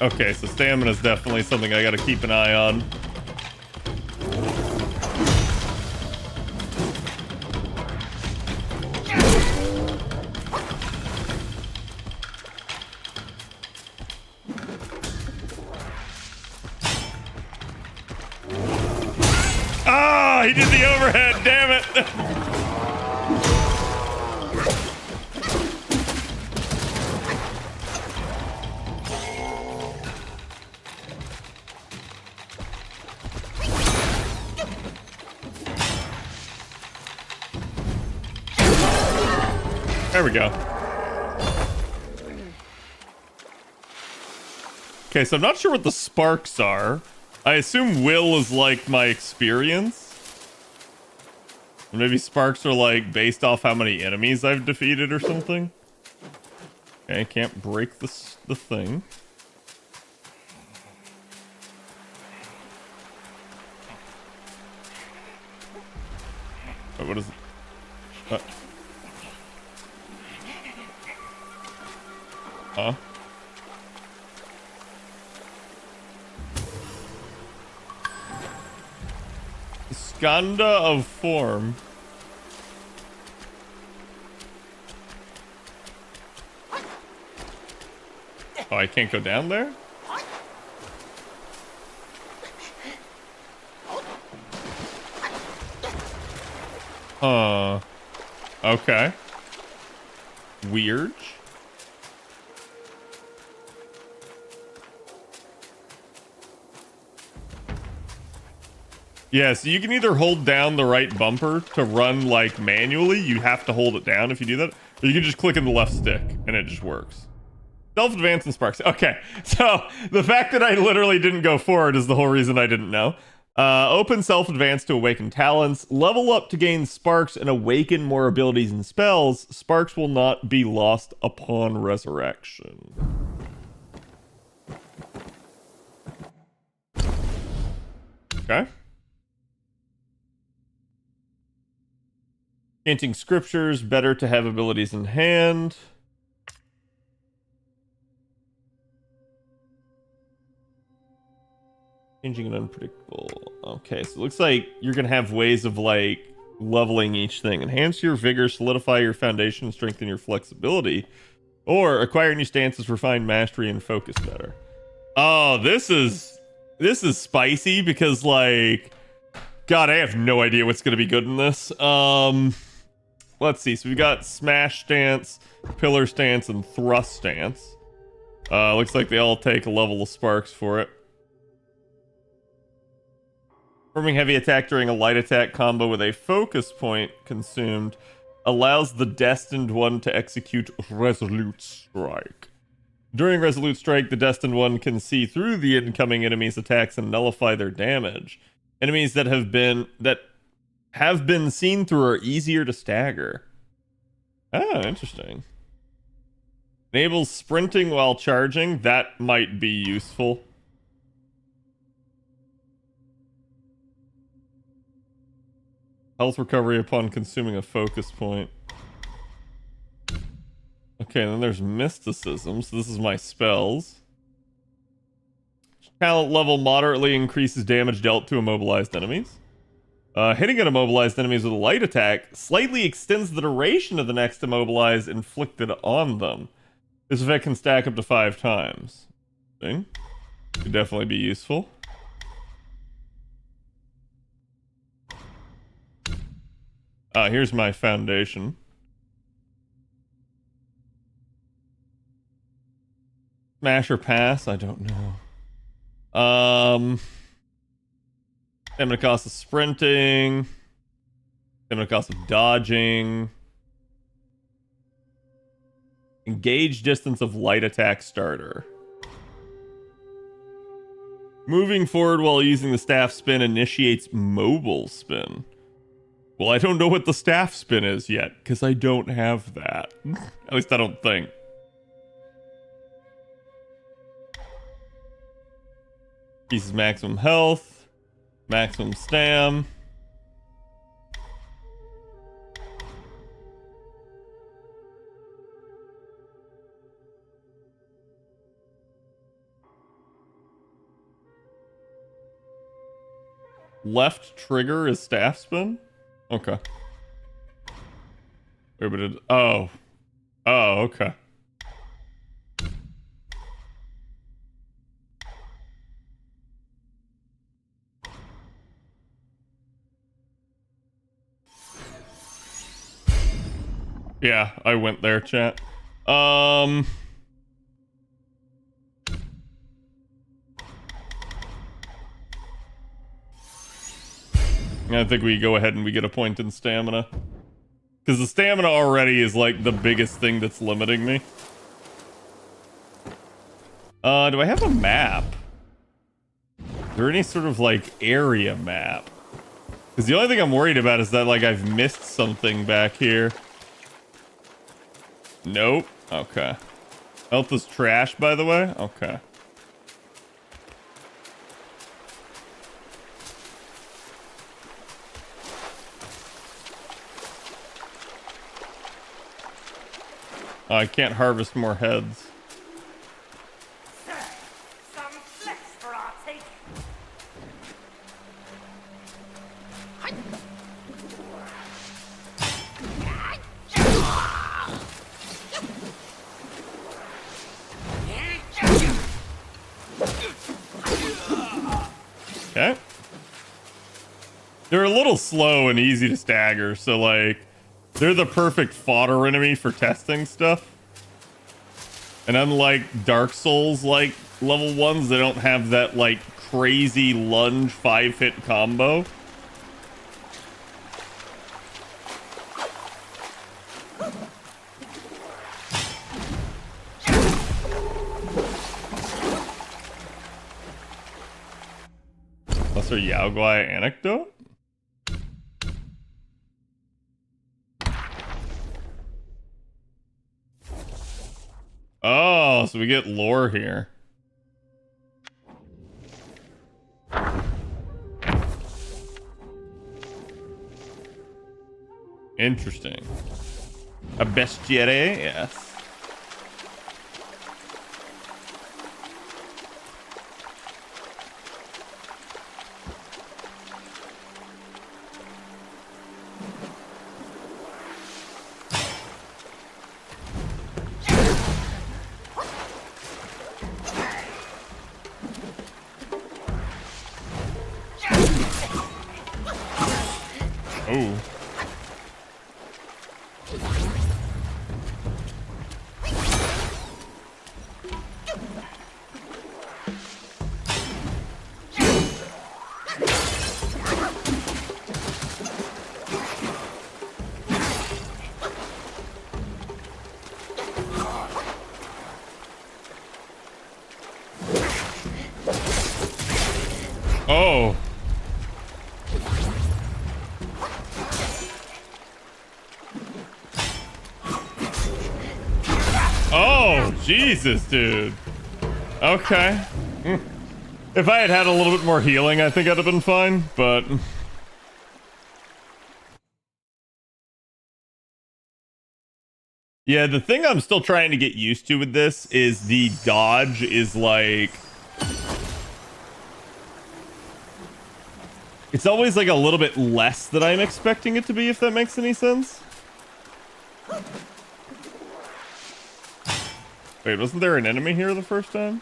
Okay, so stamina is definitely something I gotta keep an eye on. Ah, he did the overhead, damn it! There we go. Okay, so I'm not sure what the sparks are. I assume will is like my experience. Maybe sparks are like based off how many enemies I've defeated or something. Okay, can't break the thing. Wait, what is it? Huh? Skanda of form. Oh, I can't go down there? Okay. Weird. Yeah, so you can either hold down the right bumper to run like manually. You have to hold it down if you do that. Or you can just click in the left stick and it just works. Self-advance and sparks. Okay, so the fact that I literally didn't go forward is the whole reason I didn't know. Open self-advance to awaken talents. Level up to gain sparks and awaken more abilities and spells. Sparks will not be lost upon resurrection. Okay. Chanting scriptures. Better to have abilities in hand. Changing and unpredictable. Okay, so it looks like you're gonna have ways of like leveling each thing. Enhance your vigor, solidify your foundation, and strengthen your flexibility. Or acquire new stances, refine mastery, and focus better. Oh, this is spicy because like, God, I have no idea what's gonna be good in this. Let's see. So we got smash stance, pillar stance, and thrust stance. Looks like they all take a level of sparks for it. Performing heavy attack during a light attack combo with a focus point consumed allows the destined one to execute resolute strike. During resolute strike, the destined one can see through the incoming enemy's attacks and nullify their damage. Enemies that have been seen through are easier to stagger. Ah, interesting. Enables sprinting while charging. That might be useful. Health recovery upon consuming a focus point. Okay, then there's mysticism. So this is my spells. Talent level moderately increases damage dealt to immobilized enemies. Hitting at immobilized enemies with a light attack slightly extends the duration of the next immobilize inflicted on them. This effect can stack up to 5 times. Could definitely be useful. Here's my foundation. Smash or pass? I don't know. Stamina cost of sprinting. Stamina cost of dodging. Engage distance of light attack starter. Moving forward while using the staff spin initiates mobile spin. Well, I don't know what the staff spin is yet, because I don't have that. At least I don't think. Pieces maximum health. Maximum stam. Left trigger is staff spin? Okay. Wait, but it... Oh. Oh, okay. Yeah, I went there, chat. I think we go ahead and we get a point in stamina. Because the stamina already is like the biggest thing that's limiting me. Do I have a map? Is there any sort of like area map? Because the only thing I'm worried about is that like I've missed something back here. Nope. Okay. Health is trash, by the way? Okay. Oh, I can't harvest more heads. Sir, some flesh for our taking. Okay. They're a little slow and easy to stagger, so like they're the perfect fodder enemy for testing stuff. And unlike Dark Souls like level ones, they don't have that like crazy lunge 5-hit combo. Lesser Yao Guai anecdote? Oh, so we get lore here. Interesting. A bestiaire, yes. Oh. Oh. Oh, Jesus, dude. Okay. If I had had a little bit more healing, I think I'd have been fine, but... Yeah, the thing I'm still trying to get used to with this is the dodge is like... It's always like a little bit less than I'm expecting it to be, if that makes any sense. Wait, wasn't there an enemy here the first time?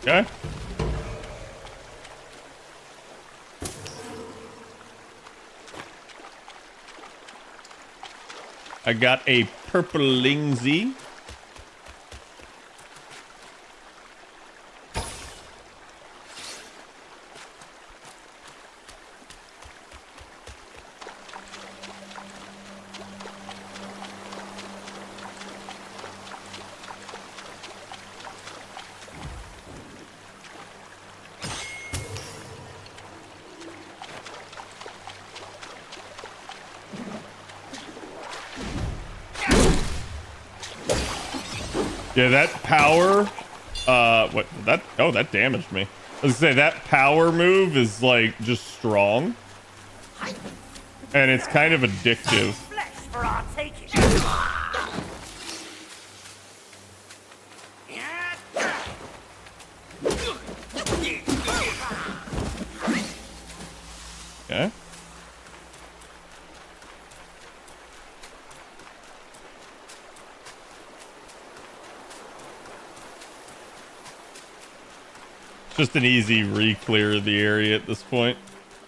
Okay. I got a purple lingsy. Yeah, that power, what, that, oh, that damaged me. I was gonna say, that power move is, like, just strong. And it's kind of addictive. Flesh for our taking. Okay. Just an easy re-clear of the area at this point.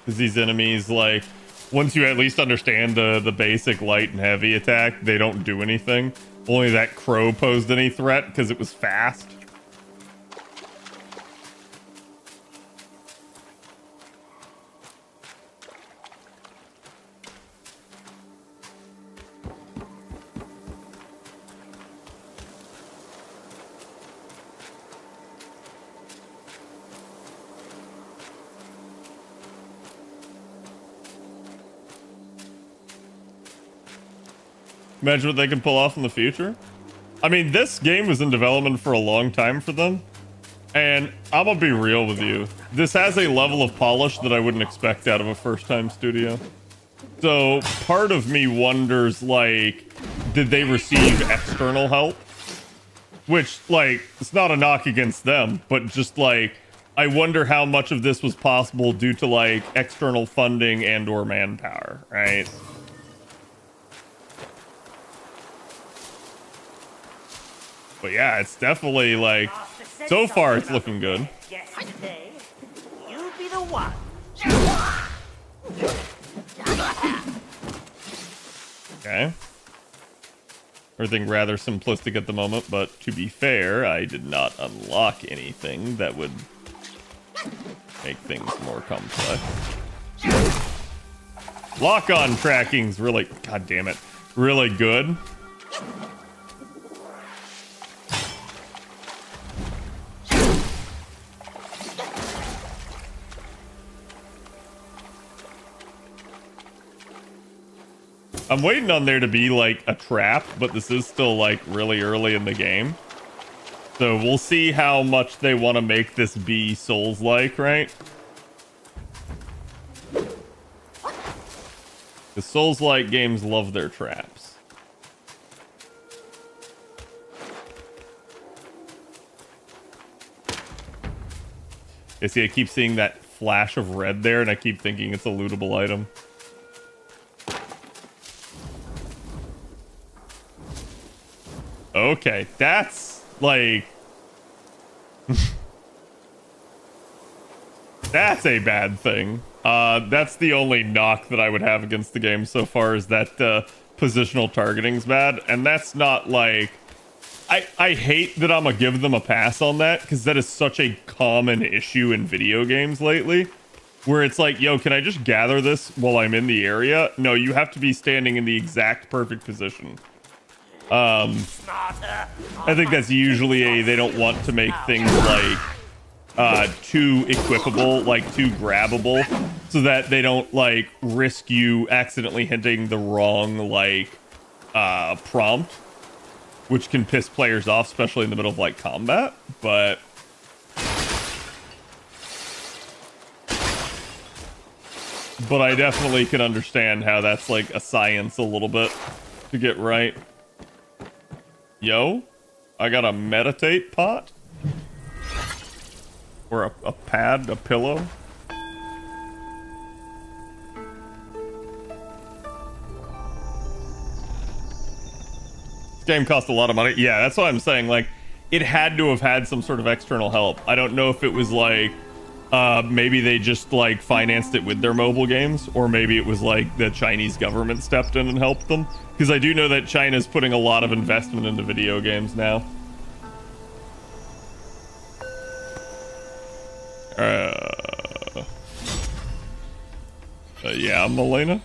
Because these enemies, like, once you at least understand the basic light and heavy attack, they don't do anything. Only that crow posed any threat because it was fast. Imagine what they can pull off in the future. I mean, this game was in development for a long time for them. And I'm gonna be real with you. This has a level of polish that I wouldn't expect out of a first-time studio. So part of me wonders, like, did they receive external help? Which, like, it's not a knock against them, but just, like, I wonder how much of this was possible due to, like, external funding and or manpower, right? But yeah, it's definitely, like, so far it's looking good. Yesterday, you be the one. Okay. Everything rather simplistic at the moment, but to be fair, I did not unlock anything that would make things more complex. Lock-on tracking's really, god damn it, really good. I'm waiting on there to be like a trap, but this is still like really early in the game. So we'll see how much they want to make this be Souls-like, right? The Souls-like games love their traps. You see, I keep seeing that flash of red there, and I keep thinking it's a lootable item. Okay, that's like... that's a bad thing. That's the only knock that I would have against the game so far, is that positional targeting's bad. And that's not like... I hate that I'm gonna give them a pass on that, because that is such a common issue in video games lately. Where it's like, yo, can I just gather this while I'm in the area? No, you have to be standing in the exact perfect position. I think that's usually they don't want to make things like too equipable, like too grabbable, so that they don't like risk you accidentally hitting the wrong like prompt, which can piss players off, especially in the middle of like combat. But I definitely can understand how that's like a science a little bit to get right. Yo, I got a meditate pot? Or a pad, a pillow? This game cost a lot of money. Yeah, that's what I'm saying. Like, it had to have had some sort of external help. I don't know if it was like, maybe they just like financed it with their mobile games, or maybe it was like the Chinese government stepped in and helped them. Because I do know that China's putting a lot of investment into video games now. Yeah, Melena?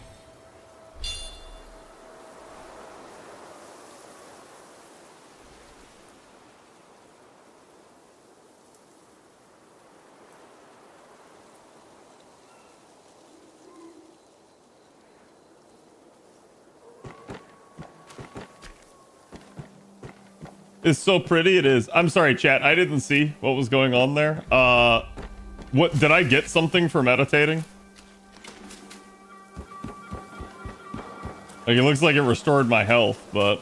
It's so pretty, it is. I'm sorry, chat. I didn't see what was going on there. What did I get something for meditating? Like, it looks like it restored my health, but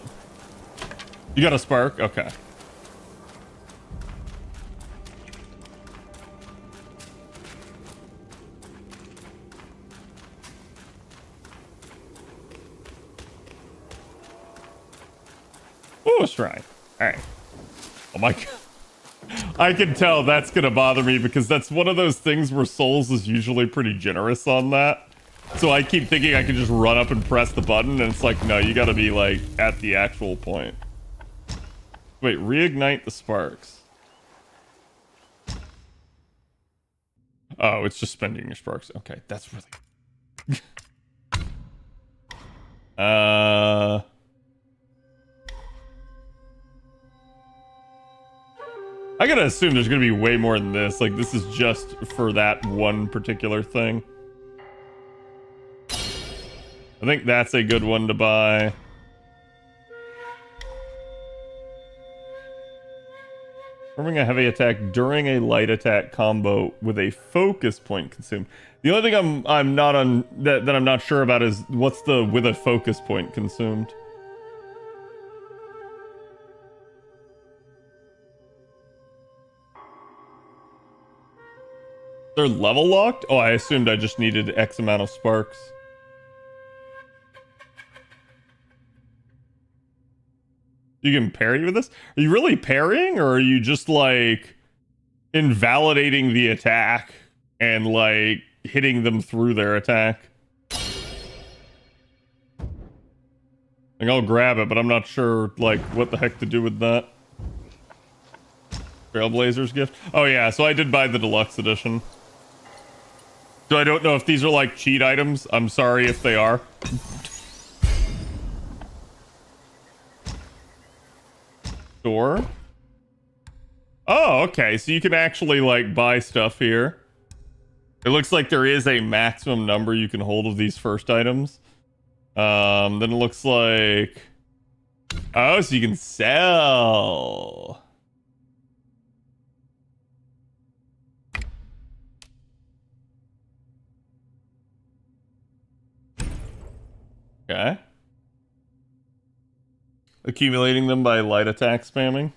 you got a spark? Okay. Ooh, a shrine. All right. Oh my god. I can tell that's gonna bother me, because that's one of those things where Souls is usually pretty generous on that. So I keep thinking I can just run up and press the button, and it's like, no, you gotta be like at the actual point. Wait, reignite the sparks. Oh, it's just spending your sparks. Okay, that's really... I gotta assume there's gonna be way more than this. Like, this is just for that one particular thing. I think that's a good one to buy. Performing a heavy attack during a light attack combo with a focus point consumed. The only thing I'm not on that I'm not sure about is what's the with a focus point consumed. They're level locked? Oh, I assumed I just needed X amount of sparks. You can parry with this? Are you really parrying, or are you just like invalidating the attack and like hitting them through their attack? Like, I'll grab it, but I'm not sure like what the heck to do with that. Trailblazers gift? Oh yeah, so I did buy the deluxe edition. So I don't know if these are like cheat items. I'm sorry if they are. Store. Oh, okay. So you can actually like buy stuff here. It looks like there is a maximum number you can hold of these first items. Then it looks like, oh, so you can sell. Okay. Accumulating them by light attack spamming.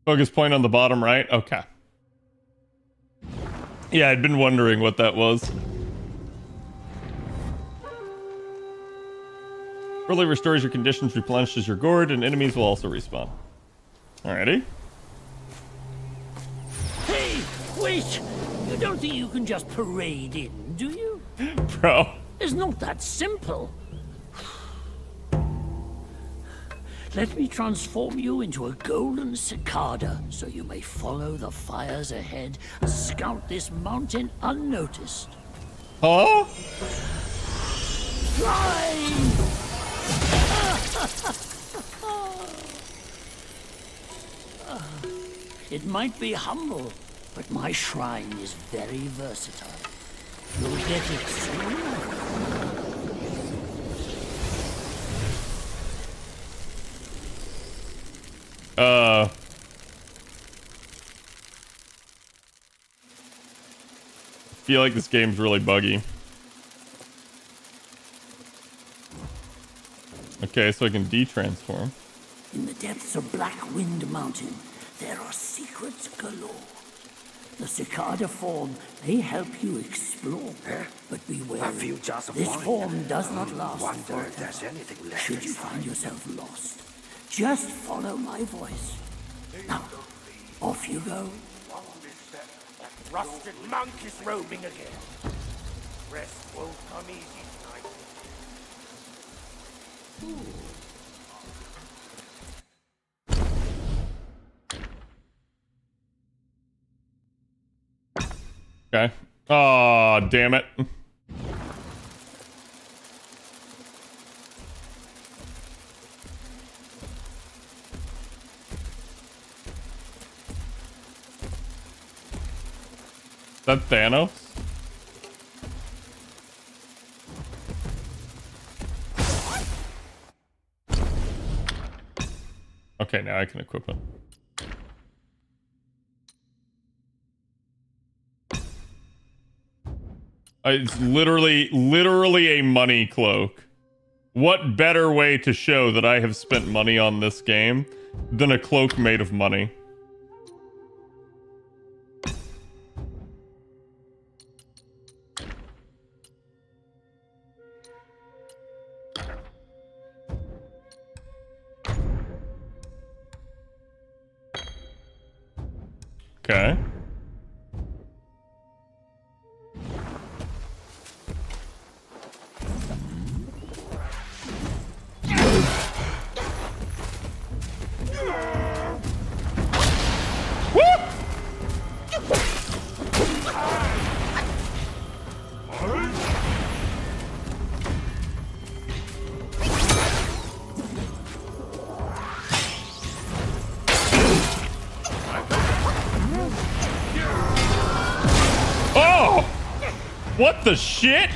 Focus point on the bottom right. Okay. Yeah, I'd been wondering what that was. Early restores your conditions, replenishes your gourd, and enemies will also respawn. Alrighty. Hey, wait! You don't think you can just parade in, do you? Bro. It's not that simple. Let me transform you into a golden cicada so you may follow the fires ahead and scout this mountain unnoticed. Huh? Fly! It might be humble, but my shrine is very versatile. You'll get it soon. I feel like this game's really buggy. Okay, so I can de-transform. In the depths of Black Wind Mountain, there are secrets galore. The cicada form may help you explore, but beware. Have you just this wondered- form does not last Wonder forever. if there's anything left Should you inside. find yourself lost, just follow my voice. Now, off you go. Rusted monk is roaming again. Rest won't come easy tonight. Okay. Oh, damn it. Is that Thanos? Okay, now I can equip it. It's literally a money cloak. What better way to show that I have spent money on this game than a cloak made of money? Okay. Oh! What the shit?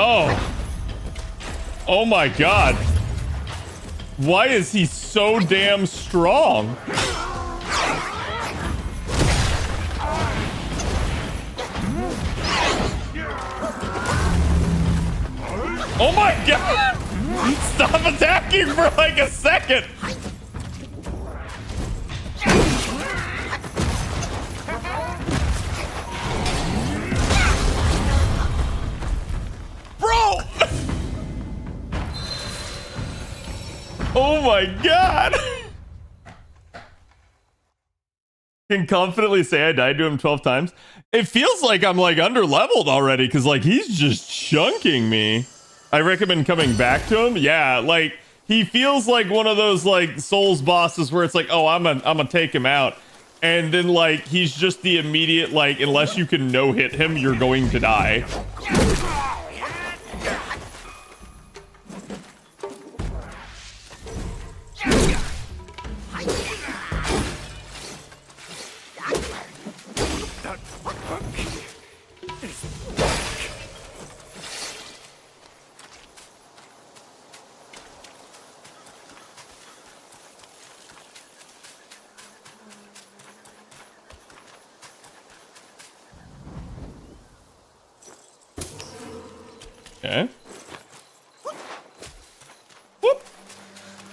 Oh. Oh my god. Why is he so damn strong? Oh my god! Stop attacking for like a second! Bro! Oh my god! Can confidently say I died to him 12 times. It feels like I'm like under leveled already because like he's just chunking me. I recommend coming back to him. Yeah, like he feels like one of those like Souls bosses where it's like, oh, I'm gonna take him out. And then like he's just the immediate like, unless you can no hit him, you're going to die. Okay. Whoop.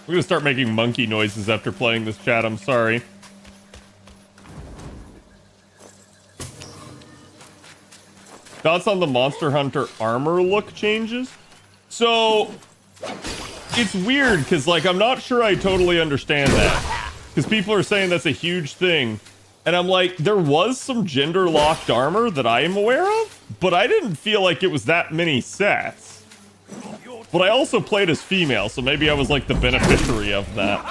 We're gonna start making monkey noises after playing this, chat. I'm sorry. Thoughts on the Monster Hunter armor look changes? So it's weird because like I'm not sure I totally understand that because people are saying that's a huge thing. And I'm like, there was some gender-locked armor that I am aware of, but I didn't feel like it was that many sets. But I also played as female, so maybe I was like the beneficiary of that.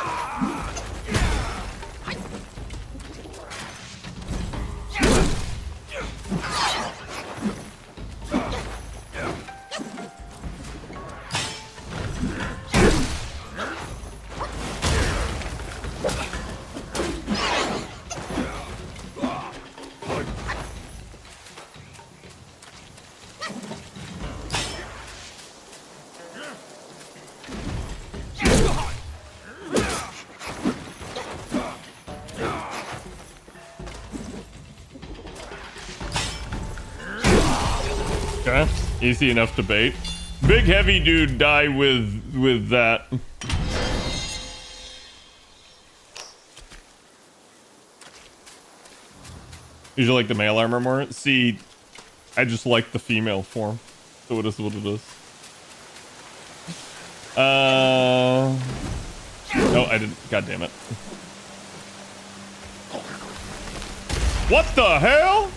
Okay, easy enough to bait. Big heavy dude die with that. Usually like the male armor more. See, I just like the female form, so it is what it is. No, I didn't. God damn it! What the hell?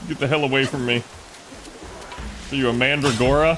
Get the hell away from me. Are you a mandragora?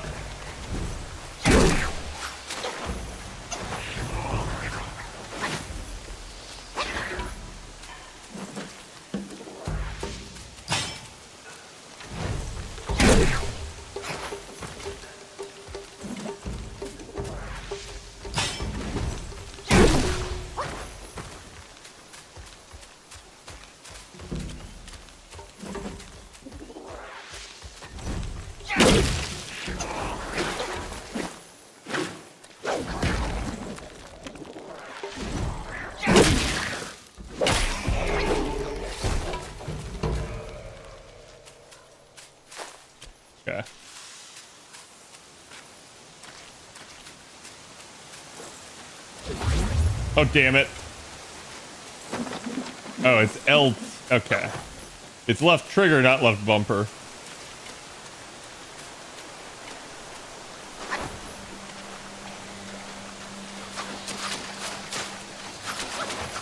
Okay. Oh, damn it. Oh, it's L. Okay. It's left trigger, not left bumper.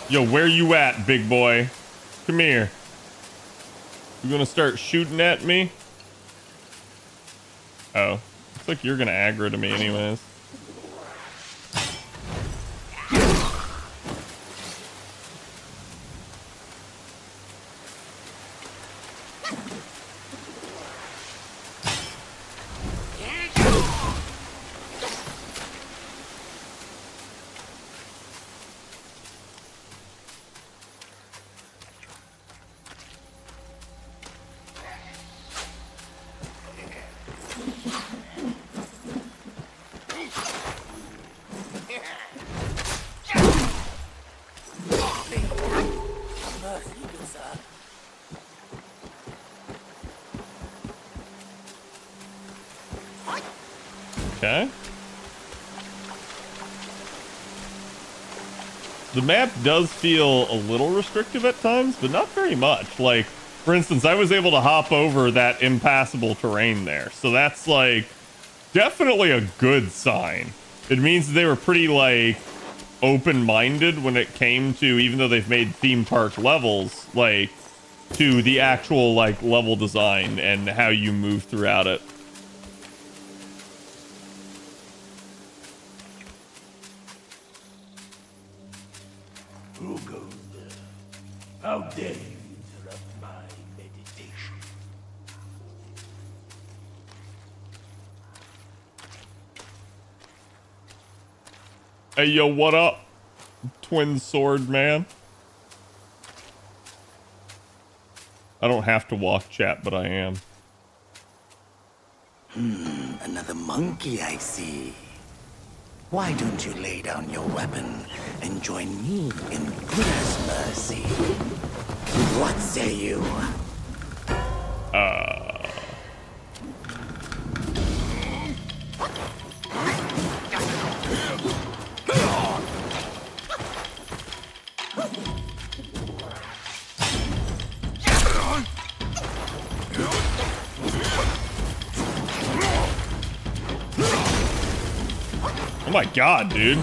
Yo, where you at, big boy? Come here. You gonna start shooting at me? Oh. Looks like you're gonna aggro to me anyways. Okay. The map does feel a little restrictive at times, but not very much. Like, for instance, I was able to hop over that impassable terrain there. So that's, like, definitely a good sign. It means they were pretty, like, open-minded when it came to, even though they've made theme park levels, like, to the actual, like, level design and how you move throughout it. Who goes there? How dare you interrupt my meditation? Hey, yo, what up, twin sword man? I don't have to walk, chat, but I am. Another monkey, I see. Why don't you lay down your weapon and join me in Buddha's mercy? What say you? Oh my god, dude.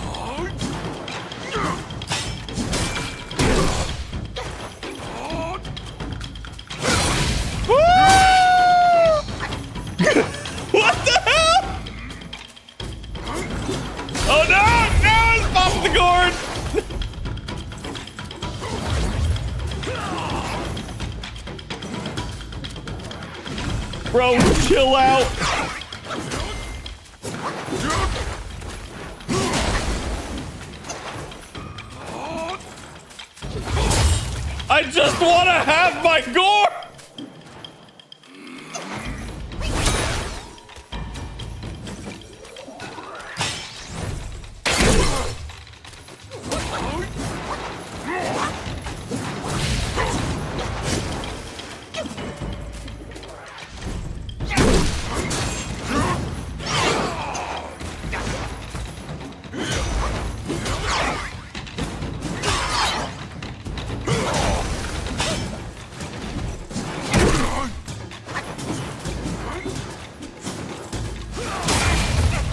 What the hell? Oh no! No! It's popping the gourd! Bro, chill out! I just want to have my gore!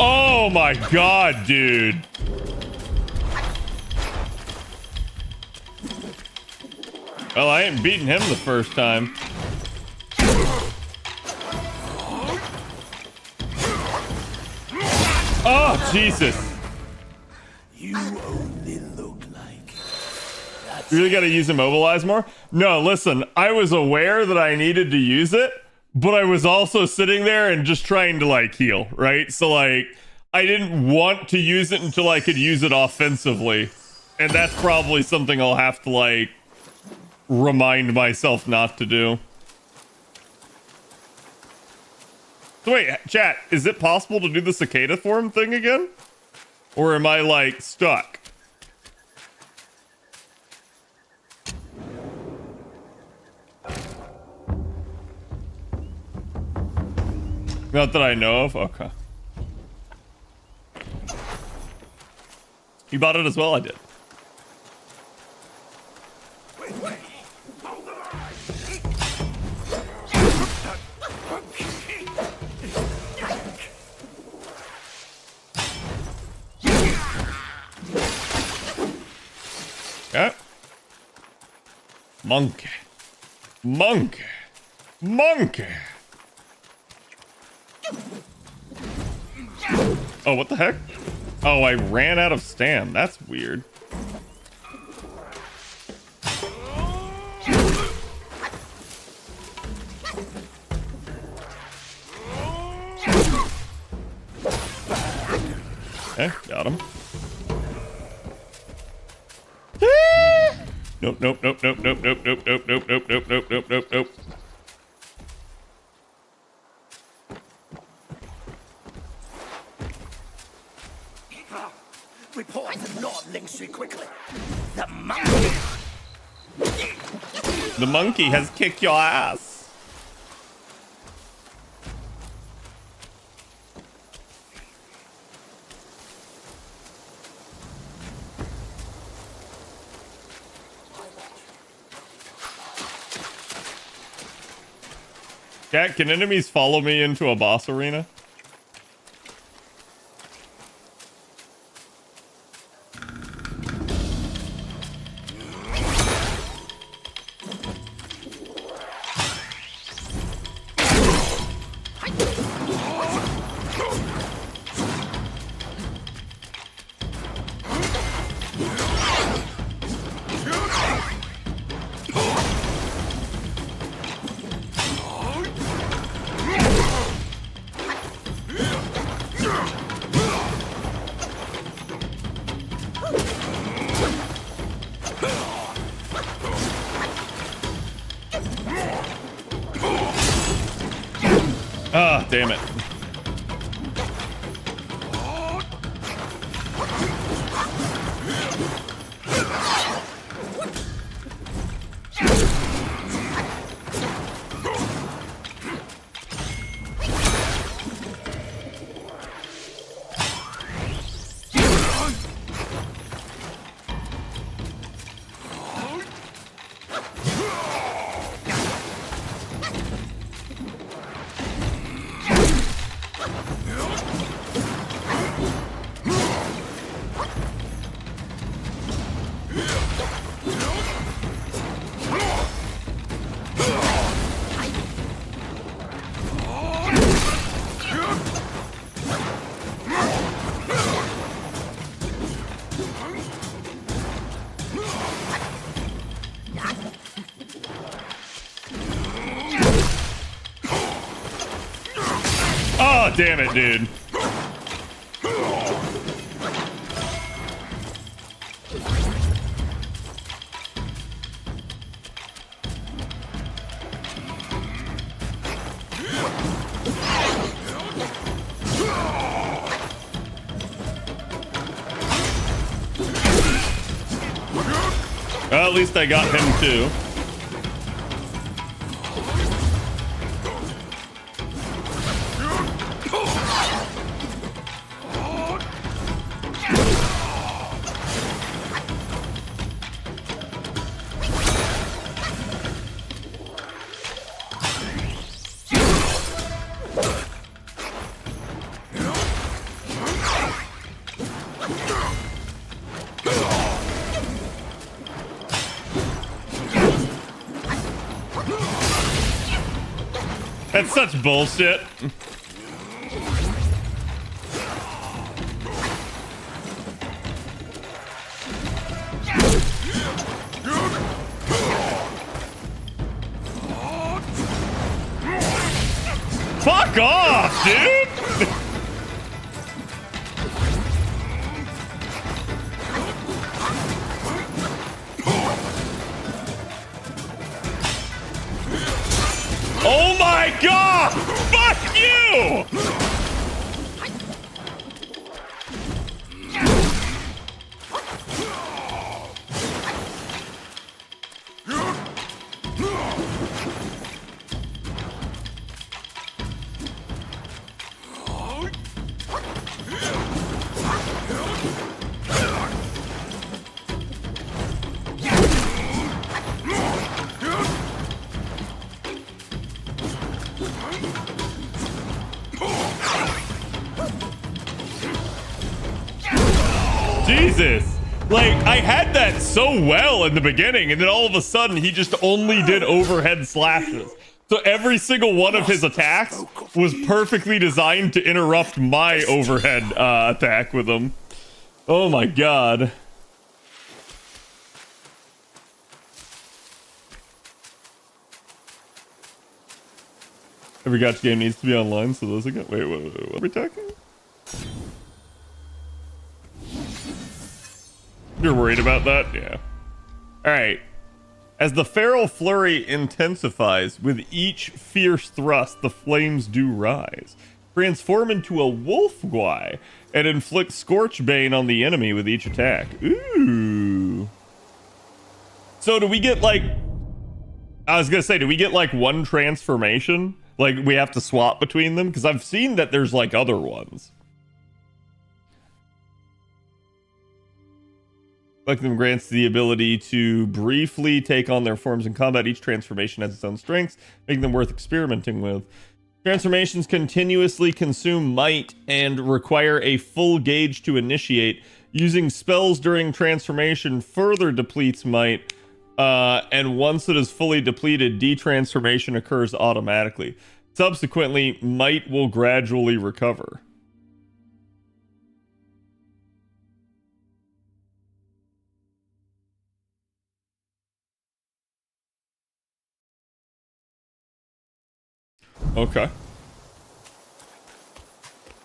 Oh my god, dude. Well, I ain't beating him the first time. Oh, Jesus. You only look like... You really gotta use Immobilize more? No, listen, I was aware that I needed to use it, but I was also sitting there and just trying to, like, heal, right? So, like, I didn't want to use it until I could use it offensively. And that's probably something I'll have to, like, remind myself not to do. So wait, chat, is it possible to do the cicada form thing again? Or am I, like, stuck? Not that I know of? Okay. You bought it as well? I did. Okay. Monkey. Monkey. Monkey. Oh, what the heck? Oh, I ran out of stam. That's weird. Okay, got him. Nope, nope, nope, nope, nope, nope, nope, nope, nope, nope, nope, nope, nope, nope, nope. Report to Lord Linktree quickly. The monkey. The monkey has kicked your ass. Cat, can enemies follow me into a boss arena? Ah, damn it. Oh, damn it, dude. Well, at least I got him too. That's such bullshit. Fuck off, dude! Oh my god! Fuck you! Jesus. Like, I had that so well in the beginning, and then all of a sudden, he just only did overhead slashes. So every single one of his attacks was perfectly designed to interrupt my overhead attack with him. Oh my god. Every gacha game needs to be online, so those again. Wait, what are we talking? You're worried about that? Yeah. Alright. As the feral flurry intensifies, with each fierce thrust, the flames do rise. Transform into a wolf guy and inflict scorch bane on the enemy with each attack. Ooh. So do we get like... I was gonna say, do we get like one transformation? Like we have to swap between them? Because I've seen that there's like other ones. Selecting them grants the ability to briefly take on their forms in combat. Each transformation has its own strengths, making them worth experimenting with. Transformations continuously consume might and require a full gauge to initiate. Using spells during transformation further depletes might, and once it is fully depleted, detransformation occurs automatically. Subsequently, might will gradually recover. Okay.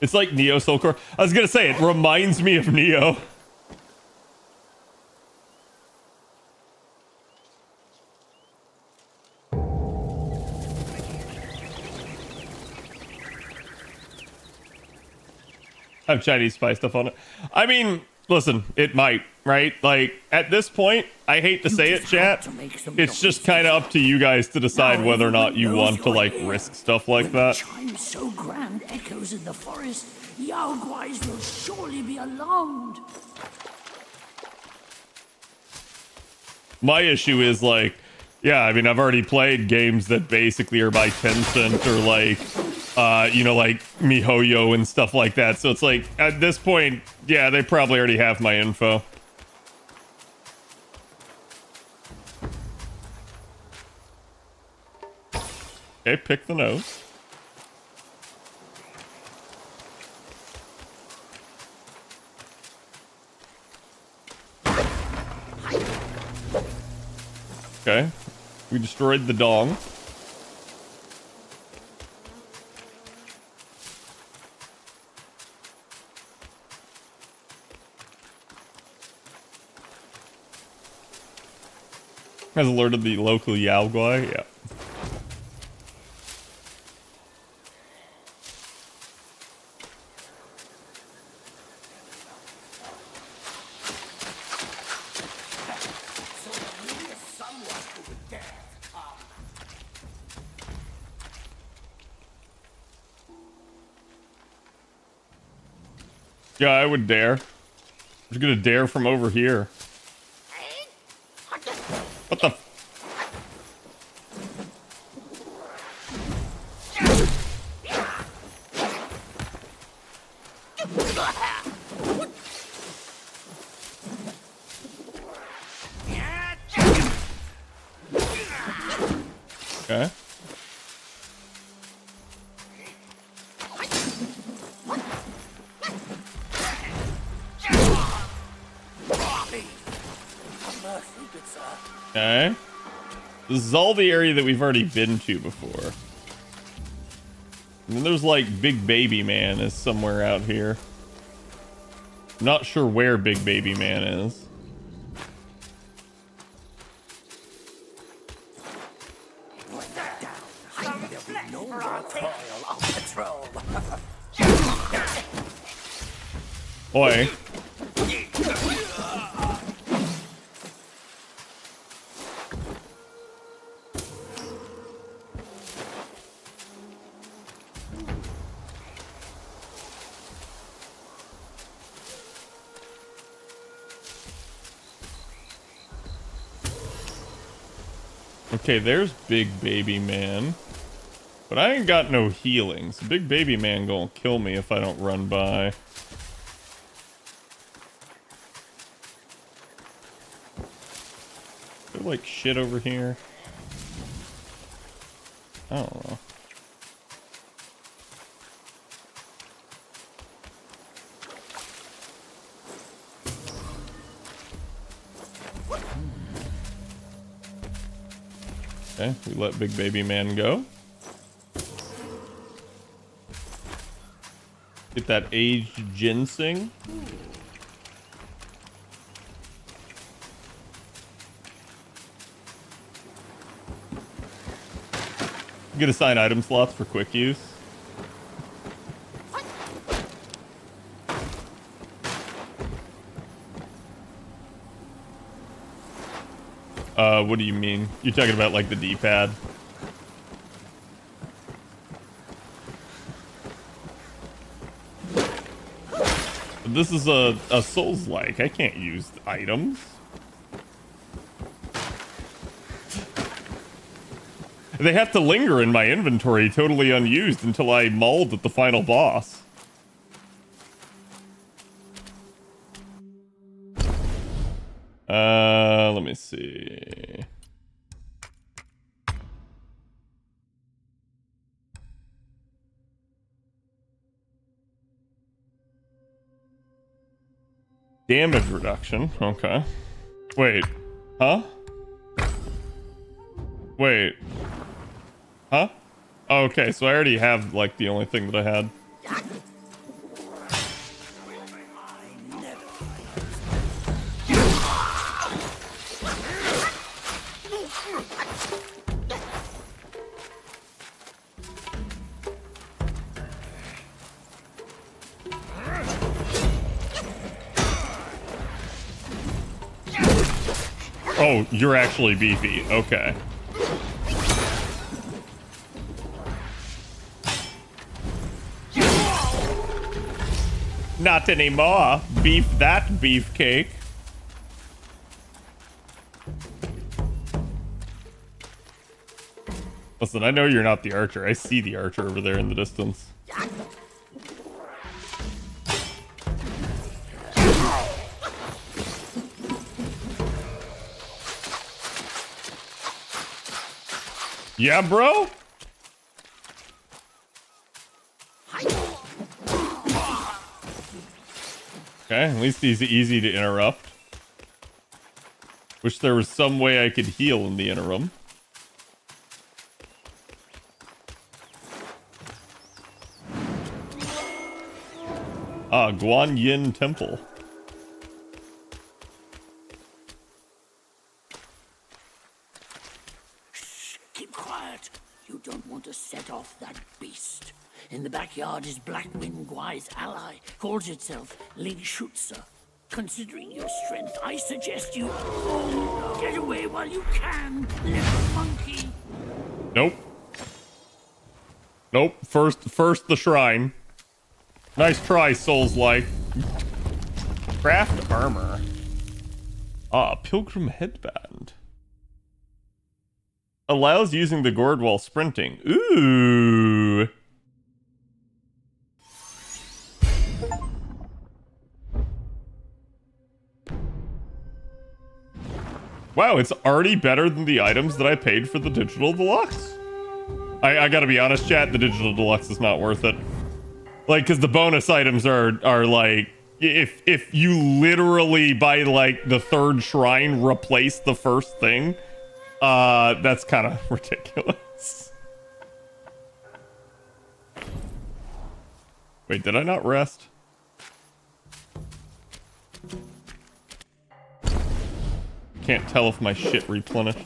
It's like Neo Soulcore. I was gonna say, it reminds me of Neo. Have Chinese spy stuff on it. I mean, listen, it might, right? Like, at this point, I hate to say it, chat. It's just kind of up to you guys to decide whether or not you want to, like, risk stuff like that. Chimes so grand echoes in the forest, Yao Guais will surely be alarmed. My issue is, like, yeah, I mean, I've already played games that basically are by Tencent or, like, you know, like MiHoYo and stuff like that. So it's like, at this point, yeah, they probably already have my info. Okay, pick the nose. Okay, we destroyed the dong. Has alerted the local Yao Guai, yeah. Yeah, I would dare. I'm just gonna dare from over here. What the? Okay. Okay. This is all the area that we've already been to before. And then there's like Big Baby Man is somewhere out here. I'm not sure where Big Baby Man is. Oi. Okay, there's Big Baby Man. But I ain't got no healings. Big Baby Man gonna kill me if I don't run by. Is there like shit over here? I don't know. Okay, we let Big Baby Man go. Get that aged ginseng. Get assigned item slots for quick use. What do you mean? You're talking about like the D-pad? This is a Souls-like. I can't use items. They have to linger in my inventory totally unused until I mauled at the final boss. Let me see. Damage reduction. Okay. Wait. Huh? Wait. Huh? Okay, so I already have, like, the only thing that I had. Oh, you're actually beefy. Okay. Not anymore. Beef that beefcake. Listen, I know you're not the archer. I see the archer over there in the distance. Yeah, bro? Okay, at least he's easy to interrupt. Wish there was some way I could heal in the interim. Ah, Guan Yin Temple. Shh, keep quiet. You don't want to set off that beast. In the backyard is Blackwind Guai's ally. Calls itself Lady Schutzer. Considering your strength, I suggest you get away while you can, little monkey. Nope. Nope. First the shrine. Nice try, Souls-like. Craft armor. Ah, pilgrim headband. Allows using the gourd while sprinting. Ooh. Wow, it's already better than the items that I paid for the digital deluxe. I gotta be honest, chat, the digital deluxe is not worth it. Like, because the bonus items are like, if you literally by like the third shrine replace the first thing, that's kind of ridiculous. Wait, did I not rest? Can't tell if my shit replenished.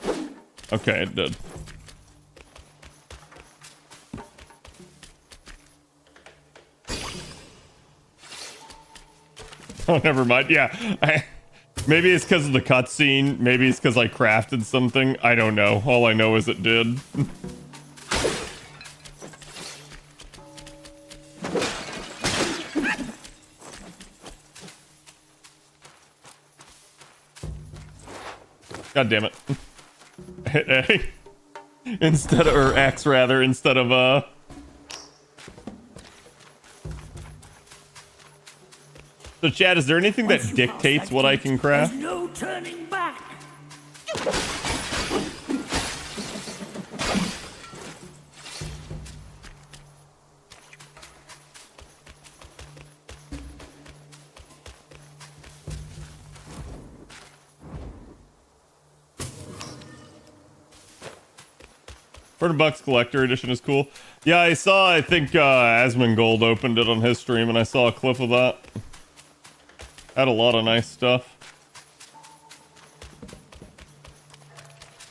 Okay, it did. Oh, never mind. Yeah, maybe it's because of the cutscene. Maybe it's because I crafted something. I don't know. All I know is it did. God damn it. Hit A. Instead of, or X rather, instead of, So Chad, is there anything that dictates what I can craft? There's no turning back. $40 collector edition is cool. Yeah, I saw, I think Asmongold opened it on his stream and I saw a clip of that. Had a lot of nice stuff.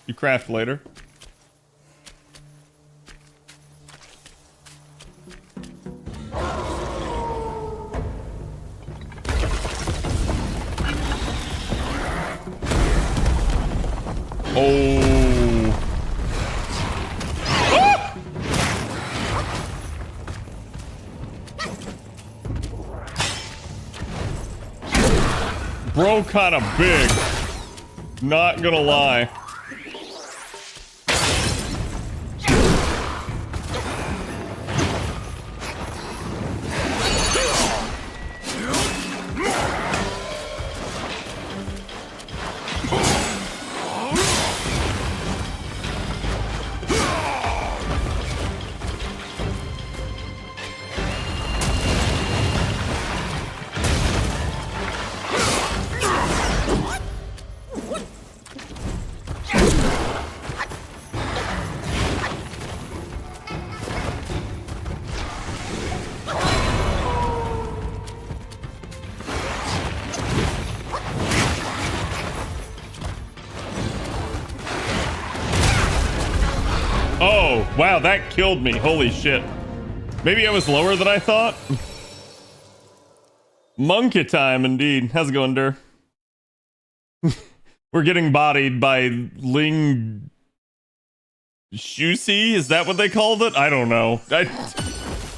You craft later. Oh. bro kind of big. Not gonna lie. Oh, wow, that killed me. Holy shit. Maybe I was lower than I thought. Monkey time, indeed. How's it going, Dur? We're getting bodied by Ling Shusi? Is that what they called it? I don't know.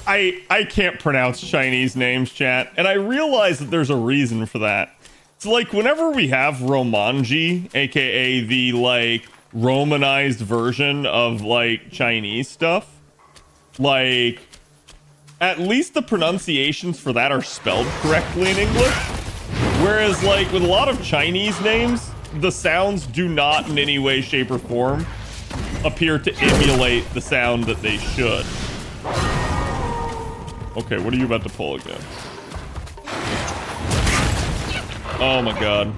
I can't pronounce Chinese names, chat, and I realize that there's a reason for that. It's like whenever we have Romanji, aka the like Romanized version of like Chinese stuff, like at least the pronunciations for that are spelled correctly in English. Whereas like with a lot of Chinese names, the sounds do not in any way, shape, or form appear to emulate the sound that they should. Okay, what are you about to pull again? Oh my god.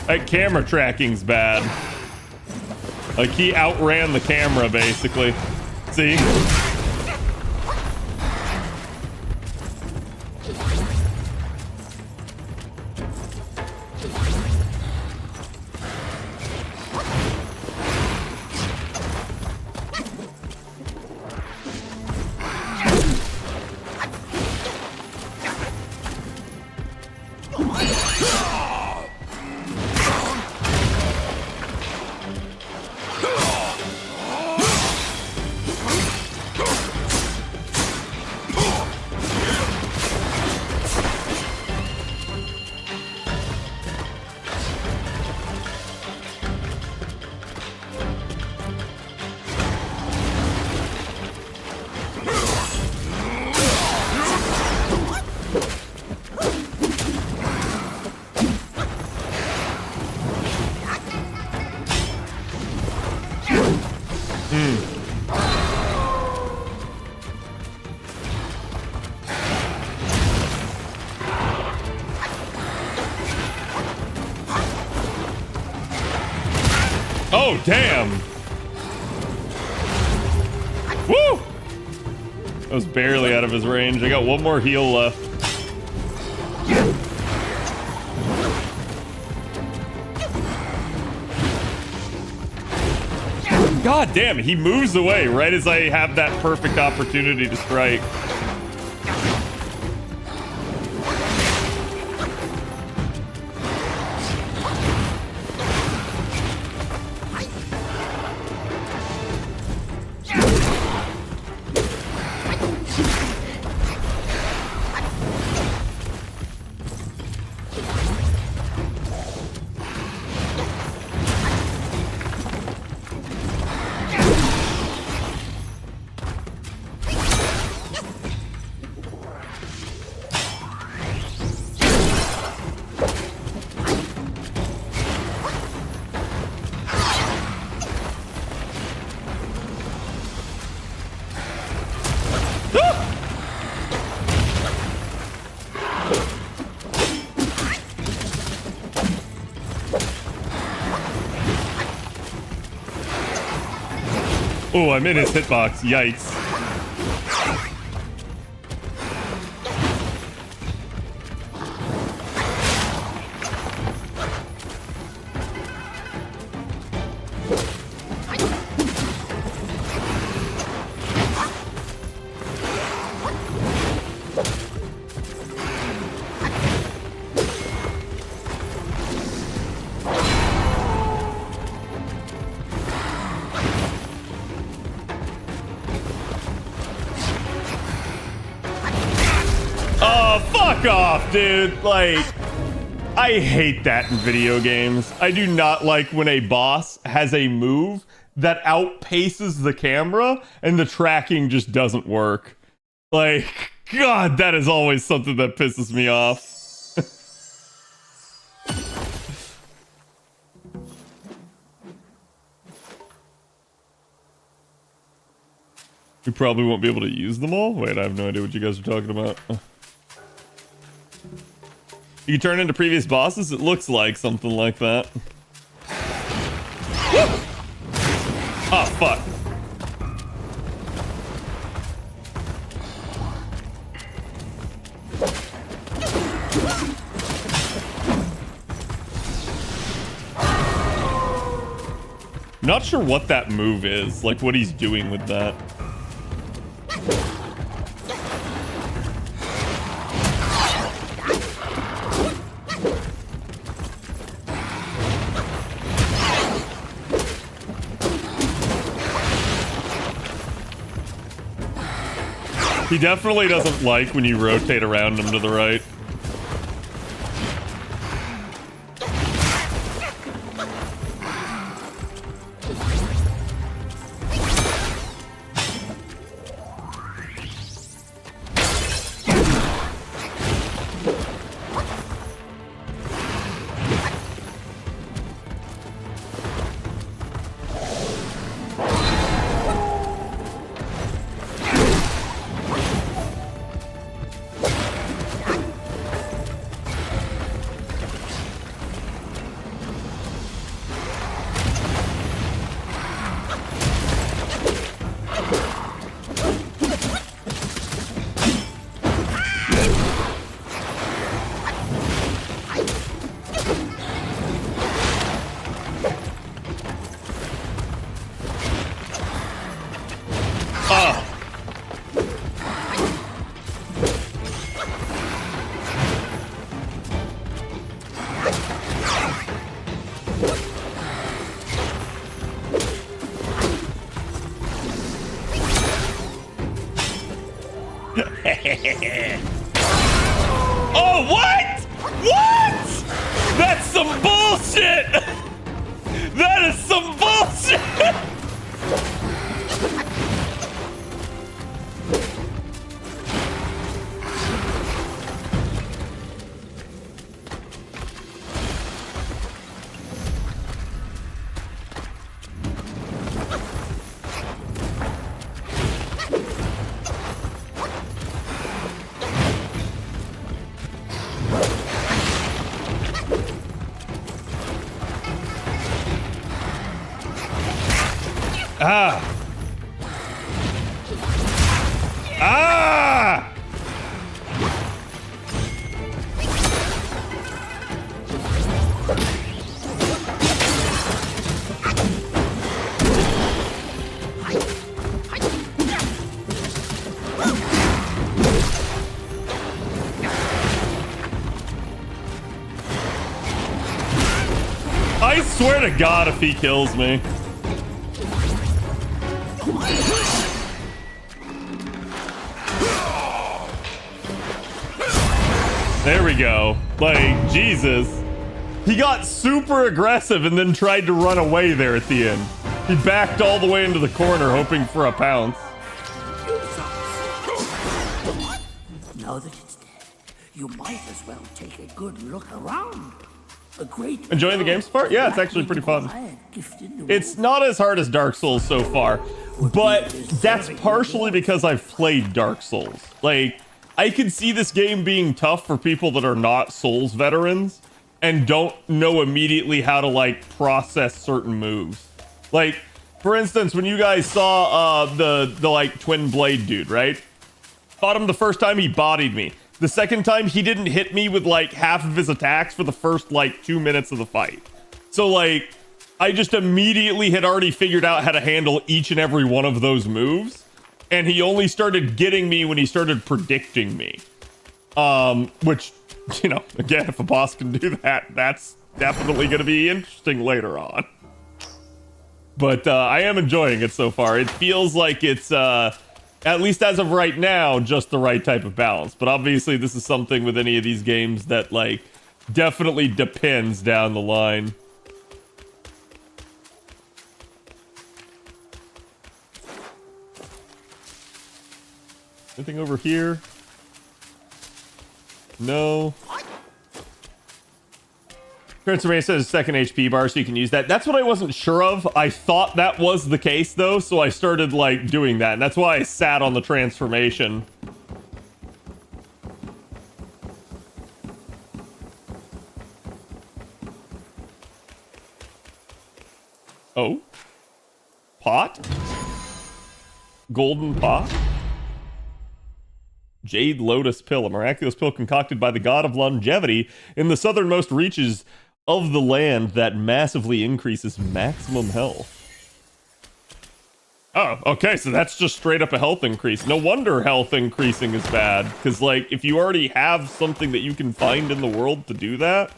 That camera tracking's bad. Like, he outran the camera, basically. See? Oh, damn. Woo! I was barely out of his range. I got one more heal left. God damn, he moves away right as I have that perfect opportunity to strike. Oh, I'm in his hitbox. Yikes. Oh, fuck off, dude. Like, I hate that in video games. I do not like when a boss has a move that outpaces the camera and the tracking just doesn't work. Like, God, that is always something that pisses me off. We probably won't be able to use them all. Wait, I have no idea what you guys are talking about. You can turn into previous bosses? It looks like something like that. Oh, fuck. Not sure what that move is, like what he's doing with that. He definitely doesn't like when you rotate around him to the right. Oh, what? What? That's some bullshit! That is some bullshit! Ah! Ah! I swear to God, if he kills me. There we go. Like, Jesus. He got super aggressive and then tried to run away there at the end. He backed all the way into the corner hoping for a pounce. Now that it's dead, you might as well take a good look around. A great Enjoying the game so far? Yeah, it's actually pretty fun. It's not as hard as Dark Souls so far, but that's partially because I've played Dark Souls. Like, I could see this game being tough for people that are not Souls veterans and don't know immediately how to, like, process certain moves. Like, for instance, when you guys saw the like, twin blade dude, right? Fought him the first time, he bodied me. The second time, he didn't hit me with, like, half of his attacks for the first, like, 2 minutes of the fight. So, like, I just immediately had already figured out how to handle each and every one of those moves. And he only started getting me when he started predicting me. Which, you know, again, if a boss can do that, that's definitely going to be interesting later on. But I am enjoying it so far. It feels like it's at least as of right now, just the right type of balance. But obviously, this is something with any of these games that, like, definitely depends down the line. Anything over here? No. Transformation says second HP bar, so you can use that. That's what I wasn't sure of. I thought that was the case, though, so I started, like, doing that. And that's why I sat on the transformation. Oh. Pot? Golden pot? Jade Lotus Pill, a miraculous pill concocted by the god of longevity in the southernmost reaches of the land that massively increases maximum health. Oh, okay, so that's just straight up a health increase. No wonder health increasing is bad, because, like, if you already have something that you can find in the world to do that,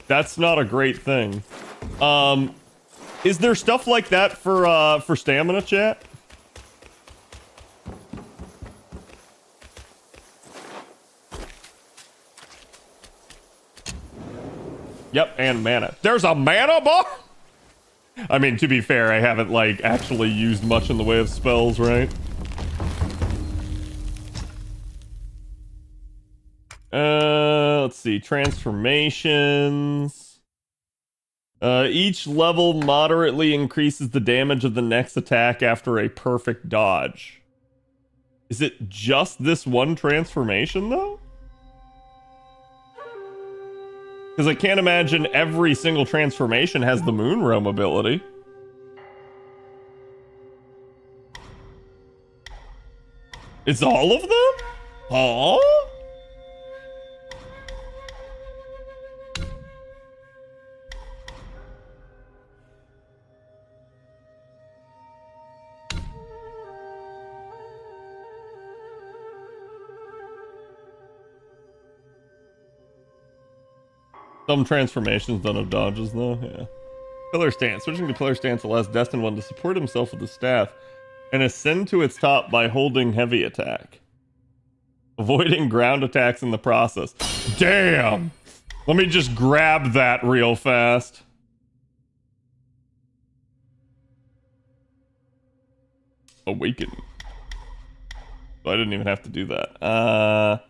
that's not a great thing. Is there stuff like that for stamina, chat? Yep, and mana. There's a mana bar? I mean, to be fair, I haven't, like, actually used much in the way of spells, right? Let's see. Transformations. Each level moderately increases the damage of the next attack after a perfect dodge. Is it just this one transformation, though? Because I can't imagine every single transformation has the Moon Realm ability. It's all of them? Huh? Some transformations don't have dodges, though. Yeah. Pillar Stance. Switching to Pillar Stance allows Destined One to support himself with the staff and ascend to its top by holding heavy attack, avoiding ground attacks in the process. Damn! Let me just grab that real fast. Awaken. Oh, I didn't even have to do that.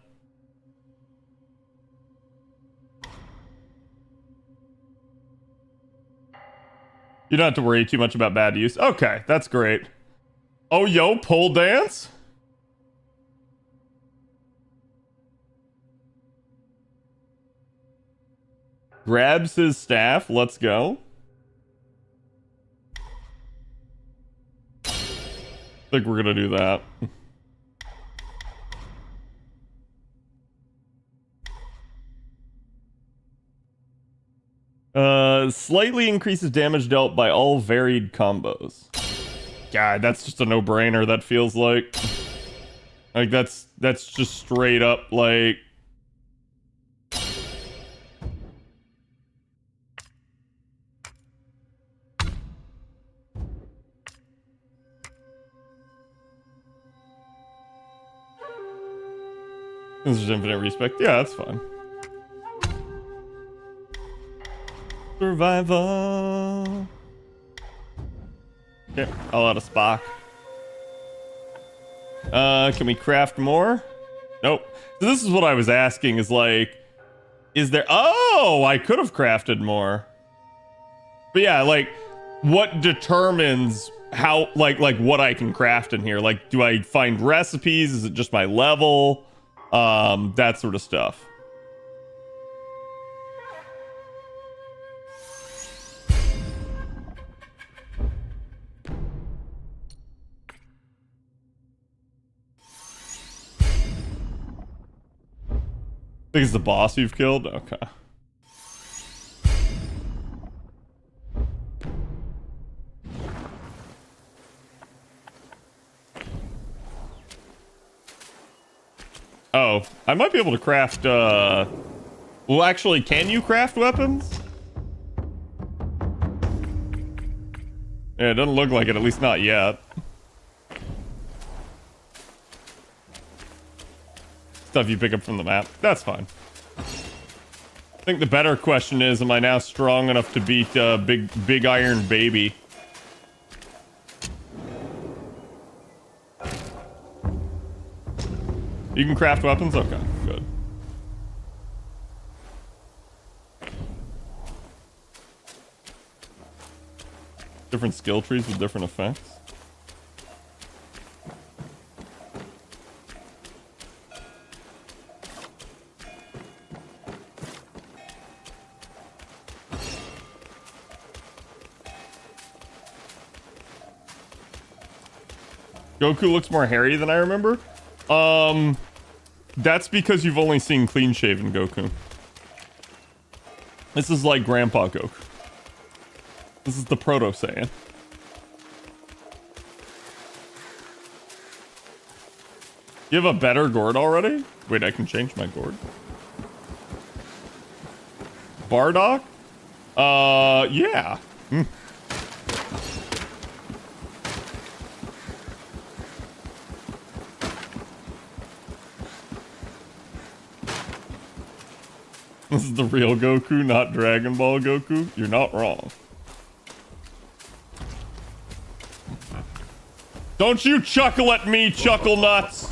You don't have to worry too much about bad use. Okay, that's great. Oh, yo, pole dance? Grabs his staff. Let's go. I think we're gonna do that. Slightly increases damage dealt by all varied combos. God, that's just a no-brainer, that feels like. Like, that's just straight up, like... This is infinite respect. Yeah, that's fine. Survival. Okay, I'll add a Spock. Can we craft more? Nope. So this is what I was asking, is like, is there... Oh, I could have crafted more. But yeah, like, what determines how, like what I can craft in here? Like, do I find recipes? Is it just my level? That sort of stuff. I think it's the boss you've killed? Okay. Oh, I might be able to craft, well, actually, can you craft weapons? Yeah, it doesn't look like it, at least not yet. Stuff you pick up from the map. That's fine. I think the better question is, am I now strong enough to beat Big Iron Baby? You can craft weapons? Okay, good. Different skill trees with different effects. Goku looks more hairy than I remember. That's because you've only seen clean-shaven Goku. This is like Grandpa Goku. This is the Proto Saiyan. You have a better gourd already? Wait, I can change my gourd. Bardock? Yeah. This is the real Goku, not Dragon Ball Goku. You're not wrong. Don't you chuckle at me, chuckle nuts!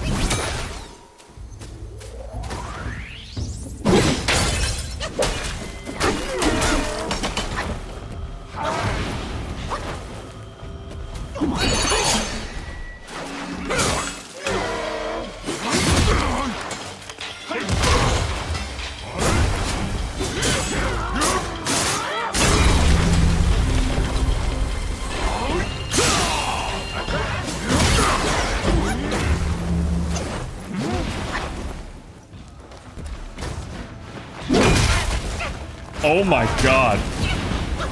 Oh my god.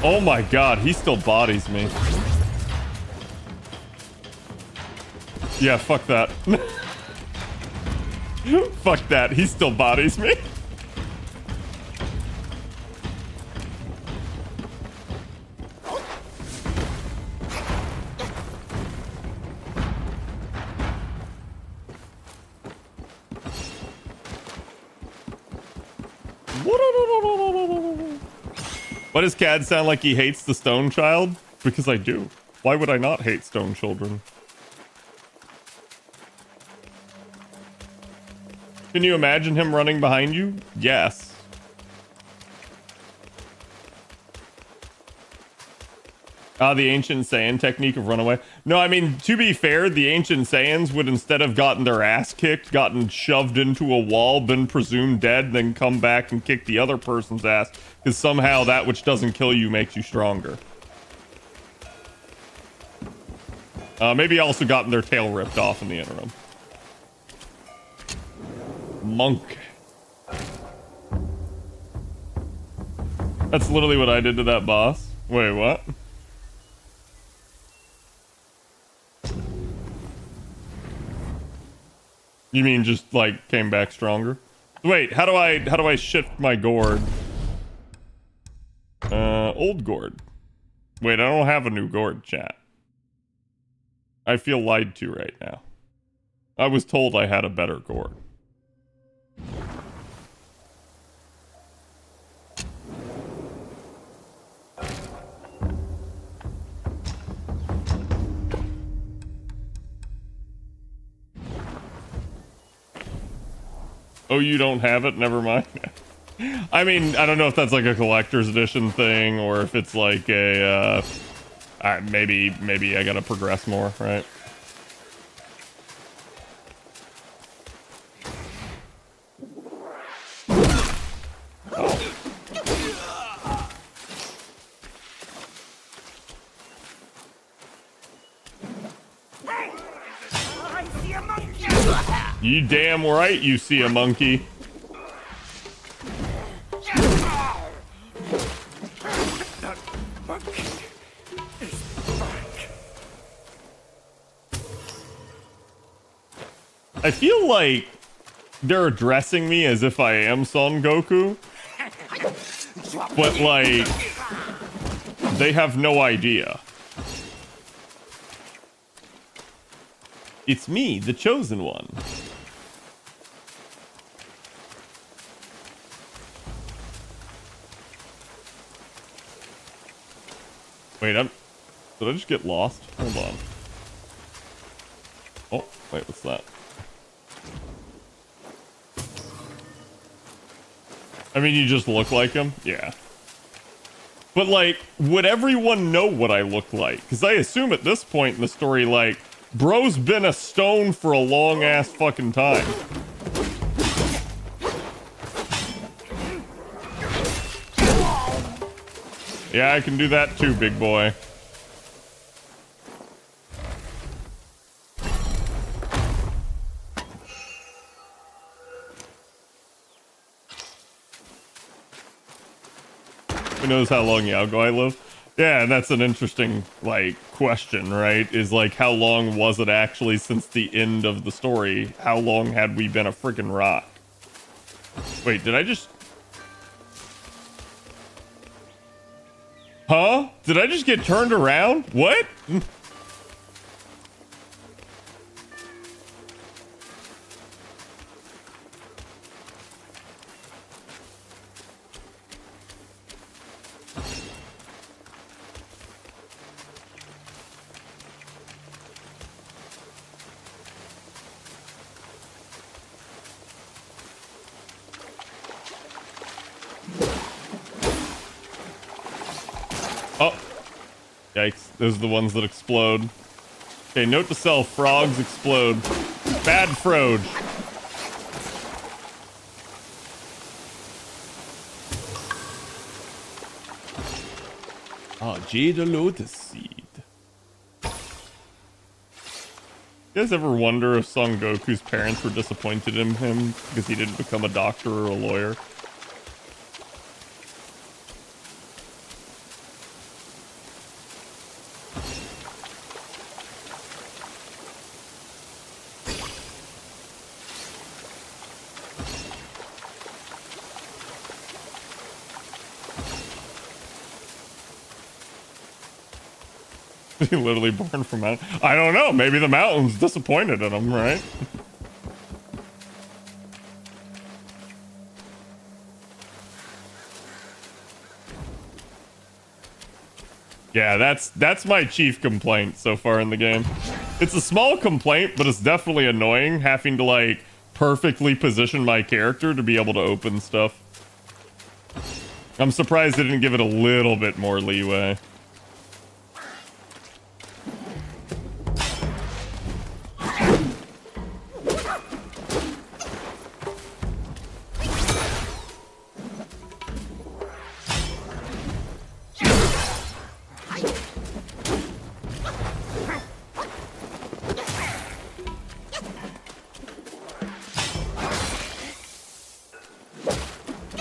Oh my god, he still bodies me. Yeah, fuck that. Fuck that, he still bodies me. Why does Cad sound like he hates the Stone Child? Because I do. Why would I not hate Stone Children? Can you imagine him running behind you? Yes. Ah, the Ancient Saiyan technique of runaway. No, I mean, to be fair, the Ancient Saiyans would instead have gotten their ass kicked, gotten shoved into a wall, been presumed dead, then come back and kick the other person's ass, because somehow that which doesn't kill you makes you stronger. Maybe also gotten their tail ripped off in the interim. Monk. That's literally what I did to that boss. Wait, what? You mean just like came back stronger? Wait, how do I shift my gourd? Old gourd. Wait, I don't have a new gourd, chat. I feel lied to right now. I was told I had a better gourd. Oh, you don't have it? Never mind. I mean, I don't know if that's like a collector's edition thing or if it's like a, maybe I gotta progress more, right? Oh. You damn right you see a monkey. I feel like they're addressing me as if I am Son Goku. But like, they have no idea. It's me, the chosen one. Did I just get lost? Hold on. Oh, wait, what's that? I mean, you just look like him? Yeah. But, like, would everyone know what I look like? Because I assume at this point in the story, like, bro's been a stone for a long-ass fucking time. Yeah, I can do that too, big boy. Who knows how long Yaogoi live? Yeah, and that's an interesting, like, question, right? Is, like, how long was it actually since the end of the story? How long had we been a freaking rock? Wait, did I just... Huh? Did I just get turned around? What? Oh. Yikes. Those are the ones that explode. Okay, note to self. Frogs explode. Bad Froge. Ah, Jade Lotus Seed. You guys ever wonder if Son Goku's parents were disappointed in him because he didn't become a doctor or a lawyer? He literally born from mountain. I don't know. Maybe the mountain's disappointed in him, right? Yeah, that's my chief complaint so far in the game. It's a small complaint, but it's definitely annoying having to, like, perfectly position my character to be able to open stuff. I'm surprised they didn't give it a little bit more leeway.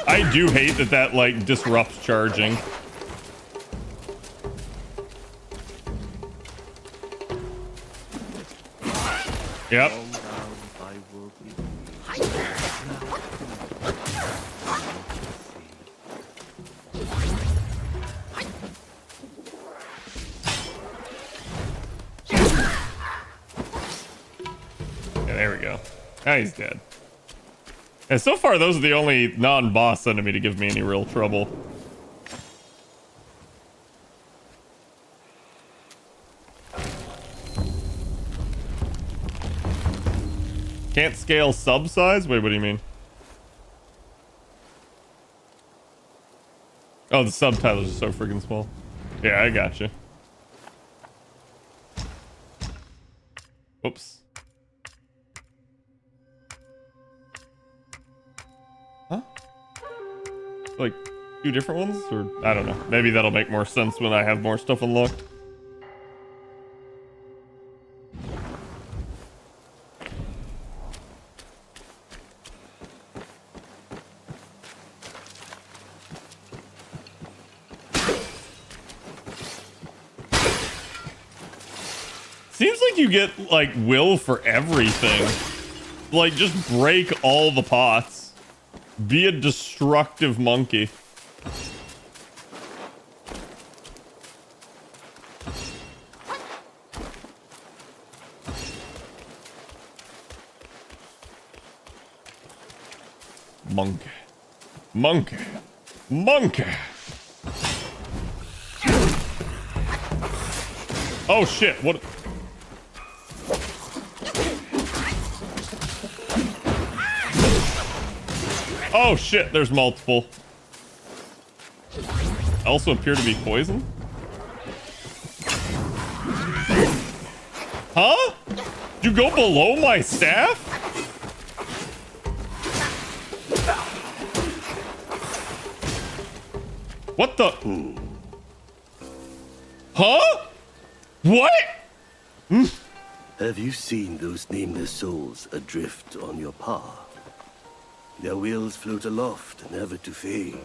I do hate that like disrupts charging. Yep. Yeah, there we go. Now he's dead. And so far, those are the only non-boss enemy to give me any real trouble. Can't scale sub size? Wait, what do you mean? Oh, the subtitles are so freaking small. Yeah, I gotcha. Whoops. Huh? Like, two different ones? Or, I don't know. Maybe that'll make more sense when I have more stuff unlocked. Seems like you get, like, will for everything. Like, just break all the pots. Be a destructive monkey. Monkey. Monkey. Monkey. Oh shit, what? Oh shit, there's multiple. Also appear to be poison. Huh? You go below my staff? What the? Huh? What? Have you seen those nameless souls adrift on your path? Their wheels float aloft, never to fade.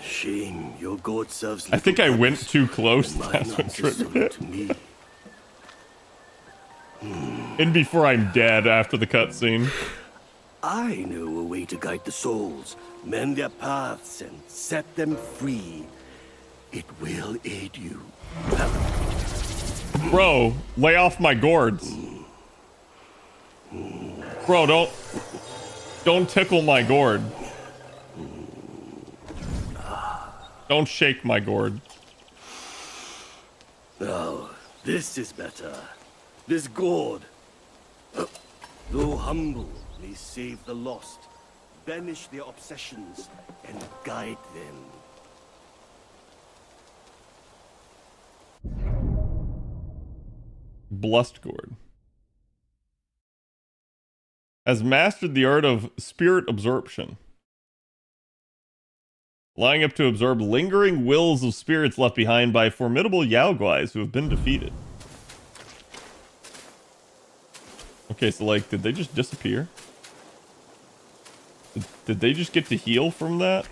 Shame, your god serves. I think I went purpose, too close. and mine That's what answers triggered solely it. to me. And before I'm dead after the cutscene. I know a way to guide the souls, mend their paths, and set them free. It will aid you. Bro, lay off my gourds. Bro, don't tickle my gourd. Don't shake my gourd. Now, this is better. This gourd, though humble, may save the lost, banish their obsessions, and guide them. Blust gourd. Has mastered the art of spirit absorption. Allowing up to absorb lingering wills of spirits left behind by formidable Yaoguais who have been defeated. Okay, so like, did they just disappear? Did they just get to heal from that?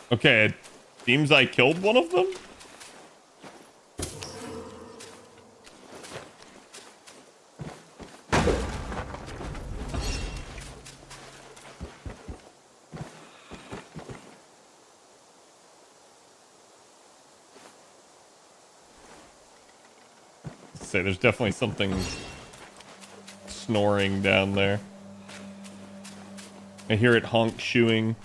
Okay, it seems I killed one of them. Say, there's definitely something snoring down there. I hear it honk shoeing.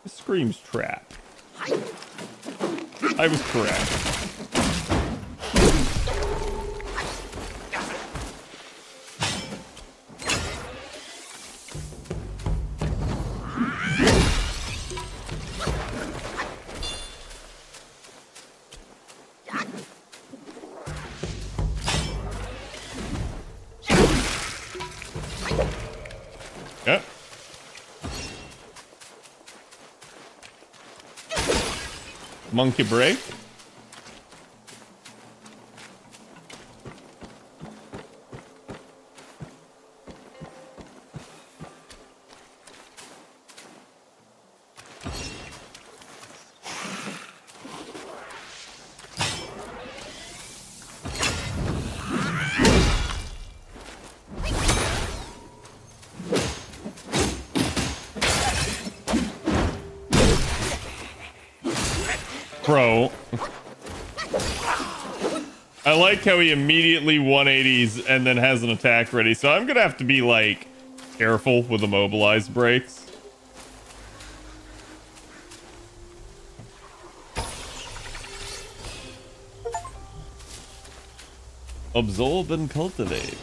This screams trap. I was correct. Yep. Monkey break. Bro. I like how he immediately 180s and then has an attack ready. So I'm gonna have to be like careful with immobilized breaks. Absorb and cultivate.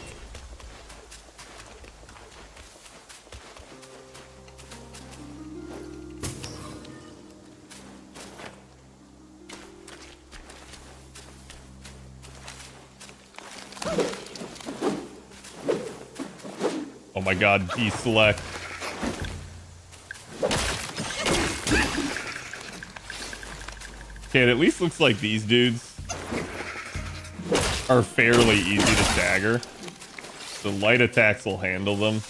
Oh my god, deselect. Okay, it at least looks like these dudes are fairly easy to stagger. The light attacks will handle them.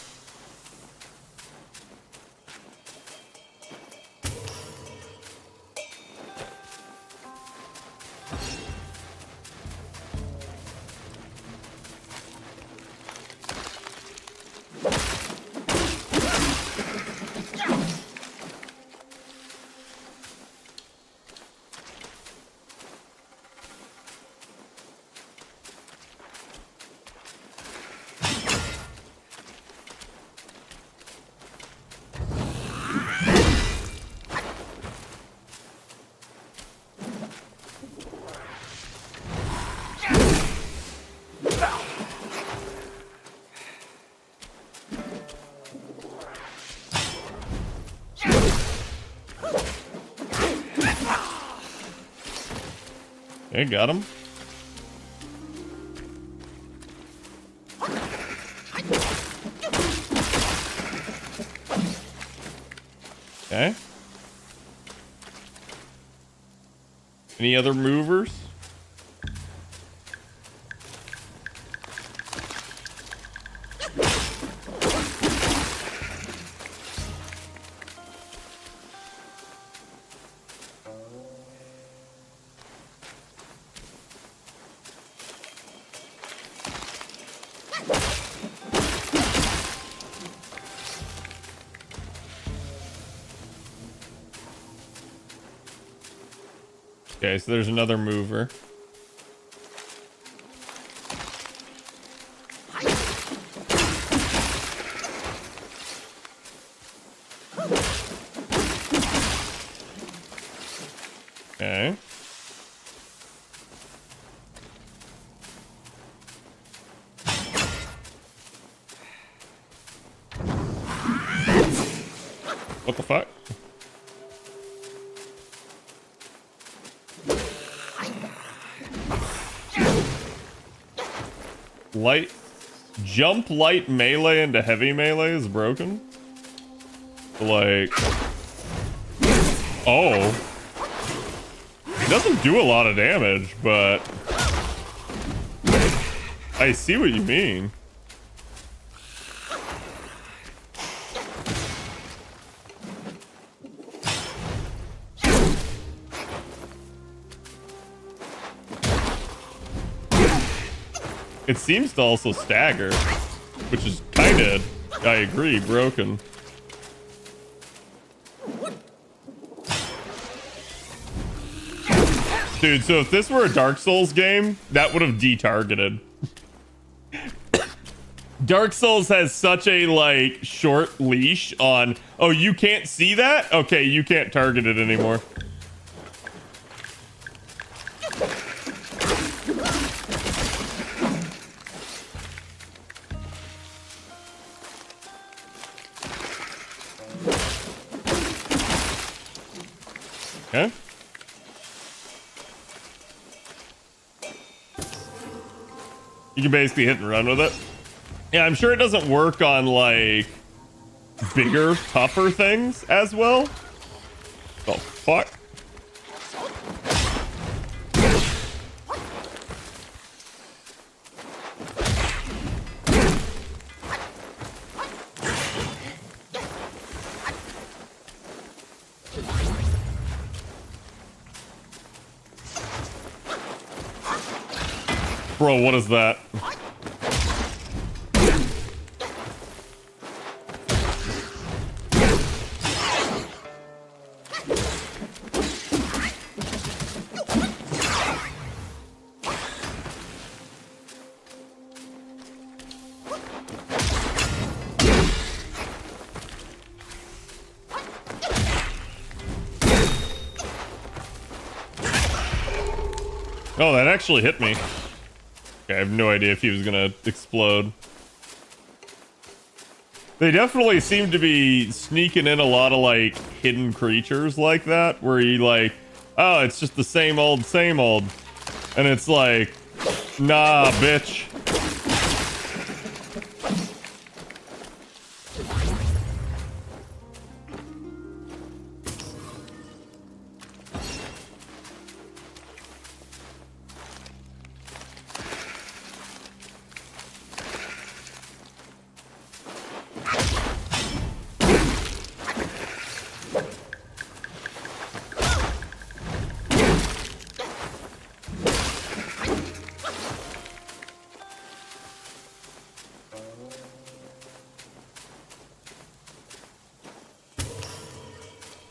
Okay, got him. Okay. Any other movers? Okay, so there's another mover. Okay. What the fuck? Light jump light melee into heavy melee is broken. Like, oh, it doesn't do a lot of damage, but I see what you mean. It seems to also stagger, which is kind of, I agree, broken. Dude, so if this were a Dark Souls game, that would have detargeted. Dark Souls has such a, like, short leash on, oh, you can't see that? Okay, you can't target it anymore. Okay. You can basically hit and run with it. Yeah, I'm sure it doesn't work on, like, bigger, tougher things as well. Oh, fuck. Bro, what is that? Oh, that actually hit me. Okay, I have no idea if he was gonna explode. They definitely seem to be sneaking in a lot of, like, hidden creatures like that, where you, like, oh, it's just the same old, and it's like, nah, bitch.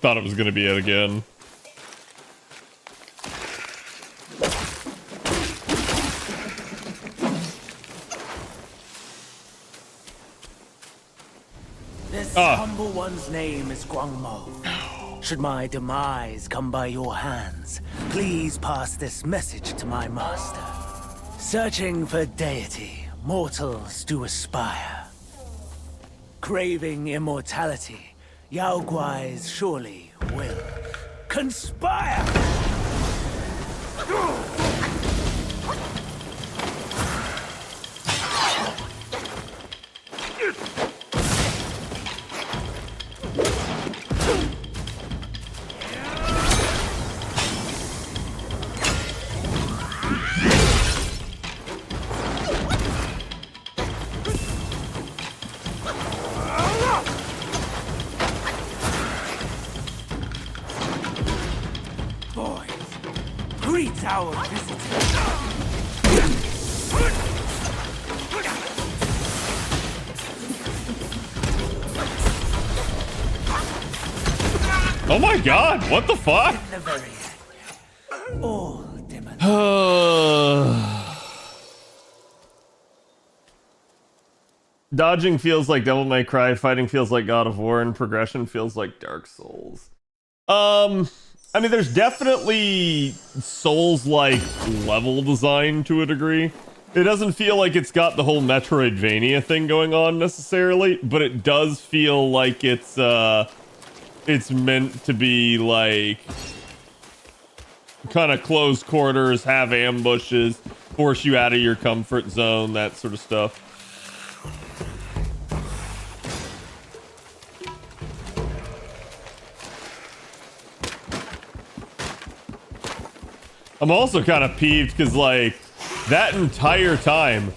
Thought it was gonna be it again. This humble one's name is Guangmo. Should my demise come by your hands, please pass this message to my master. Searching for deity, mortals do aspire. Craving immortality, Yao Guais surely will conspire! Greet our visitor. Oh my god, what the fuck? The very all demon. Dodging feels like Devil May Cry, fighting feels like God of War, and progression feels like Dark Souls. I mean, there's definitely Souls-like level design to a degree. It doesn't feel like it's got the whole Metroidvania thing going on necessarily, but it does feel like it's meant to be like kind of close quarters, have ambushes, force you out of your comfort zone, that sort of stuff. I'm also kind of peeved because, like, that entire time,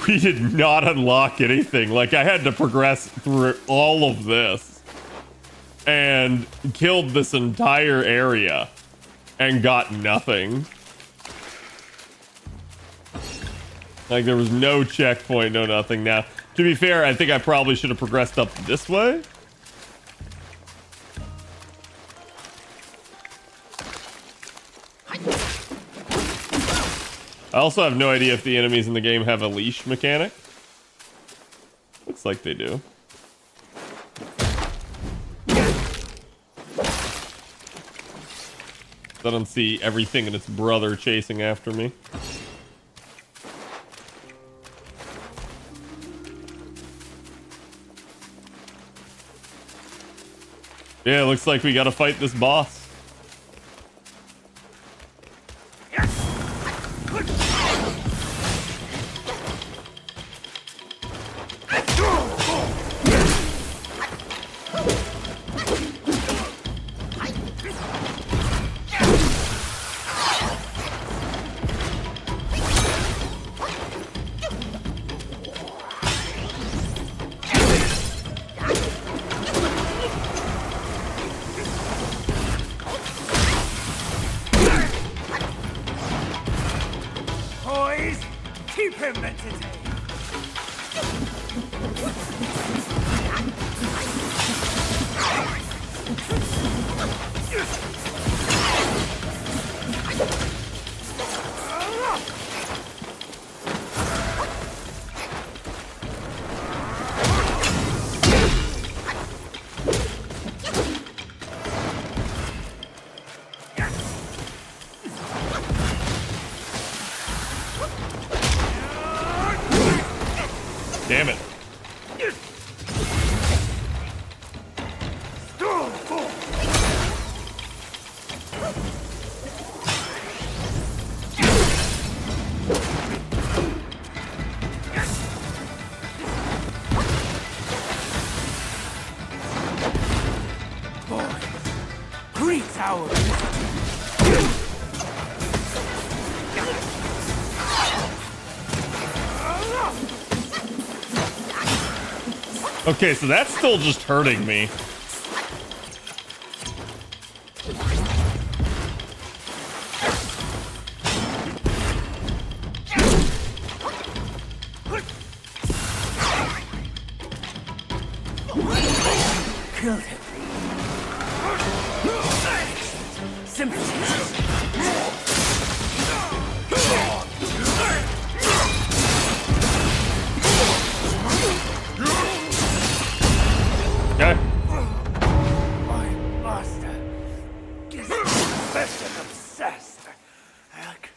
we did not unlock anything. Like, I had to progress through all of this and killed this entire area and got nothing. Like, there was no checkpoint, no nothing. Now, to be fair, I think I probably should have progressed up this way. I also have no idea if the enemies in the game have a leash mechanic. Looks like they do. I don't see everything and its brother chasing after me. Yeah, looks like we gotta fight this boss. Boys, keep him entertained. Damn it. Greet our Okay, so that's still just hurting me. killed him. Sympathy. Okay. My master is obsessed and obsessed. Like,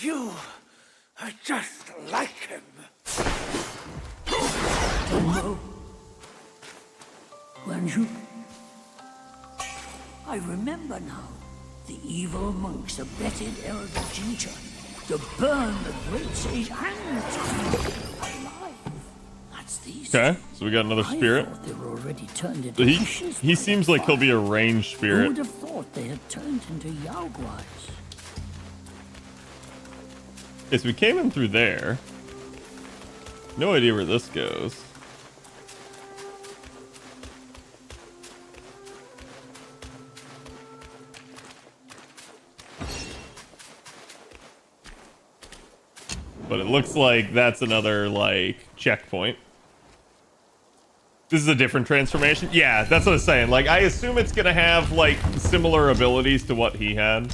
you are just like him. Tomoe. Wenju. I remember now. The evil monks abetted Elder Jincha to burn the great sage and the child alive. That's these. Okay, so we got another spirit. I thought they were already turned into He ashes he by seems the like he'll be a fire. ranged Who spirit. would have thought they had turned into Yaoguais? Okay, so we came in through there. No idea where this goes. But it looks like that's another, like, checkpoint. This is a different transformation? Yeah, that's what I was saying. Like, I assume it's gonna have, like, similar abilities to what he had.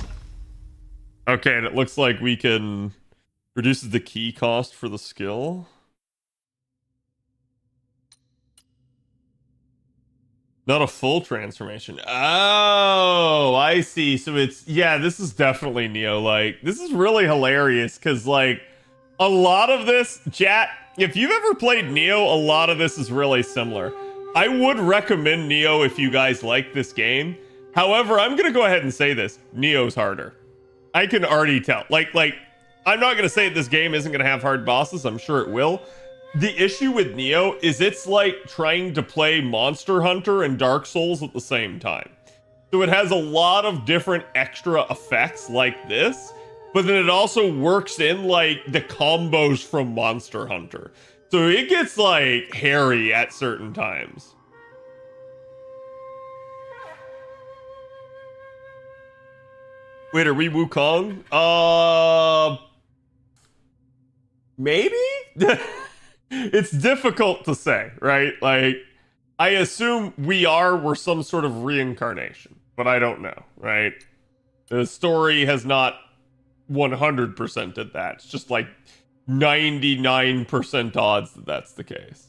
Okay, and it looks like we can... Reduces the key cost for the skill. Not a full transformation. Oh, I see. So it's... Yeah, this is definitely Neo. Like, this is really hilarious, because, like, a lot of this... Chat, if you've ever played Neo, a lot of this is really similar. I would recommend Neo if you guys like this game. However, I'm going to go ahead and say this. Neo's harder. I can already tell. Like, I'm not going to say that this game isn't going to have hard bosses. I'm sure it will. The issue with Neo is it's like trying to play Monster Hunter and Dark Souls at the same time. So it has a lot of different extra effects like this, but then it also works in like the combos from Monster Hunter. So it gets like hairy at certain times. Wait, are we Wukong? Maybe? It's difficult to say, right? Like, I assume we're some sort of reincarnation, but I don't know, right? The story has not 100%ed that. It's just like 99% odds that that's the case.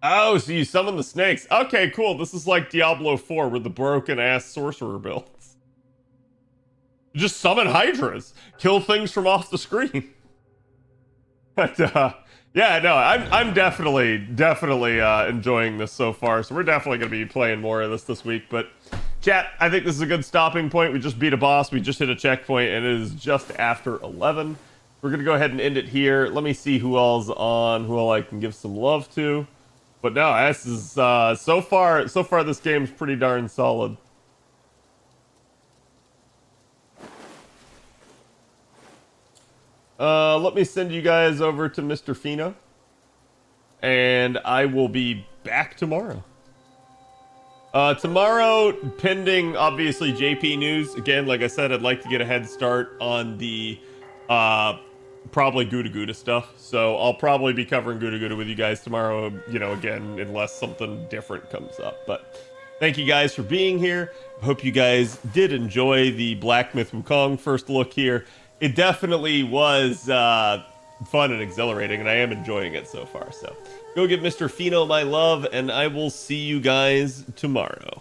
Oh, so you summon the snakes. Okay, cool. This is like Diablo 4 with the broken-ass sorcerer builds. Just summon hydras. Kill things from off the screen. But, yeah, no, I'm definitely enjoying this so far. So we're definitely going to be playing more of this week. But, chat, I think this is a good stopping point. We just beat a boss. We just hit a checkpoint, and it is just after 11. We're going to go ahead and end it here. Let me see who all's on, who all I can give some love to. But no, this is so far this game's pretty darn solid. Let me send you guys over to Mr. Fino, and I will be back tomorrow. Tomorrow, pending obviously JP news. Again, like I said, I'd like to get a head start on the probably Gouda Gouda stuff. So I'll probably be covering Gouda Gouda with you guys tomorrow, you know, again, unless something different comes up. But thank you guys for being here. I hope you guys did enjoy the Black Myth Wukong first look here. It definitely was fun and exhilarating, and I am enjoying it so far. So go give Mr. Fino my love, and I will see you guys tomorrow.